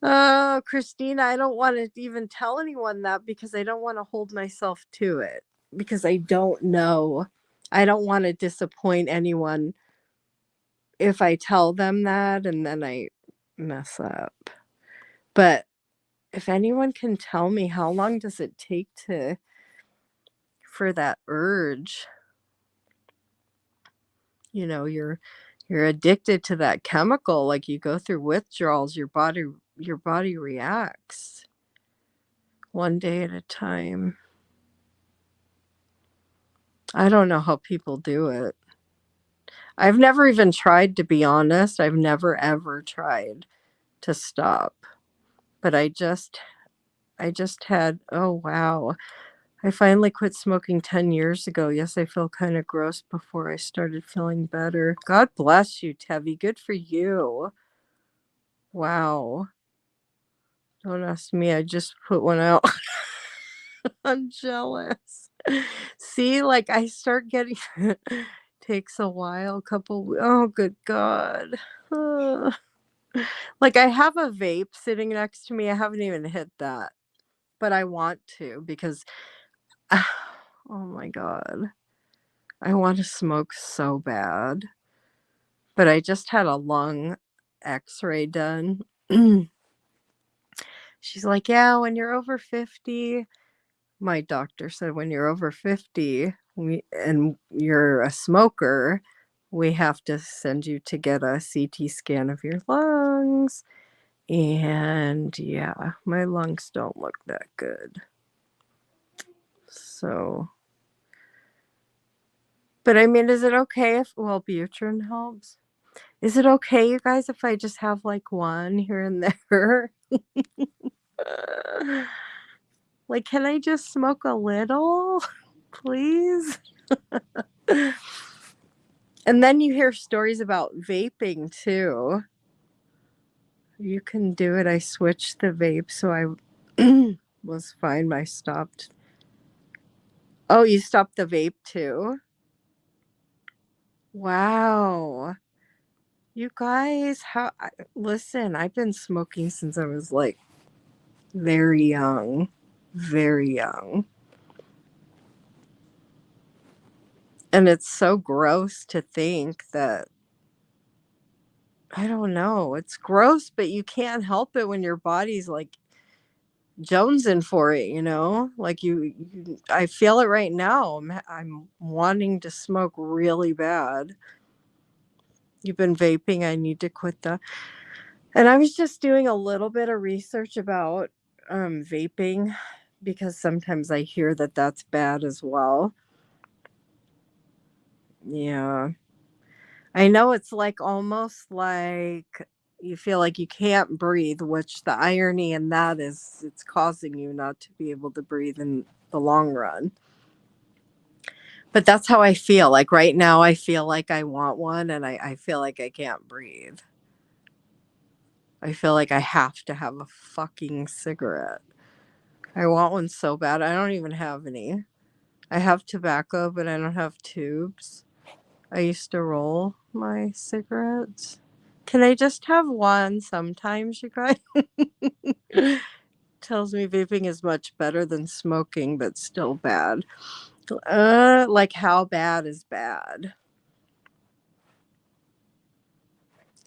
Speaker 1: Oh, Christina, I don't want to even tell anyone that because I don't want to hold myself to it because I don't know. I don't want to disappoint anyone if I tell them that and then I mess up. But if anyone can tell me how long does it take to for that urge, you're addicted to that chemical, like you go through withdrawals, your body reacts one day at a time. I don't know how people do it. I've never even tried, to be honest. I've never ever tried. to stop. But I just had, oh wow. I finally quit smoking 10 years ago. Yes, I felt kind of gross before I started feeling better. God bless you, Tevi. Good for you. Wow. Don't ask me. I just put one out. I'm jealous. See, like I start getting takes a while, oh good God. Uh, like I have a vape sitting next to me. I haven't even hit that, but I want to because oh my God. I want to smoke so bad. But I just had a lung x-ray done. She's like, "Yeah, when you're over 50," my doctor said, "when you're over 50 and you're a smoker, we have to send you to get a CT scan of your lungs." And yeah, my lungs don't look that good. So, but I mean, is it okay if, well, Butrin helps? Is it okay, you guys, if I just have like one here and there? Like, can I just smoke a little, please? And then you hear stories about vaping too. You can do it. I switched the vape, so I was fine. I stopped. Oh, you stopped the vape too? Wow. You guys, listen, I've been smoking since I was like very young. Very young. And it's so gross to think that, I don't know, it's gross, but you can't help it when your body's like jonesing for it, you know? Like I feel it right now. I'm wanting to smoke really bad. You've been vaping, I need to quit that. And I was just doing a little bit of research about vaping because sometimes I hear that that's bad as well. Yeah. I know it's like almost like you feel like you can't breathe, which the irony in that is it's causing you not to be able to breathe in the long run. But that's how I feel. Like right now, I feel like I want one and I feel like I can't breathe. I feel like I have to have a fucking cigarette. I want one so bad. I don't even have any. I have tobacco, but I don't have tubes. I used to roll my cigarettes. Can I just have one sometimes, you guys? Tells me vaping is much better than smoking, but still bad. Like how bad is bad?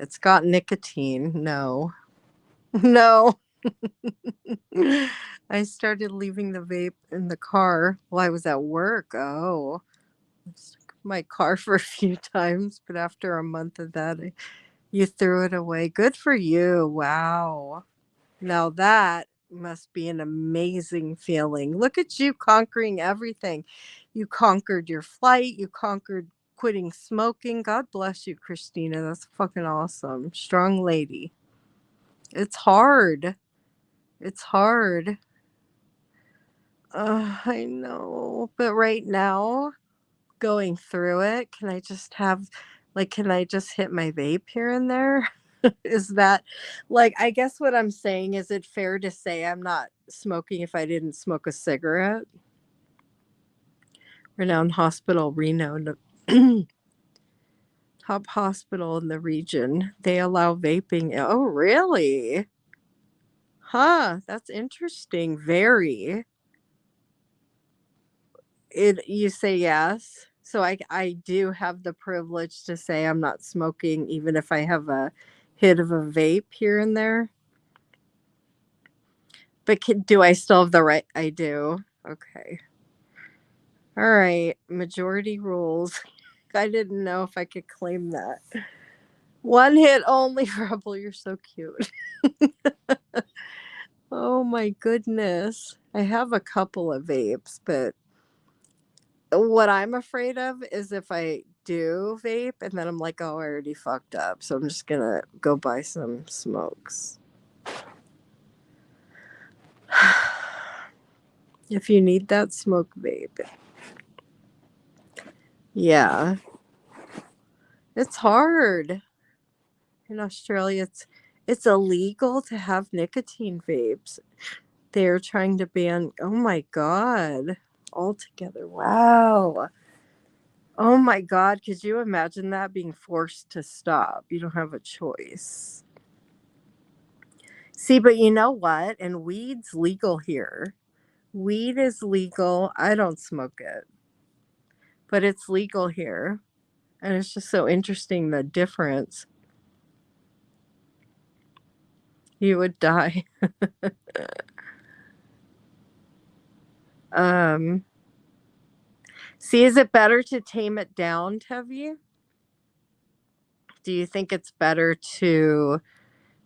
Speaker 1: It's got nicotine. No. No. I started leaving the vape in the car while I was at work. Oh. I took my car for a few times, but after a month of that, you threw it away. Good for you. Wow. Now that must be an amazing feeling. Look at you conquering everything. You conquered your flight, you conquered quitting smoking. God bless you, Christina. That's fucking awesome. Strong lady. It's hard. It's hard. I know. But right now, going through it, can I just have, like, can I just hit my vape here and there? Is that, like, I guess what I'm saying, is it fair to say I'm not smoking if I didn't smoke a cigarette? Renowned hospital, Reno, top hospital in the region. They allow vaping. Oh, really? Huh, that's interesting. Very. You say yes. So I do have the privilege to say I'm not smoking even if I have a hit of a vape here and there. But do I still have the right? I do. Okay. All right. Majority rules. I didn't know if I could claim that. One hit only, Rebel. You're so cute. Oh my goodness. I have a couple of vapes, but what I'm afraid of is if I do vape and then I'm like, oh, I already fucked up. So I'm just gonna go buy some smokes. If you need that, smoke vape. Yeah. It's hard. In Australia, it's illegal to have nicotine vapes. They're trying to ban, oh my God, altogether. Wow. Oh my God, could you imagine that being forced to stop? You don't have a choice. See, but you know what? And weed's legal here. Weed is legal. I don't smoke it, but it's legal here. And it's just so interesting the difference. You would die. Um, See, is it better to tame it down, Tevi? Do you think it's better to?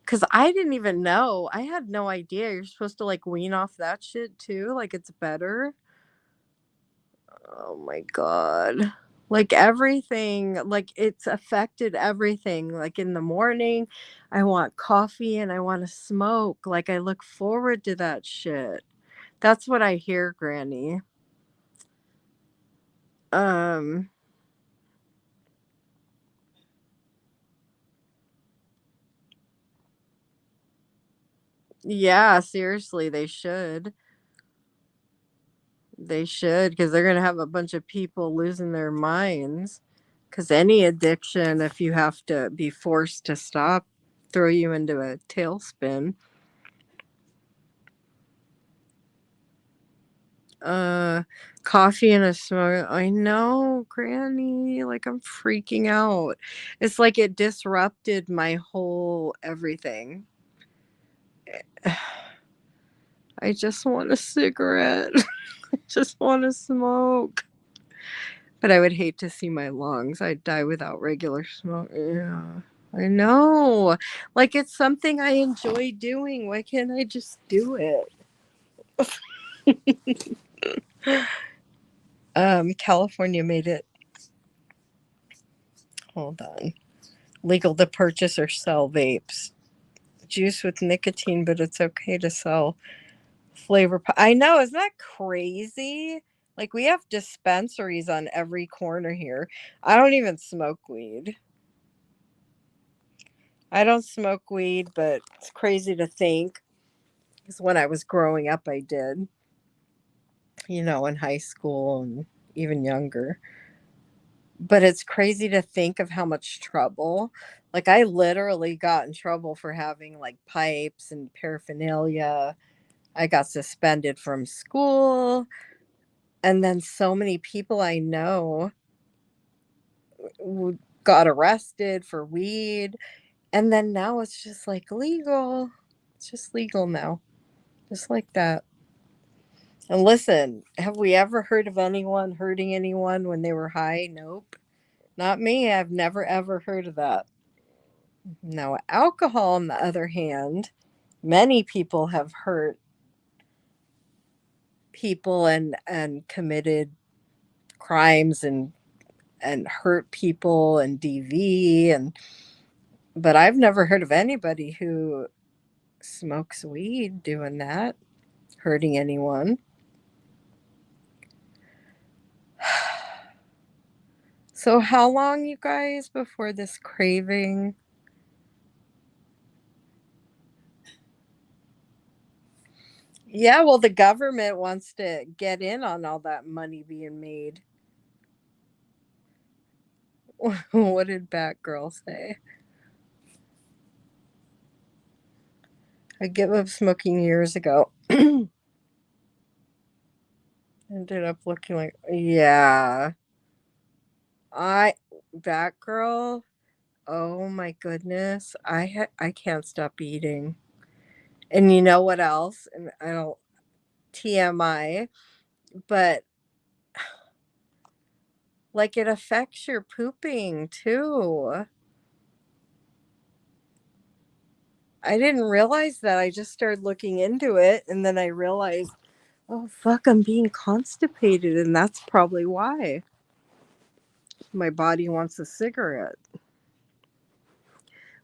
Speaker 1: Because I didn't even know. I had no idea. You're supposed to like wean off that shit too. Like it's better. Oh my God. Like everything, like it's affected everything. Like in the morning, I want coffee and I want to smoke. Like I look forward to that shit. That's what I hear, Granny. Um, yeah, seriously, they should. They should, because they're going to have a bunch of people losing their minds. Because any addiction, if you have to be forced to stop, throw you into a tailspin. Uh, Coffee and a smoke. I know, Granny. Like I'm freaking out. It's like it disrupted my whole everything. I just want a cigarette. I just want to smoke. But I would hate to see my lungs. I'd die without regular smoke. Yeah. I know. Like it's something I enjoy doing. Why can't I just do it? California made it, hold on, legal to purchase or sell vapes. Juice with nicotine, but it's okay to sell I know, isn't that crazy? Like we have dispensaries on every corner here. I don't even smoke weed. I don't smoke weed, but it's crazy to think. Because when I was growing up, I did, in high school and even younger. But it's crazy to think of how much trouble. Like, I literally got in trouble for having like pipes and paraphernalia. I got suspended from school. And then so many people I know got arrested for weed. And then now it's just like legal. It's just legal now. Just like that. And listen, have we ever heard of anyone hurting anyone when they were high? Nope. Not me. I've never ever heard of that. Now, alcohol, on the other hand, many people have hurt people and committed crimes and hurt people and DV and but I've never heard of anybody who smokes weed doing that, hurting anyone. So how long, you guys, before this craving? Yeah, well, the government wants to get in on all that money being made. What did Batgirl say? I gave up smoking years ago. Ended up looking like, yeah. I Batgirl. Oh my goodness. I can't stop eating. And you know what else? And I don't TMI, but like it affects your pooping too. I didn't realize that. I just started looking into it and then I realized, oh fuck, I'm being constipated and that's probably why my body wants a cigarette.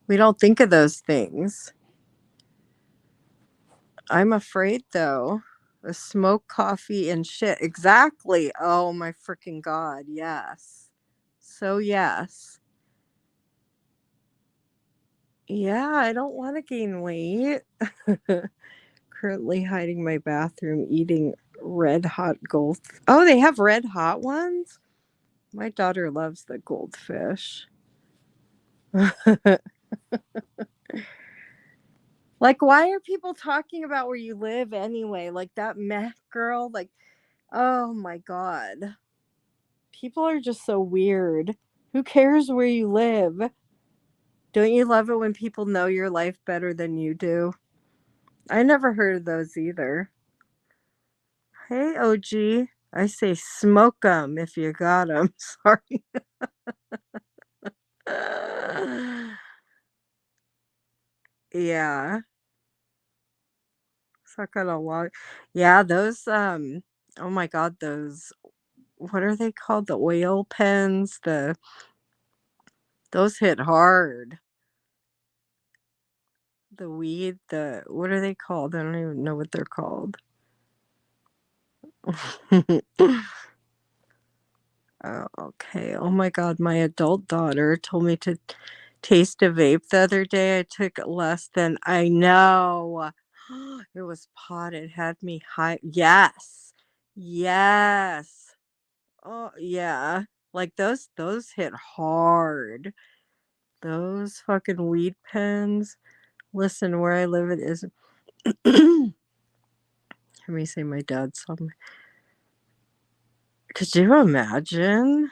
Speaker 1: We don't think of those things. I'm afraid though. Smoke coffee and shit. Exactly. Oh my freaking god. Yes. So yes. Yeah, I don't want to gain weight. Currently hiding my bathroom eating red hot gold. Oh, they have red hot ones? My daughter loves the goldfish. Like, why are people talking about where you live anyway? Like that meth girl? Like, oh my god. People are just so weird. Who cares where you live? Don't you love it when people know your life better than you do? I never heard of those either. Hey, OG. I say smoke 'em if you got 'em. Sorry. Yeah. Suck on a log. Yeah, those oh my god, those what are they called? The oil pens, those hit hard. The weed, the what are they called? I don't even know what they're called. Oh, okay. Oh my god, my adult daughter told me to taste a vape the other day. I took less than I know. It was pot. It had me high. Yes. Yes. Oh, yeah. Like those hit hard. Those fucking weed pens. Listen, where I live it is let me say my dad saw me. Could you imagine?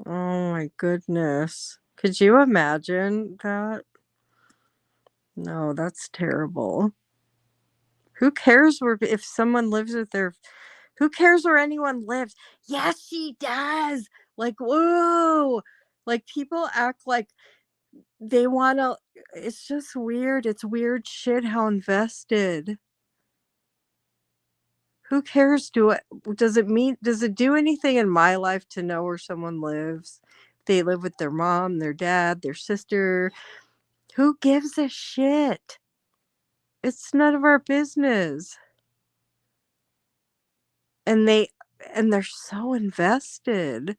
Speaker 1: Oh my goodness. Could you imagine that? No, that's terrible. Who cares where if someone lives with their who cares where anyone lives? Yes, she does. Like, whoa. Like people act like they want to it's just weird. It's weird shit how invested. Who cares do it does it do anything in my life to know where someone lives? They live with their mom, their dad, their sister. Who gives a shit? It's none of our business. And they're so invested.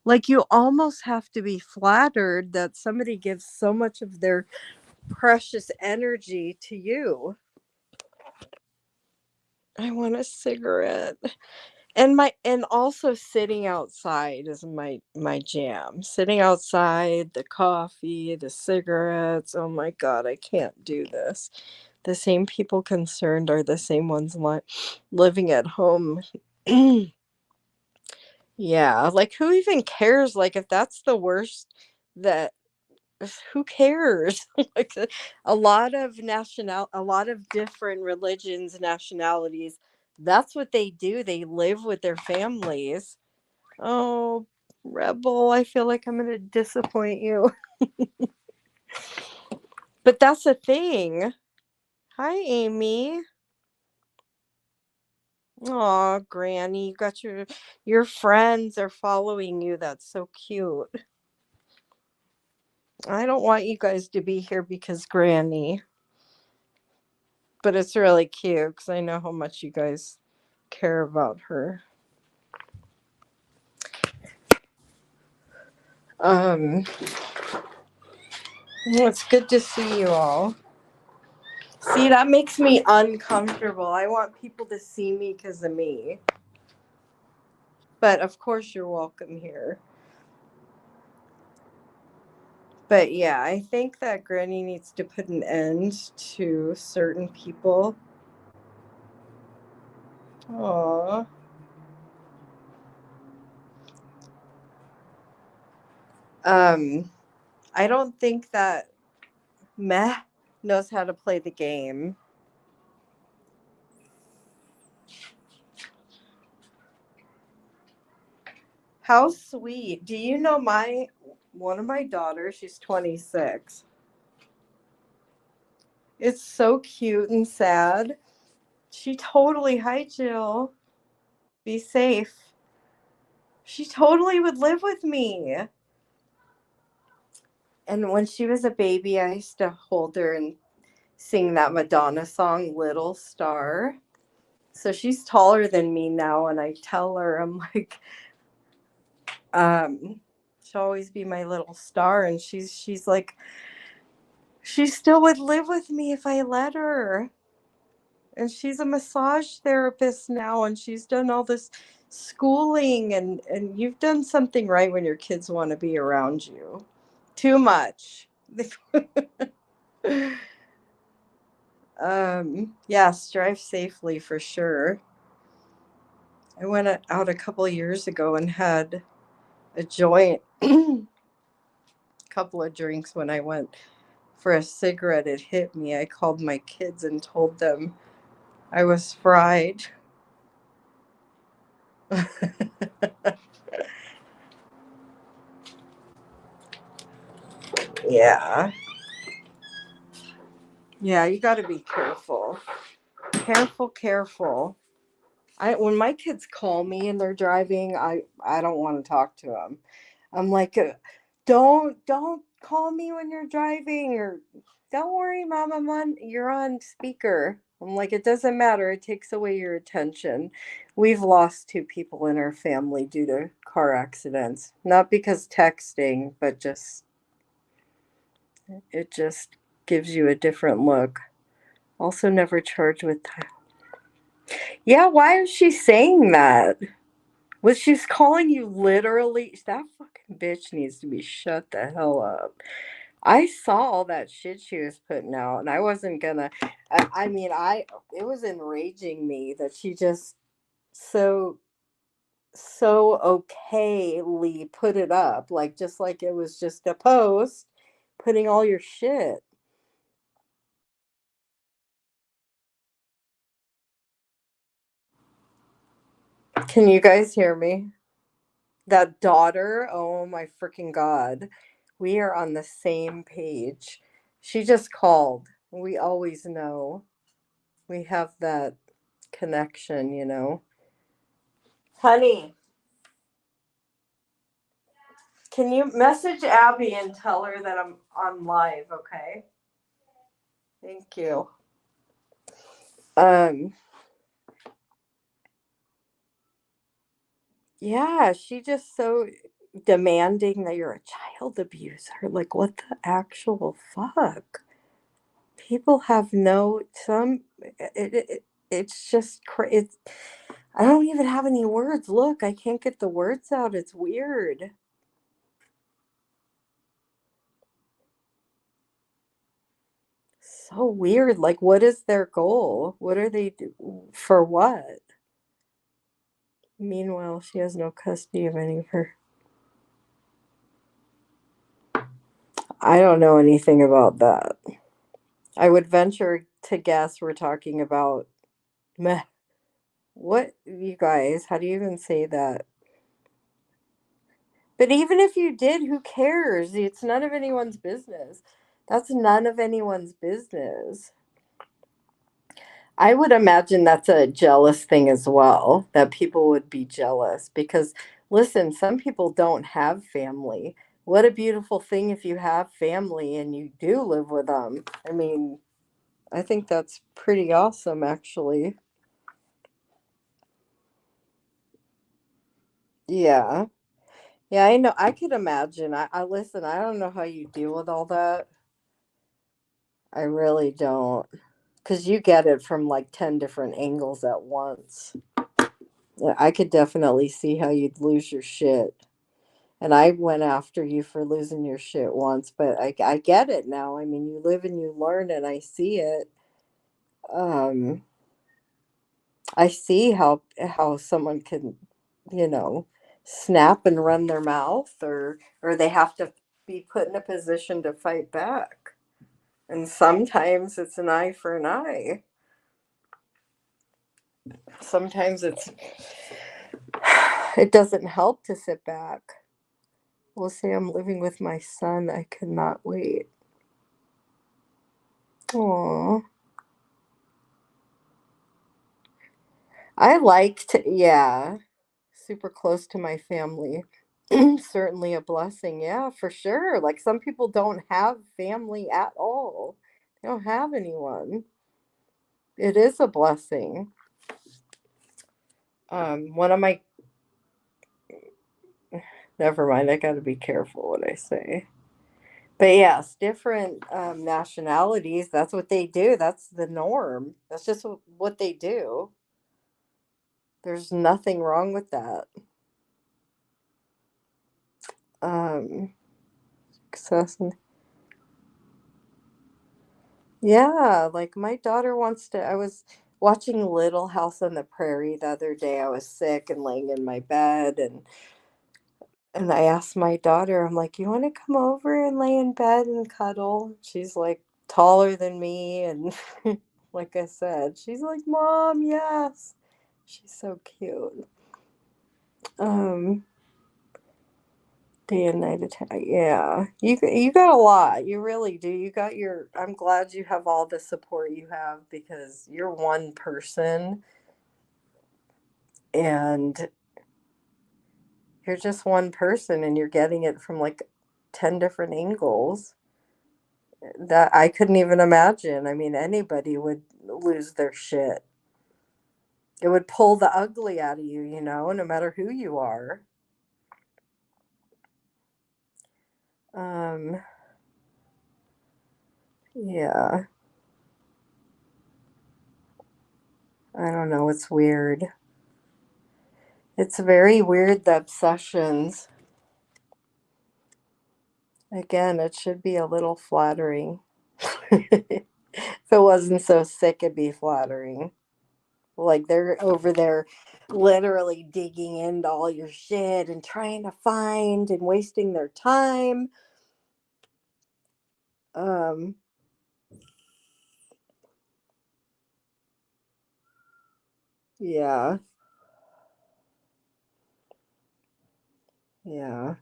Speaker 1: Like you almost have to be flattered that somebody gives so much of their precious energy to you. I want a cigarette. And also sitting outside is my jam. Sitting outside, the coffee, the cigarettes. Oh my god, I can't do this. The same people concerned are the same ones living at home. Yeah, like who even cares? Like if that's the worst that who cares? Like a lot of different religions, nationalities, that's what they do. They live with their families. Oh, rebel, I feel like I'm going to disappoint you. But that's the thing. Hi, Amy. Aw, Granny, you got your friends are following you. That's so cute. I don't want you guys to be here because Granny, but it's really cute because I know how much you guys care about her. Um, it's good to see you all. See, that makes me uncomfortable. I want people to see me because of me. But of course, you're welcome here. But yeah, I think that Granny needs to put an end to certain people. Aww. Um, I don't think that Meh knows how to play the game. How sweet. Do you know one of my daughters, she's 26. It's so cute and sad. She totally, hi Jill, be safe. She totally would live with me. And when she was a baby, I used to hold her and sing that Madonna song, Little Star. So she's taller than me now, and I tell her, I'm like, she'll always be my little star, and she's like, she still would live with me if I let her. And she's a massage therapist now, and she's done all this schooling, and you've done something right when your kids want to be around you. Too much. Yes, drive safely for sure. I went out a couple of years ago and had a joint, a couple of drinks when I went for a cigarette. It hit me. I called my kids and told them I was fried. Yeah. Yeah, you got to be careful. Careful, careful. I when my kids call me and they're driving, I don't want to talk to them. I'm like, don't call me when you're driving, or don't worry, mom, you're on speaker. I'm like, it doesn't matter. It takes away your attention. We've lost two people in our family due to car accidents, not because texting, but just it just gives you a different look. Also, never charged with time. Yeah, why is she saying that? Was she's calling you literally? That fucking bitch needs to be shut the hell up. I saw all that shit she was putting out, and I wasn't gonna. I mean, it was enraging me that she just so okayly put it up, like just like it was just a post, putting all your shit. Can you guys hear me? That daughter, oh my freaking God. We are on the same page. She just called. We always know. We have that connection, you know. Honey, can you message Abby and tell her that I'm on live, okay? Thank you. Um, yeah, she just so demanding that you're a child abuser. Like, what the actual fuck? People have no some it's just it's I don't even have any words. Look, I can't get the words out. It's weird. So weird. Like, what is their goal? What are they do for what? Meanwhile, she has no custody of any of her. I don't know anything about that. I would venture to guess we're talking about meh. What, you guys? How do you even say that? But even if you did, who cares? It's none of anyone's business. That's none of anyone's business. I would imagine that's a jealous thing as well, that people would be jealous because, listen, some people don't have family. What a beautiful thing if you have family and you do live with them. I mean, I think that's pretty awesome, actually. Yeah. Yeah, I know. I could imagine. I listen, I don't know how you deal with all that. I really don't. Because you get it from like 10 different angles at once. Yeah, I could definitely see how you'd lose your shit. And I went after you for losing your shit once, but I get it now. I mean, you live and you learn, and I see it. Um, I see how someone can, you know, snap and run their mouth, or they have to be put in a position to fight back. And sometimes it's an eye for an eye. Sometimes it doesn't help to sit back. We'll say I'm living with my son. I could not wait. Aw. I liked, yeah, super close to my family. Certainly a blessing. Yeah, for sure. Like some people don't have family at all. I don't have anyone. It is a blessing. One of my Never mind, I got to be careful what I say. But yes, different nationalities, that's what they do. That's the norm. That's just what they do. There's nothing wrong with that. Um, so, yeah, like my daughter wants to. I was watching Little House on the Prairie the other day. I was sick and laying in my bed, and I asked my daughter, I'm like, "You want to come over and lay in bed and cuddle?" She's like taller than me, and like I said, she's like, "Mom, yes." She's so cute. Um, Day and night attack. Yeah, you got a lot. You really do. You got your. I'm glad you have all the support you have because you're one person and you're just one person and you're getting it from like 10 different angles that I couldn't even imagine. I mean, anybody would lose their shit. It would pull the ugly out of you, no matter who you are. Um, yeah, I don't know. It's weird. It's very weird, the obsessions. Again, it should be a little flattering. If it wasn't so sick, it'd be flattering. Like they're over there literally digging into all your shit and trying to find and wasting their time. Um, yeah, yeah.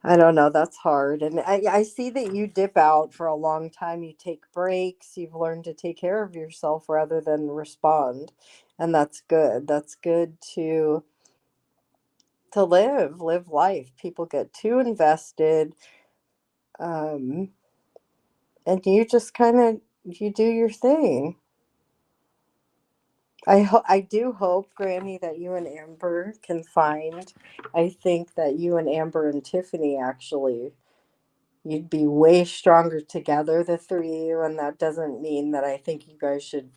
Speaker 1: I don't know. That's hard. And I see that you dip out for a long time. You take breaks. You've learned to take care of yourself rather than respond. And that's good. That's good to live life. People get too invested, um, and you just kind of you do your thing. I do hope, Granny, that you and Amber can find. I think that you and Amber and Tiffany actually you'd be way stronger together, the three of you, and that doesn't mean that I think you guys should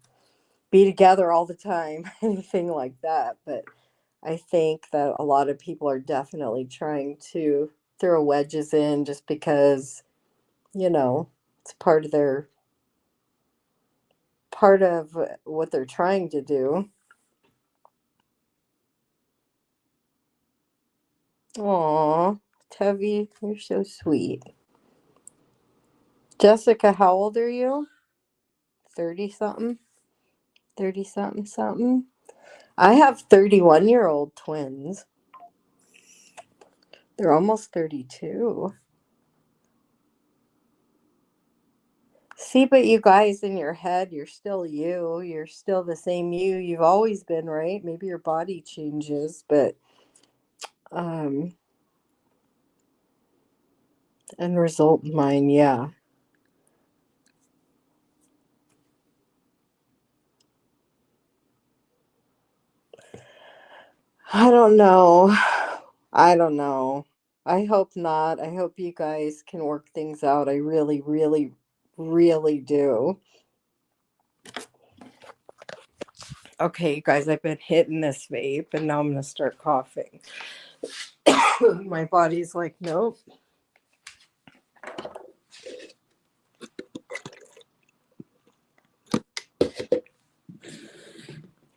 Speaker 1: be together all the time, anything like that. But I think that a lot of people are definitely trying to throw wedges in just because, it's part of what they're trying to do. Aw, Tevi, you're so sweet. Jessica, how old are you? 30 something? 30 something something? I have 31-year-old twins. They're almost 32. See, but you guys in your head, you're still you. You're still the same you you've always been, right? Maybe your body changes, but um end result in mine, yeah. I don't know. I don't know. I hope not. I hope you guys can work things out. I really, really, really do. Okay, you guys, I've been hitting this vape and now I'm going to start coughing. My body's like, nope.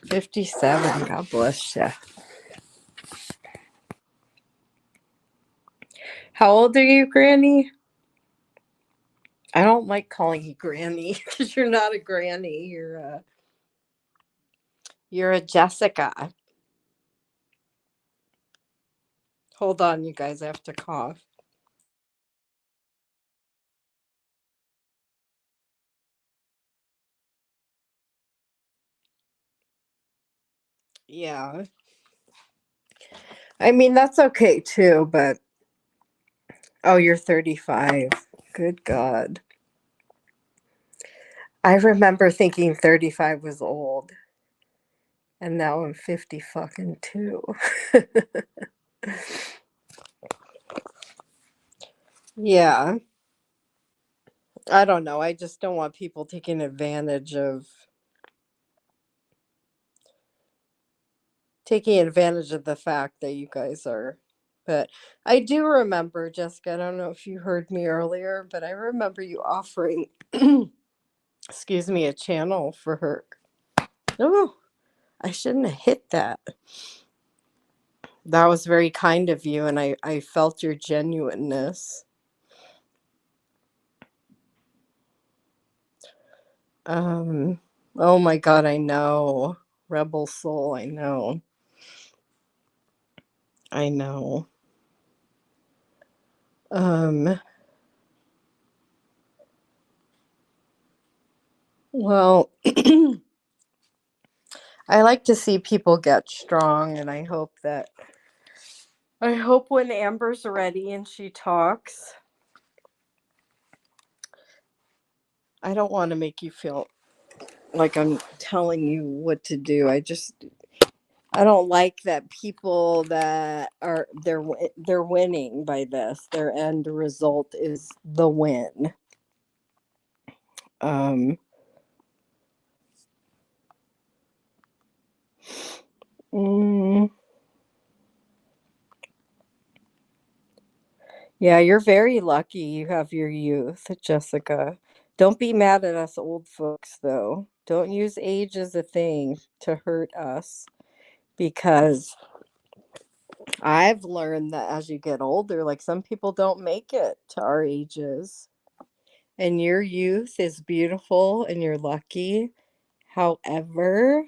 Speaker 1: 57. God bless you. How old are you, Granny? I don't like calling you Granny because you're not a Granny. You're a Jessica. Hold on, you guys. I have to cough. Yeah. I mean, that's okay too, but oh, you're 35. Good God. I remember thinking 35 was old, and now I'm 50 fucking two. Yeah. I don't know. I just don't want people taking advantage of the fact that you guys are. But I do remember, Jessica, I don't know if you heard me earlier, but I remember you offering, excuse me, a channel for her. Oh, I shouldn't have hit that. That was very kind of you, and I felt your genuineness. Um, oh my God, I know. Rebel soul, I know. I know. Um, well, I like to see people get strong, and I hope when Amber's ready and she talks, I don't want to make you feel like I'm telling you what to do. I don't like that people that are they're winning by this. Their end result is the win. Um mm, yeah, you're very lucky you have your youth, Jessica. Don't be mad at us old folks though. Don't use age as a thing to hurt us, because I've learned that as you get older, like some people don't make it to our ages. And your youth is beautiful and you're lucky. However,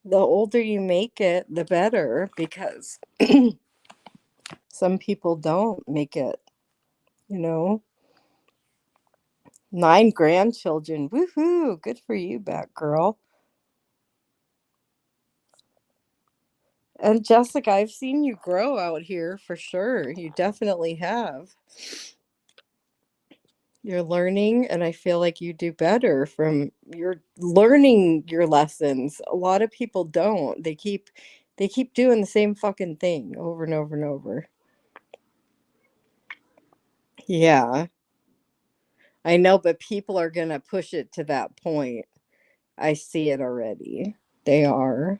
Speaker 1: the older you make it, the better, because some people don't make it, you know? 9 grandchildren. Woohoo. Good for you, Batgirl. And Jessica, I've seen you grow out here for sure. You definitely have. You're learning, and I feel like you do better from you're learning your lessons. A lot of people don't. They keep doing the same fucking thing over and over and over. Yeah, I know, but people are gonna push it to that point. I see it already. They are.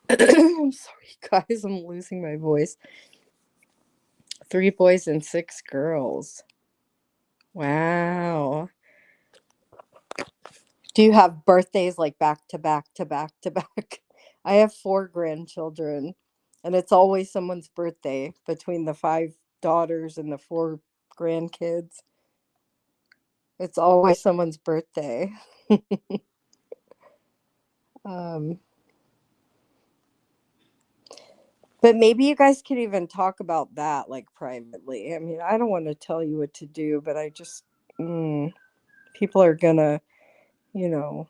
Speaker 1: I'm sorry, guys. I'm losing my voice. 3 boys and 6 girls. Wow. Do you have birthdays like back to back to back to back? I have 4 grandchildren, and it's always someone's birthday between the 5 daughters and the 4 grandkids. It's always someone's birthday. um, but maybe you guys could even talk about that like privately. I mean, I don't want to tell you what to do, but mm, people are gonna, you know,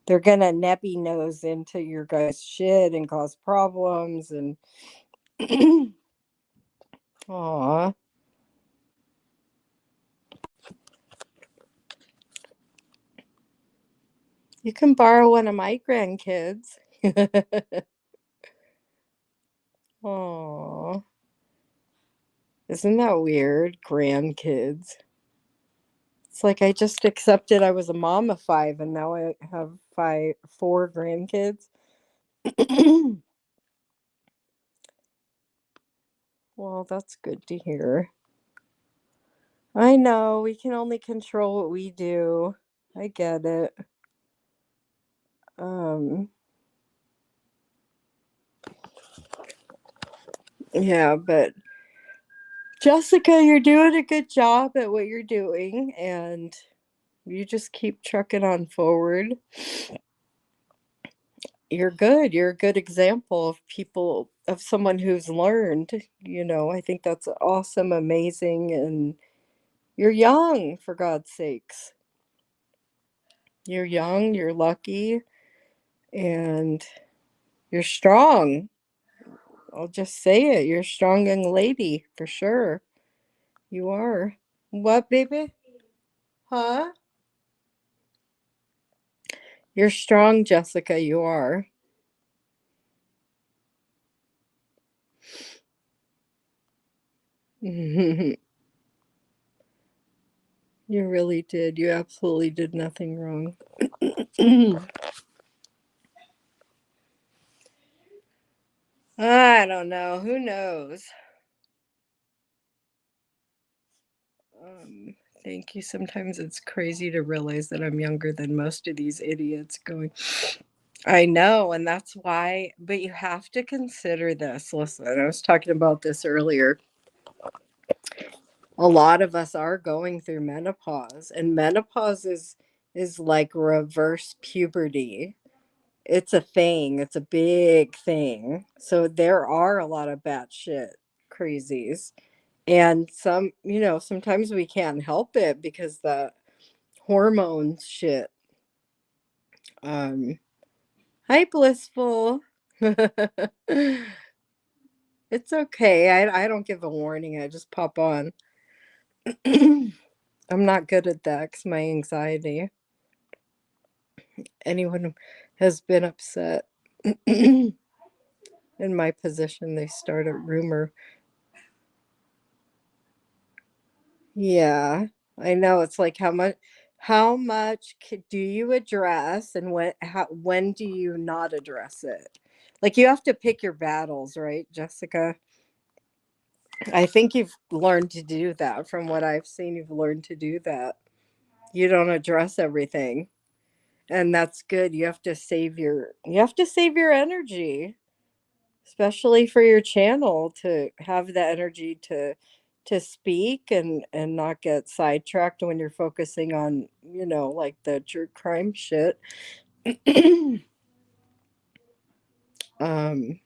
Speaker 1: they're gonna neppy nose into your guys' shit and cause problems and. Aw, you can borrow one of my grandkids. Aw, isn't that weird? Grandkids. It's like I just accepted I was a mom of 5, and now I have 4 grandkids. Well, that's good to hear. I know we can only control what we do. I get it. Um, yeah, but Jessica, you're doing a good job at what you're doing, and you just keep trucking on forward. You're good. You're a good example of someone who's learned. I think that's awesome, amazing, and you're young, for God's sakes. You're young, you're lucky, and you're strong. I'll just say it. You're a strong young lady, for sure. You are. What, baby? Huh? You're strong, Jessica. You are. You really did. You absolutely did nothing wrong. I don't know. Who knows? Um, Thank you. Sometimes it's crazy to realize that I'm younger than most of these idiots going. I know, and that's why, but you have to consider this. Listen, I was talking about this earlier. A lot of us are going through menopause, and menopause is like reverse puberty. It's a thing. It's a big thing. So there are a lot of batshit crazies. And sometimes we can't help it because the hormones shit. Um, Hi, blissful. It's okay. I don't give a warning. I just pop on. I'm not good at that because my anxiety. Anyone who has been upset in my position, they start a rumor. Yeah, I know. It's like how much do you address, and when do you not address it? Like you have to pick your battles, right, Jessica? I think you've learned to do that. From what I've seen, you've learned to do that. You don't address everything, and that's good. You have to save your energy, especially for your channel, to have the energy to speak and not get sidetracked when you're focusing on, like the true crime shit. um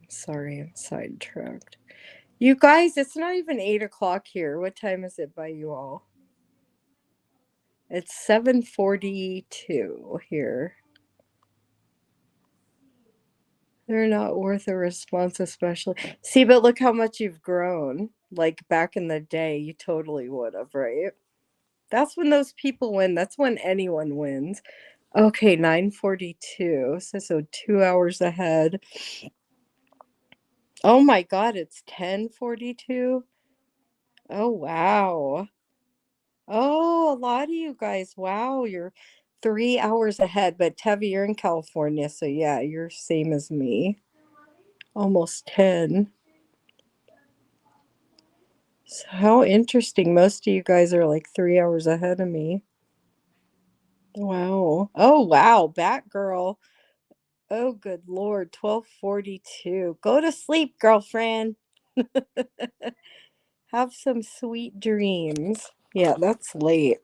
Speaker 1: Sorry, I'm sidetracked. You guys, it's not even 8 o'clock here. What time is it by you all? It's 7:42 here. They're not worth a response, especially. See, but look how much you've grown. Like back in the day, you totally would have, right? That's when those people win. That's when anyone wins. Okay, 9:42. So 2 hours ahead. Oh my God, it's 10:42. Oh wow. Oh, a lot of you guys. Wow, you're 3 hours ahead. But Tevi, you're in California, so yeah, you're same as me. Almost 10. So how interesting. Most of you guys are like 3 hours ahead of me. Wow. Oh wow, Batgirl. Oh good Lord, 12:42. Go to sleep, girlfriend. Have some sweet dreams. Yeah, that's late.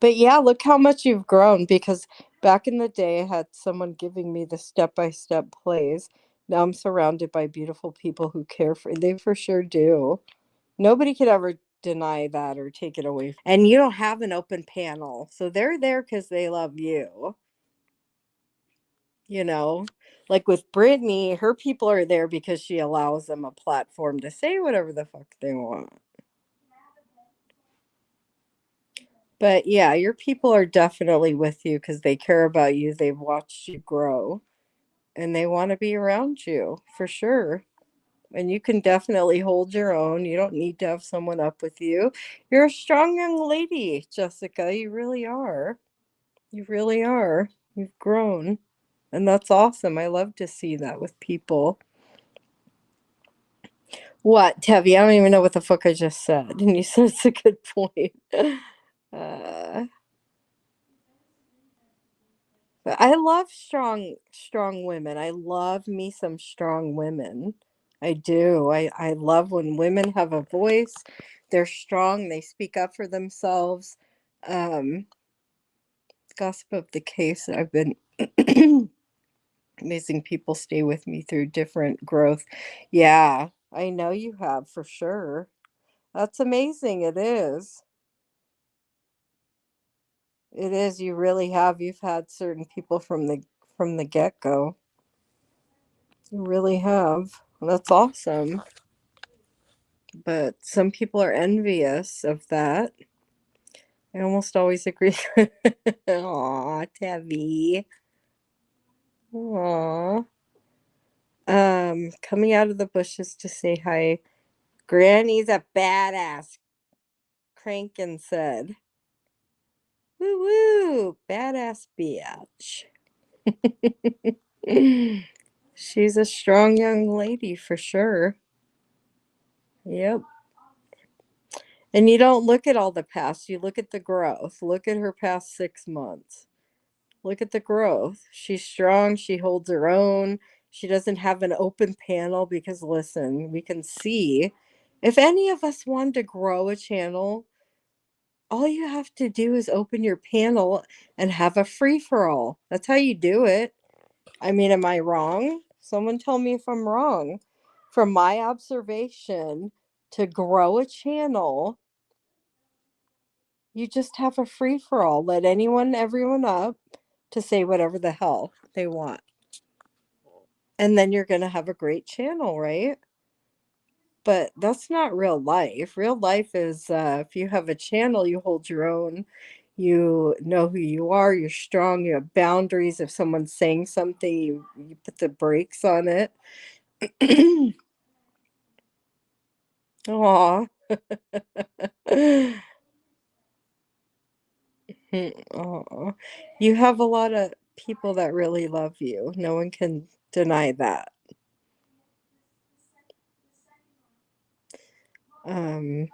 Speaker 1: But yeah, look how much you've grown, because back in the day I had someone giving me the step-by-step plays. Now I'm surrounded by beautiful people who care for they for sure do. Nobody could ever deny that or take it away. And you don't have an open panel. So they're there because they love you. You know, like with Brittany, her people are there because she allows them a platform to say whatever the fuck they want. But yeah, your people are definitely with you because they care about you. They've watched you grow and they want to be around you for sure. And you can definitely hold your own. You don't need to have someone up with you. You're a strong young lady, Jessica. You really are. You really are. You've grown. And that's awesome. I love to see that with people. What, Tevi? I don't even know what the fuck I just said. And you said it's a good point. Uh, but I love strong women. I love me some strong women. I do. I love when women have a voice. They're strong. They speak up for themselves. Um, Gossip of the case. I've been amazing people stay with me through different growth. Yeah, I know you have for sure. That's amazing. It is. It is. You really have. You've had certain people from the get-go. You really have. That's awesome. But some people are envious of that. I almost always agree. Aw, Tabby. Aw. Coming out of the bushes to say hi. Granny's a badass, Crankin said. Woo woo, badass bitch. She's a strong young lady for sure. Yep. And you don't look at all the past, you look at the growth. Look at her past 6 months. Look at the growth. She's strong, she holds her own. She doesn't have an open panel because, listen, we can see if any of us want to grow a channel, all you have to do is open your panel and have a free for all. That's how you do it. I mean, am I wrong? Someone tell me if I'm wrong. From my observation, to grow a channel, you just have a free for all. Let anyone, everyone up to say whatever the hell they want. And then you're going to have a great channel, right? But that's not real life. Real life is if you have a channel, you hold your own. You know who you are. You're strong. You have boundaries. If someone's saying something, you put the brakes on it. Aw. Aw. You have a lot of people that really love you. No one can deny that. Um,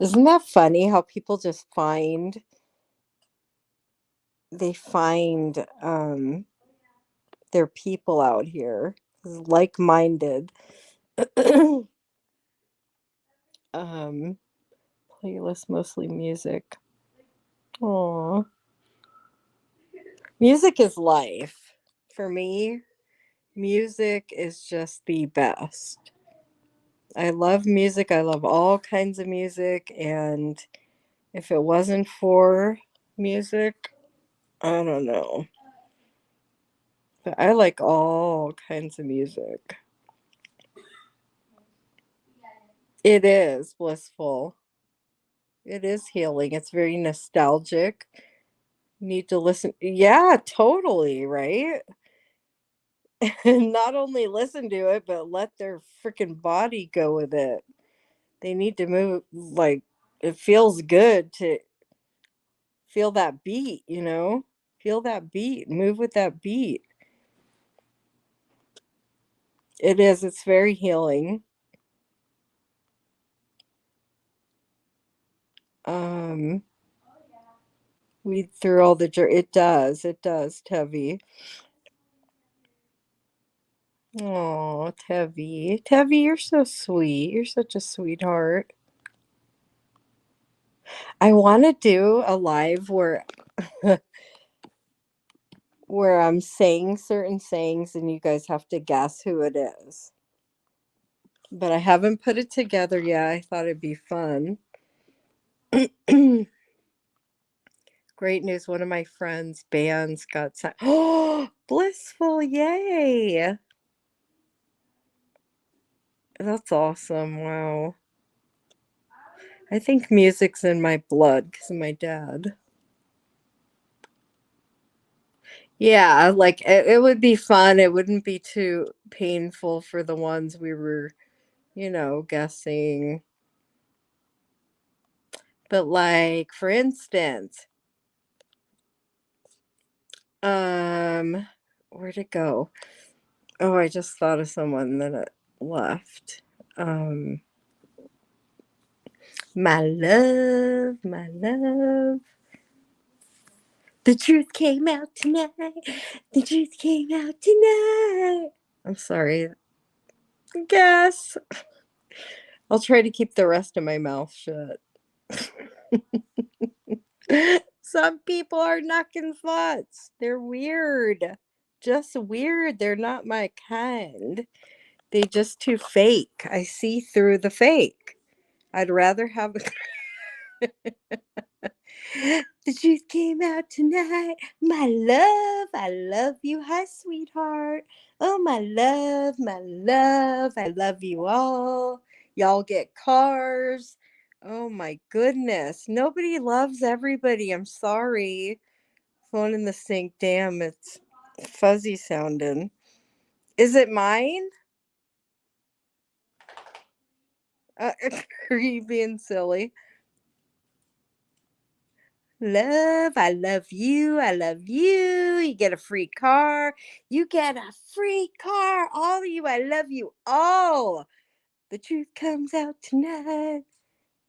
Speaker 1: isn't that funny how people just find their people out here, like-minded. um Playlist mostly music. Oh, music is life for me. Music is just the best. I love music. I love all kinds of music, and if it wasn't for music, I don't know. But I like all kinds of music. It is blissful. It is healing. It's very nostalgic. Need to listen. Yeah, totally, right? And not only listen to it, but let their freaking body go with it. They need to move, like, it feels good to feel that beat, you know? Feel that beat, move with that beat. It is, it's very healing. Um, weed through all the it does, Tevi. Oh, Tevi. Tevi, you're so sweet. You're such a sweetheart. I want to do a live where I'm saying certain sayings and you guys have to guess who it is. But I haven't put it together yet. I thought it'd be fun. Great news. One of my friends' bands got signed. Oh, blissful. Yay. That's awesome. Wow. I think music's in my blood because of my dad. Yeah, like it would be fun. It wouldn't be too painful for the ones we were, guessing. But like, for instance, um, where'd it go? Oh, I just thought of someone that it left. Um, my love, my love. The truth came out tonight. The truth came out tonight. I'm sorry. Guess. I'll try to keep the rest of my mouth shut. Some people are knocking thoughts. They're weird. Just weird. They're not my kind. They just too fake. I see through the fake. I'd rather have a The truth came out tonight. My love, I love you. Hi, sweetheart. Oh, my love, I love you all. Y'all get cars. Oh my goodness. Nobody loves everybody. I'm sorry. Phone in the sink. Damn, it's fuzzy sounding. Is it mine? Uh, are you being silly? Love, I love you. I love you. You get a free car. You get a free car. All of you, I love you all. The truth comes out tonight.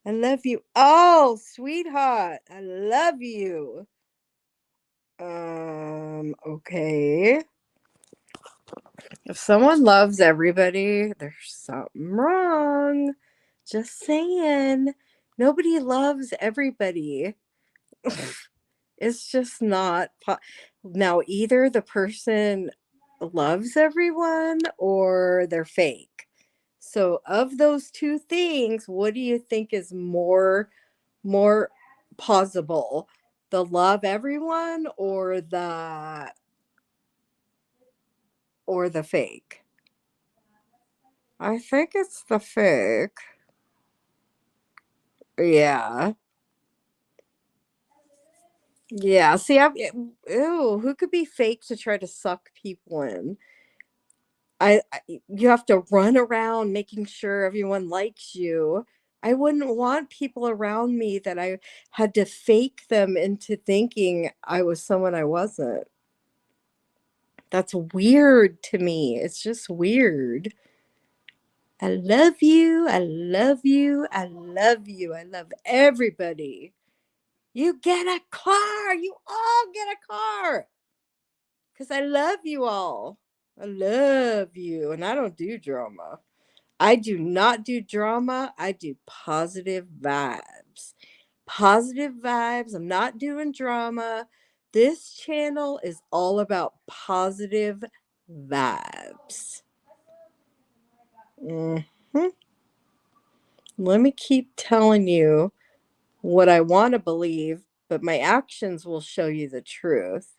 Speaker 1: I love you all, sweetheart. I love you. Okay. If someone loves everybody, there's something wrong. Just saying. Nobody loves everybody. It's just not now either the person loves everyone or they're fake. So of those two things, what do you think is more plausible? The love everyone or the fake? I think it's the fake. Yeah. Yeah. See, ew, who could be fake to try to suck people in? You have to run around making sure everyone likes you. I wouldn't want people around me that I had to fake them into thinking I was someone I wasn't. That's weird to me. It's just weird. I love you. I love you. I love you. I love everybody. You get a car. You all get a car. Because I love you all. I love you. And I don't do drama. I do not do drama. I do positive vibes. Positive vibes. I'm not doing drama. This channel is all about positive vibes. Mhm. Let me keep telling you what I want to believe, but my actions will show you the truth.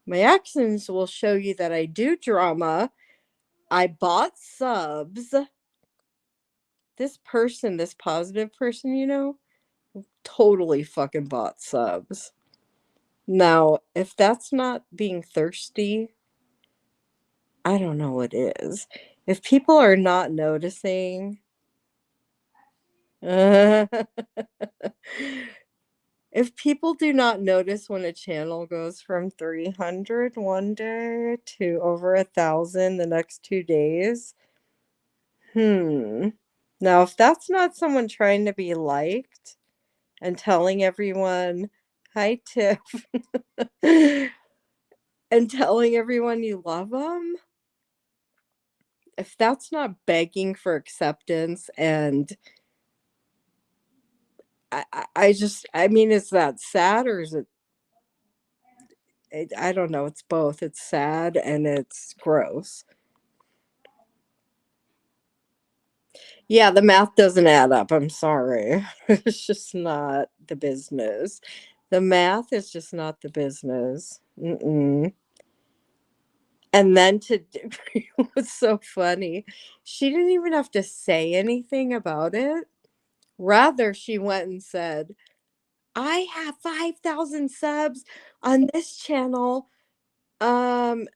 Speaker 1: My actions will show you that I do drama. I bought subs. This person, this positive person, totally fucking bought subs. Now, if that's not being thirsty, I don't know what is. If people are not noticing, if people do not notice when a channel goes from 300 one day to over 1,000 the next 2 days, Now, if that's not someone trying to be liked and telling everyone, hi, Tiff, and telling everyone you love them, if that's not begging for acceptance and I mean, is that sad or is I don't know, it's both. It's sad and it's gross. Yeah, the math doesn't add up. I'm sorry. It's just not the business. The math is just not the business. Mm-mm. And then what's so funny, she didn't even have to say anything about it. Rather, she went and said, I have 5,000 subs on this channel. Um,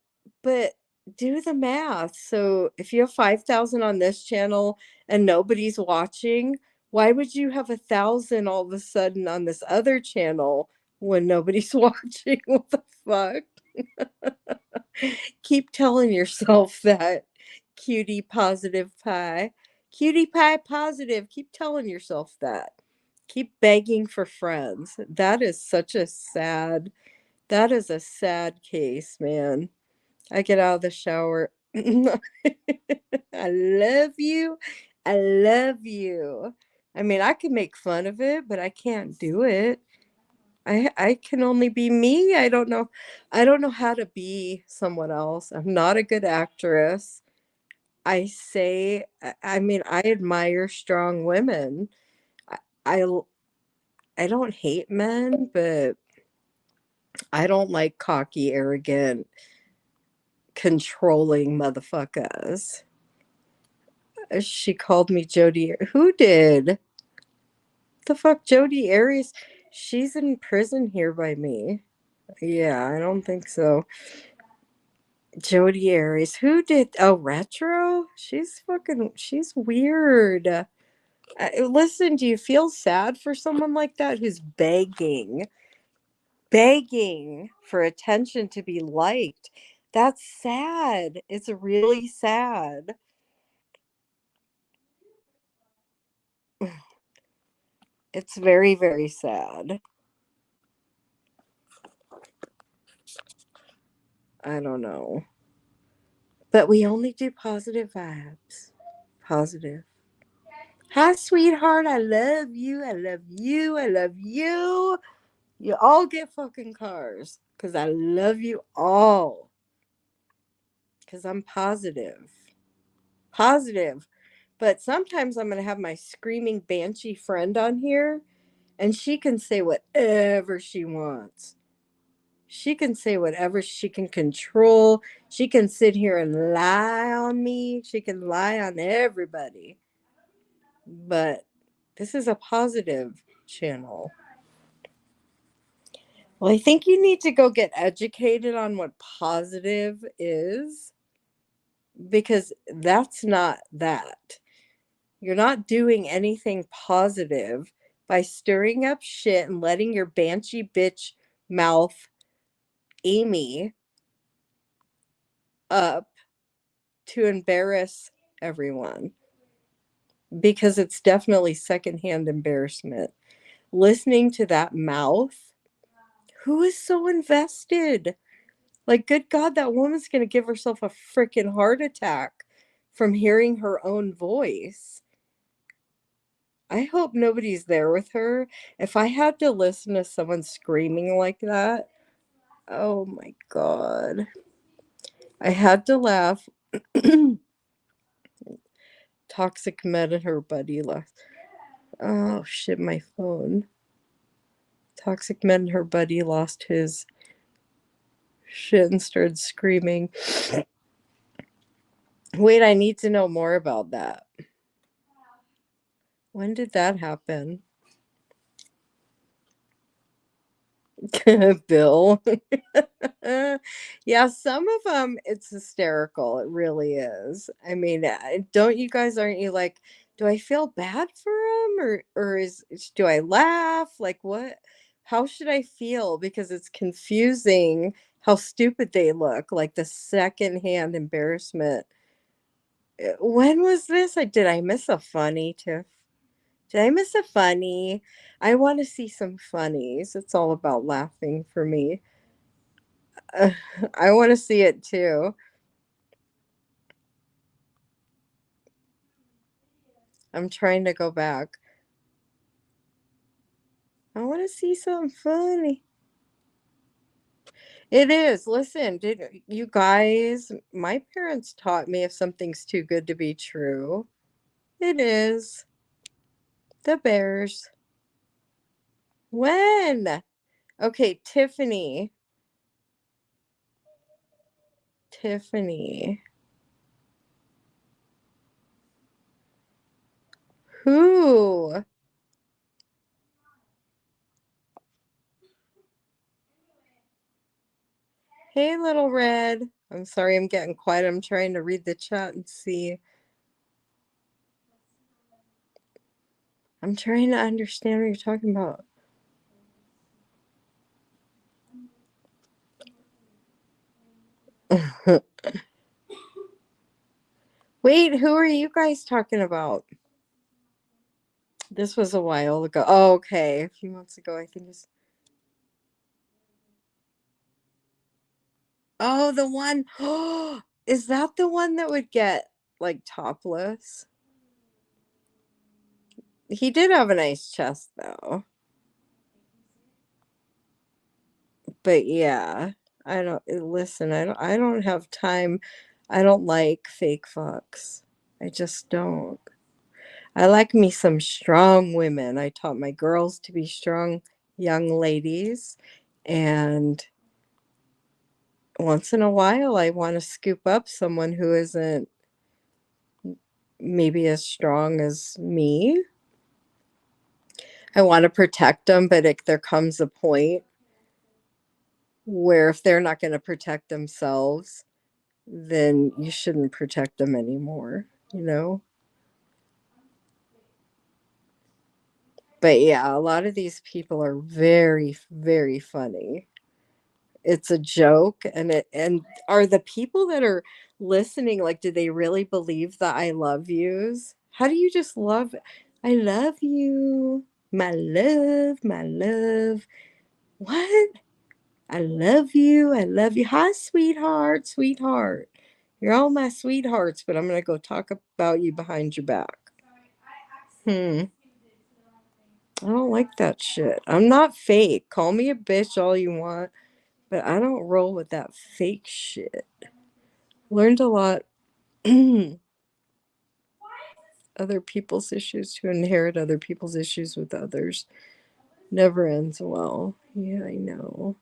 Speaker 1: but do the math. So if you have 5,000 on this channel and nobody's watching, why would you have 1,000 all of a sudden on this other channel when nobody's watching? What the fuck? Keep telling yourself that, cutie positive pie. Cutie pie positive. Keep telling yourself that. Keep begging for friends. That is a sad case, man. I get out of the shower. I love you. I love you. I mean, I can make fun of it, but I can't do it. I can only be me. I don't know how to be someone else. I'm not a good actress. I mean, I admire strong women. I I don't hate men, but I don't like cocky, arrogant, controlling motherfuckers. She called me Jody. Who did? The fuck, Jody Aries? She's in prison here by me. Yeah, I don't think so. Jody Aries. Who did? Oh, Retro? She's weird. Listen, do you feel sad for someone like that who's begging for attention to be liked? That's sad. It's really sad. It's very, very sad. I don't know. But we only do positive vibes. Positive. Hi, sweetheart. I love you. I love you. I love you. You all get fucking cars. Because I love you all. Because I'm positive. Positive. But sometimes I'm going to have my screaming banshee friend on here. And she can say whatever she wants. She can say whatever she can control. She can sit here and lie on me. She can lie on everybody. But this is a positive channel. Well, I think you need to go get educated on what positive is because that's not that. You're not doing anything positive by stirring up shit and letting your banshee bitch mouth Amy up to embarrass everyone because it's definitely secondhand embarrassment. Listening to that mouth, who is so invested? Like, good God, that woman's going to give herself a freaking heart attack from hearing her own voice. I hope nobody's there with her. If I had to listen to someone screaming like that, oh my God. I had to laugh. Toxic Med and her buddy left. Oh shit, my phone. Toxic Med and her buddy lost his shit and started screaming. Wait, I need to know more about that. When did that happen? Bill. Yeah, some of them it's hysterical. It really is. I mean, don't you guys aren't you like, do I feel bad for him or do I laugh? Like what? How should I feel? Because it's confusing how stupid they look. Like the secondhand embarrassment. When was this? Did I miss a funny, Tiff? Did I miss a funny? I want to see some funnies. It's all about laughing for me. I want to see it too. I'm trying to go back. I want to see something funny. It is. Listen, did you guys, my parents taught me if something's too good to be true, it is. The Bears. When? Okay, Tiffany. Tiffany. Who? Hey, little red. I'm sorry I'm getting quiet. I'm trying to read the chat and see. I'm trying to understand what you're talking about. Wait, who are you guys talking about? This was a while ago. Oh, okay. A few months ago, I think it's. Oh, the one. Oh, is that the one that would get like topless? He did have a nice chest though. But yeah, I don't listen, I don't have time. I don't like fake fucks. I just don't. I like me some strong women. I taught my girls to be strong young ladies. And once in a while, I want to scoop up someone who isn't maybe as strong as me. I want to protect them, but there comes a point where if they're not going to protect themselves, then you shouldn't protect them anymore, you know? But yeah, a lot of these people are very, very funny. It's a joke, and are the people that are listening, like, do they really believe the I love yous? How do you just love I love you, my love, my love. What? I love you. I love you. Hi, sweetheart, sweetheart. You're all my sweethearts, but I'm going to go talk about you behind your back. Hmm. I don't like that shit. I'm not fake. Call me a bitch all you want, but I don't roll with that fake shit. Learned a lot other people's issues to inherit other people's issues with others. Never ends well. Yeah, I know.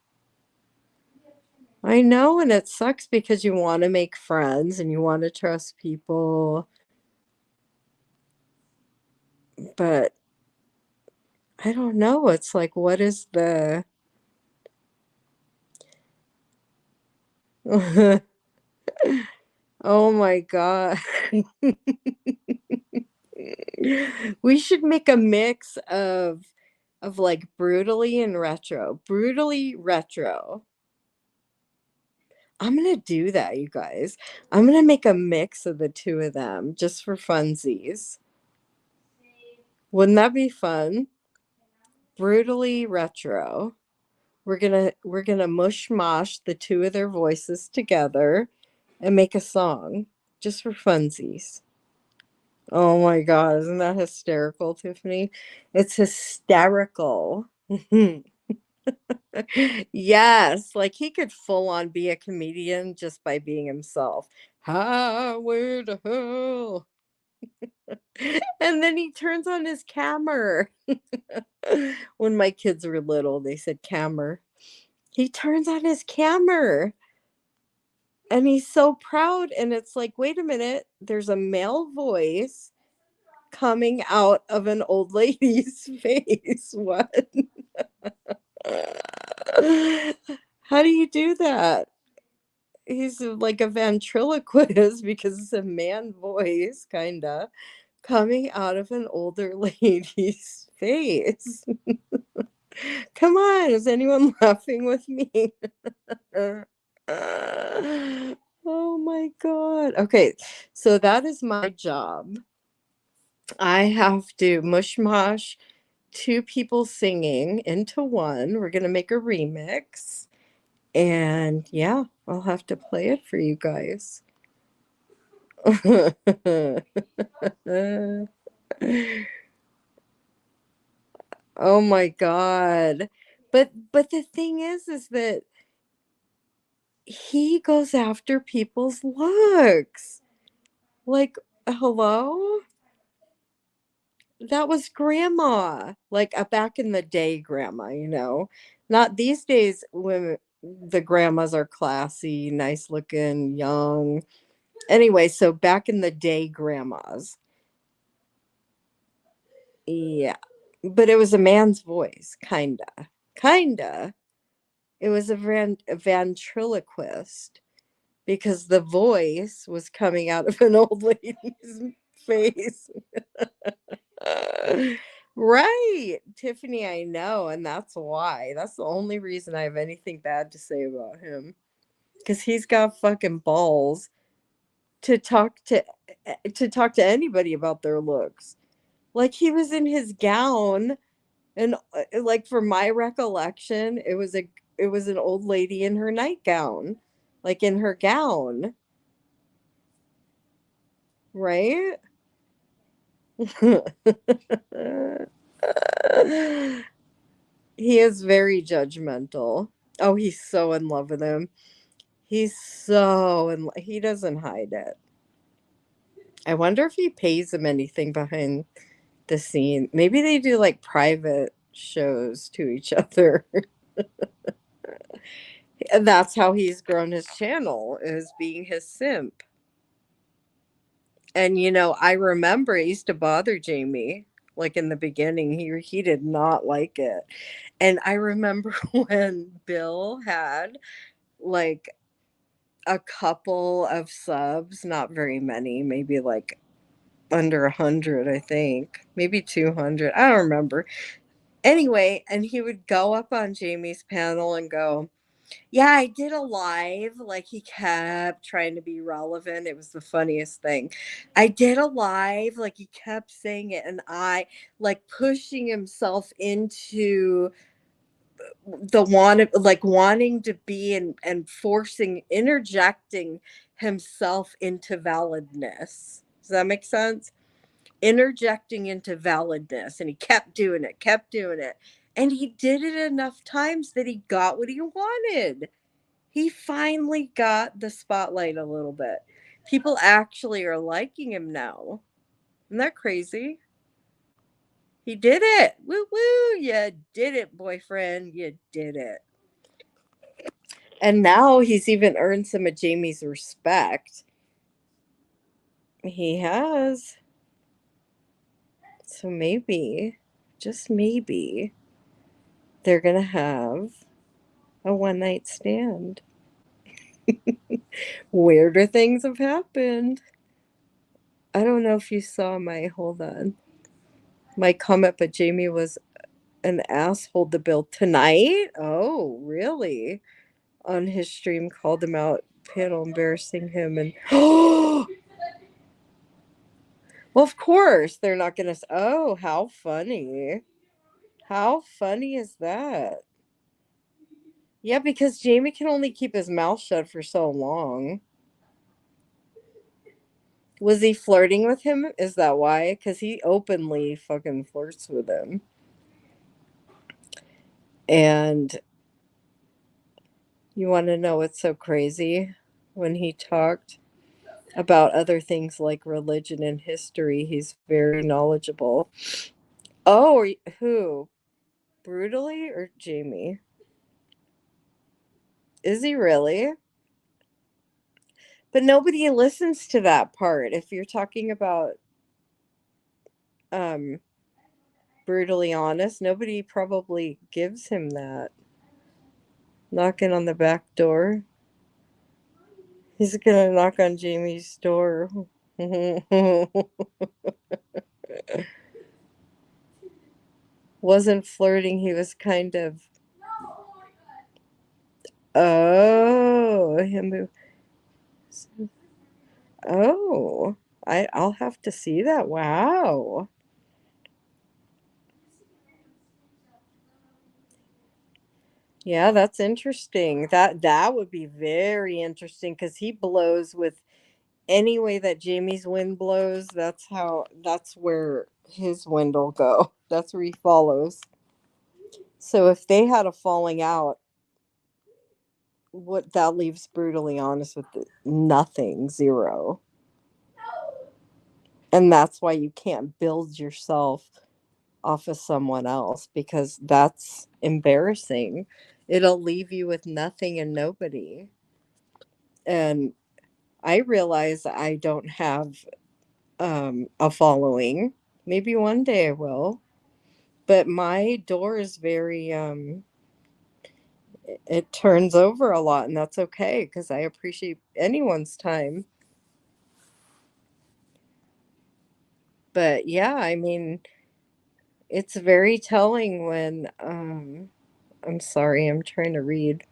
Speaker 1: I know, and it sucks because you want to make friends and you want to trust people, but I don't know. It's like, what is the. Oh my God. We should make a mix of like brutally and retro. Brutally retro. I'm gonna do that, you guys. I'm gonna make a mix of the two of them just for funsies. Wouldn't that be fun? Brutally retro. We're gonna mush mosh the two of their voices together and make a song just for funsies. Oh my God, isn't that hysterical, Tiffany? It's hysterical. Yes, like he could full on be a comedian just by being himself. Highway to hell. And then he turns on his camera. When my kids were little, they said camera. He turns on his camera and he's so proud. And it's like, wait a minute, there's a male voice coming out of an old lady's face. What? How do you do that? He's like a ventriloquist because it's a man voice, kinda, coming out of an older lady's face. Come on, is anyone laughing with me? Oh my God. Okay, so that is my job. I have to mush mosh two people singing into one. We're gonna make a remix. And yeah, I'll have to play it for you guys. Oh my God. But the thing is that he goes after people's looks. Like, hello? That was grandma. Like a back in the day grandma, you know. Not these days when the grandmas are classy, nice looking, young. Anyway, so back in the day grandmas. Yeah. But it was a man's voice, kinda. Kinda. It was a ventriloquist because the voice was coming out of an old lady's face. Right, Tiffany, I know, and that's why. That's the only reason I have anything bad to say about him. Because he's got fucking balls to talk to anybody about their looks. Like he was in his gown, and like for my recollection, it was an old lady in her nightgown, like in her gown, right? He is very judgmental. Oh, he's so in love with him. He doesn't hide it. I wonder if he pays them anything behind the scene. Maybe they do like private shows to each other. And that's how he's grown his channel, is being his simp. And I remember it used to bother Jamie. Like in the beginning, he did not like it. And I remember when Bill had like a couple of subs, not very many, maybe like under 100, I think, maybe 200. I don't remember. Anyway, and he would go up on Jamie's panel and go, yeah, I did a live. Like he kept trying to be relevant. It was the funniest thing. I did a live. Like he kept saying it, and I like pushing himself into the wanting to be and forcing interjecting himself into validness. Does that make sense? Interjecting into validness, and he kept doing it, and he did it enough times that he got what he wanted. He finally got the spotlight a little bit. People actually are liking him now. Isn't that crazy? He did it. Woo woo. You did it, boyfriend. You did it. And now he's even earned some of Jamie's respect. He has. So maybe, just maybe, they're going to have a one night stand. Weirder things have happened. I don't know if you saw hold on, my comment, but Jamie was an asshole to Bill tonight. Oh, really? On his stream, called him out, panel embarrassing him, and well, of course they're not gonna. Oh, how funny! How funny is that? Yeah, because Jamie can only keep his mouth shut for so long. Was he flirting with him? Is that why? Because he openly fucking flirts with him. And you want to know what's so crazy? When he talked about other things like religion and history, he's very knowledgeable. Oh, who? Brutally or Jamie? Is he really? But nobody listens to that part. If you're talking about um brutally honest, nobody probably gives him that. Knocking on the back door. He's gonna knock on Jamie's door. Wasn't flirting, he was kind of. Oh, him. Oh, I'll have to see that. Wow. Yeah, that's interesting. That would be very interesting because he blows with any way that Jamie's wind blows. That's where his wind will go. That's where he follows. So if they had a falling out, what that leaves brutally honest with nothing, zero. And that's why you can't build yourself off of someone else, because that's embarrassing. It'll leave you with nothing and nobody. And I realize I don't have a following. Maybe one day I will. But my door is very it turns over a lot, and that's okay because I appreciate anyone's time. But yeah, I mean, it's very telling when I'm sorry, I'm trying to read.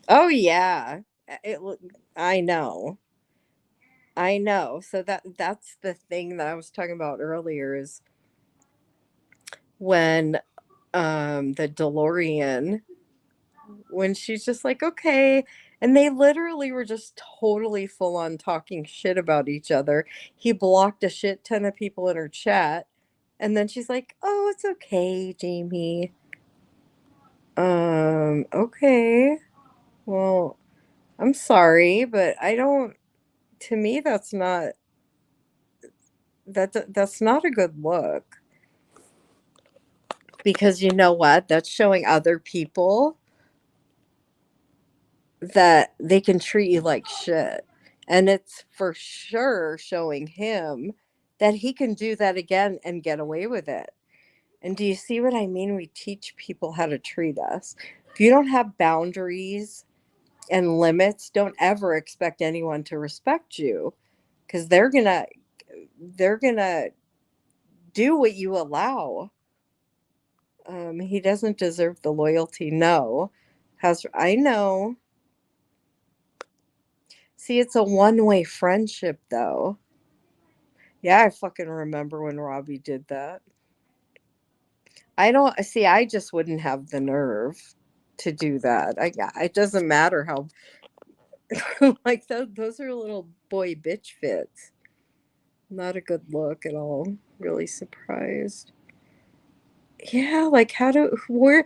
Speaker 1: Oh yeah. It I know. I know. So that's the thing that I was talking about earlier, is when the DeLorean, when she's just like, okay, and they literally were just totally full on talking shit about each other. He blocked a shit ton of people in her chat, and then she's like, oh, it's okay, Jamie. Okay. Well, I'm sorry, but I don't to me, that's not a good look. Because you know what? That's showing other people that they can treat you like shit. And it's for sure showing him that he can do that again and get away with it. And do you see what I mean? We teach people how to treat us. If you don't have boundaries and limits, don't ever expect anyone to respect you because they're gonna do what you allow. He doesn't deserve the loyalty. No. Has I know. See, it's a one-way friendship though. Yeah, I fucking remember when Robbie did that. I don't see, I just wouldn't have the nerve to do that. It doesn't matter how like those are little boy bitch fits. Not a good look at all. Really surprised. Yeah, like how do where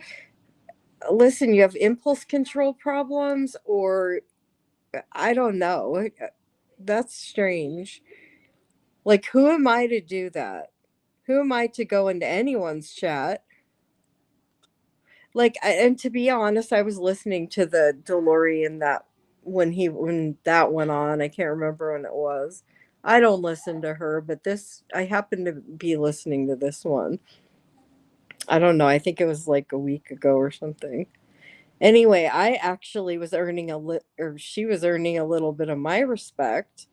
Speaker 1: listen, you have impulse control problems or I don't know. That's strange. Like, who am I to do that? Who am I to go into anyone's chat? Like, and to be honest, I was listening to the DeLorean that when that went on. I can't remember when it was. I don't listen to her, but this I happen to be listening to this one. I don't know. I think it was like a week ago or something. Anyway, I actually was earning or she was earning a little bit of my respect,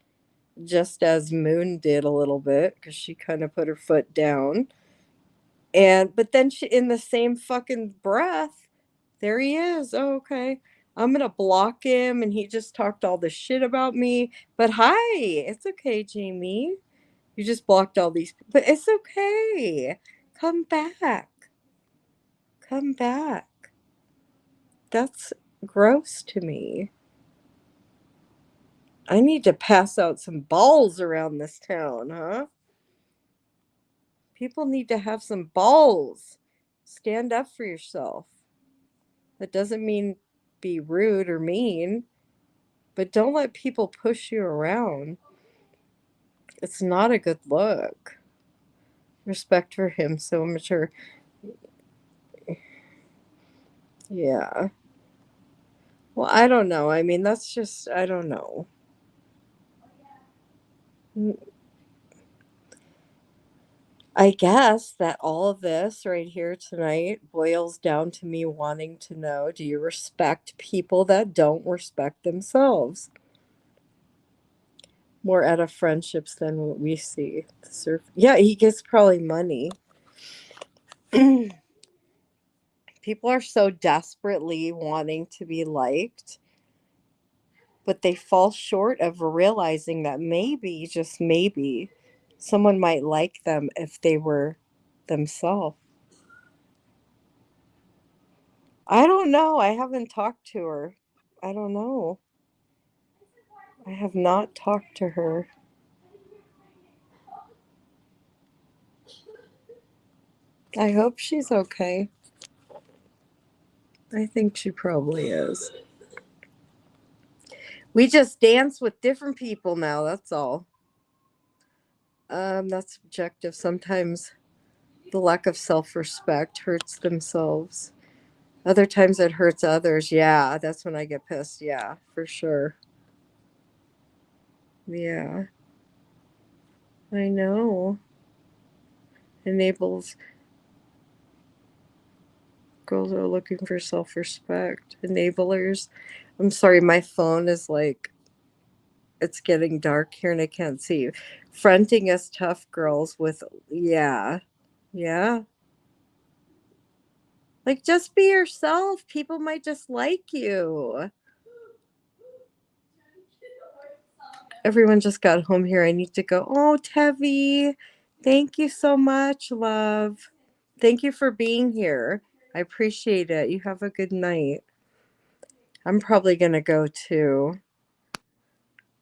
Speaker 1: just as Moon did a little bit because she kind of put her foot down. And but then she, in the same fucking breath, there he is. Oh, okay. I'm gonna block him, and he just talked all this shit about me. But hi, it's okay, Jamie. You just blocked all these, but it's okay. Come back. Come back. That's gross to me. I need to pass out some balls around this town, huh? People need to have some balls. Stand up for yourself. That doesn't mean be rude or mean, but don't let people push you around. It's not a good look. Respect for him, so mature. Yeah. Well, I don't know. I mean, that's just, I don't know. I guess that all of this right here tonight boils down to me wanting to know, do you respect people that don't respect themselves? More out of friendships than what we see. Yeah, he gets probably money. People are so desperately wanting to be liked, but they fall short of realizing that maybe, just maybe, someone might like them if they were themselves. I don't know. I haven't talked to her. I don't know. I have not talked to her. I hope she's okay. I think she probably is. We just dance with different people now, that's all. That's subjective. Sometimes the lack of self-respect hurts themselves. Other times it hurts others. Yeah, that's when I get pissed. Yeah, for sure. Yeah, I know. Enables girls are looking for self-respect. Enablers. I'm sorry, my phone is like it's getting dark here and I can't see you. Fronting as tough girls with yeah. Yeah. Like just be yourself. People might just like you. Everyone just got home here. I need to go. Oh, Tevi, thank you so much, love. Thank you for being here. I appreciate it. You have a good night. I'm probably gonna go too.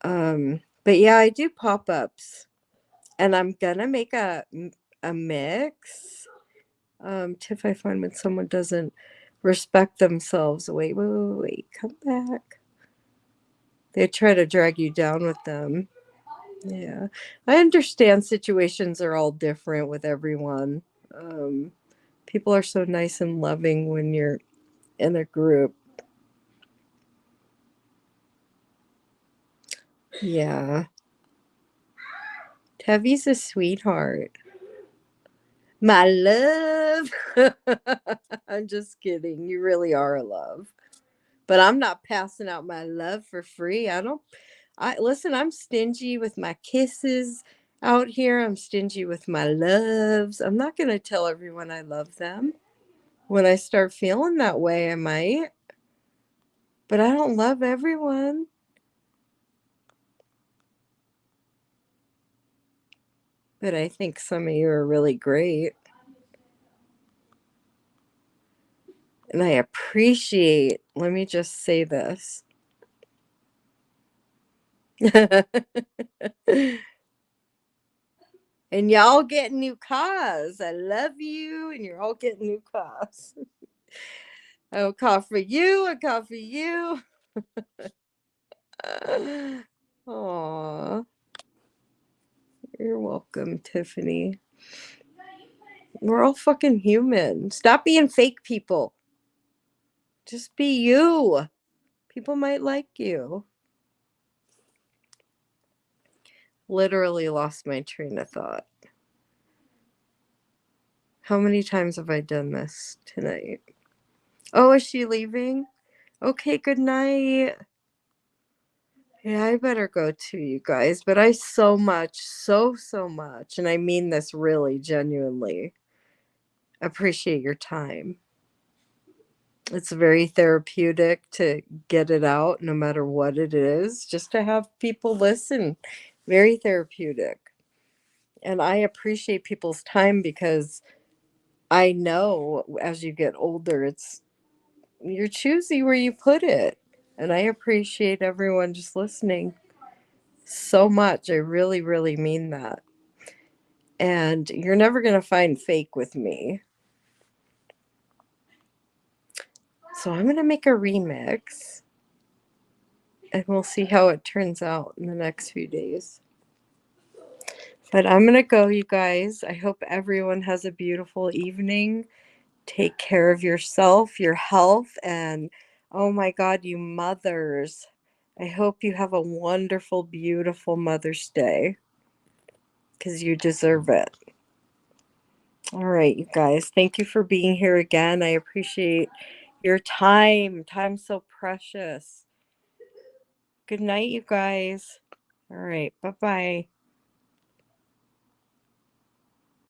Speaker 1: But yeah, I do pop-ups, and I'm gonna make a mix. If I find when someone doesn't respect themselves. Wait, come back. They try to drag you down with them. Yeah. I understand situations are all different with everyone. Um, People are so nice and loving when you're in a group. Yeah. Tevy's a sweetheart. My love. I'm just kidding. You really are a love. But I'm not passing out my love for free. I listen, I'm stingy with my kisses out here. I'm stingy with my loves. I'm not going to tell everyone I love them. When I start feeling that way, I might. But I don't love everyone. But I think some of you are really great. And I appreciate, let me just say this. And y'all getting new cars. I love you, and you're all getting new cars. I'll call for you. I call for you. Aw, you're welcome, Tiffany. We're all fucking human. Stop being fake people. Just be you. People might like you. Literally lost my train of thought. How many times have I done this tonight? Oh, is she leaving? Okay, good night. Yeah, I better go too, you guys. But I so much, so much, and I mean this really genuinely, appreciate your time. It's very therapeutic to get it out, no matter what it is, just to have people listen. Very therapeutic. And I appreciate people's time because I know as you get older, you're choosy where you put it. And I appreciate everyone just listening so much. I really, really mean that. And you're never going to find fake with me. So I'm going to make a remix and we'll see how it turns out in the next few days. But I'm going to go, you guys. I hope everyone has a beautiful evening. Take care of yourself, your health, and oh my God, you mothers. I hope you have a wonderful, beautiful Mother's Day because you deserve it. All right, you guys. Thank you for being here again. I appreciate your time. Time's so precious. Good night, you guys. All right. Bye bye.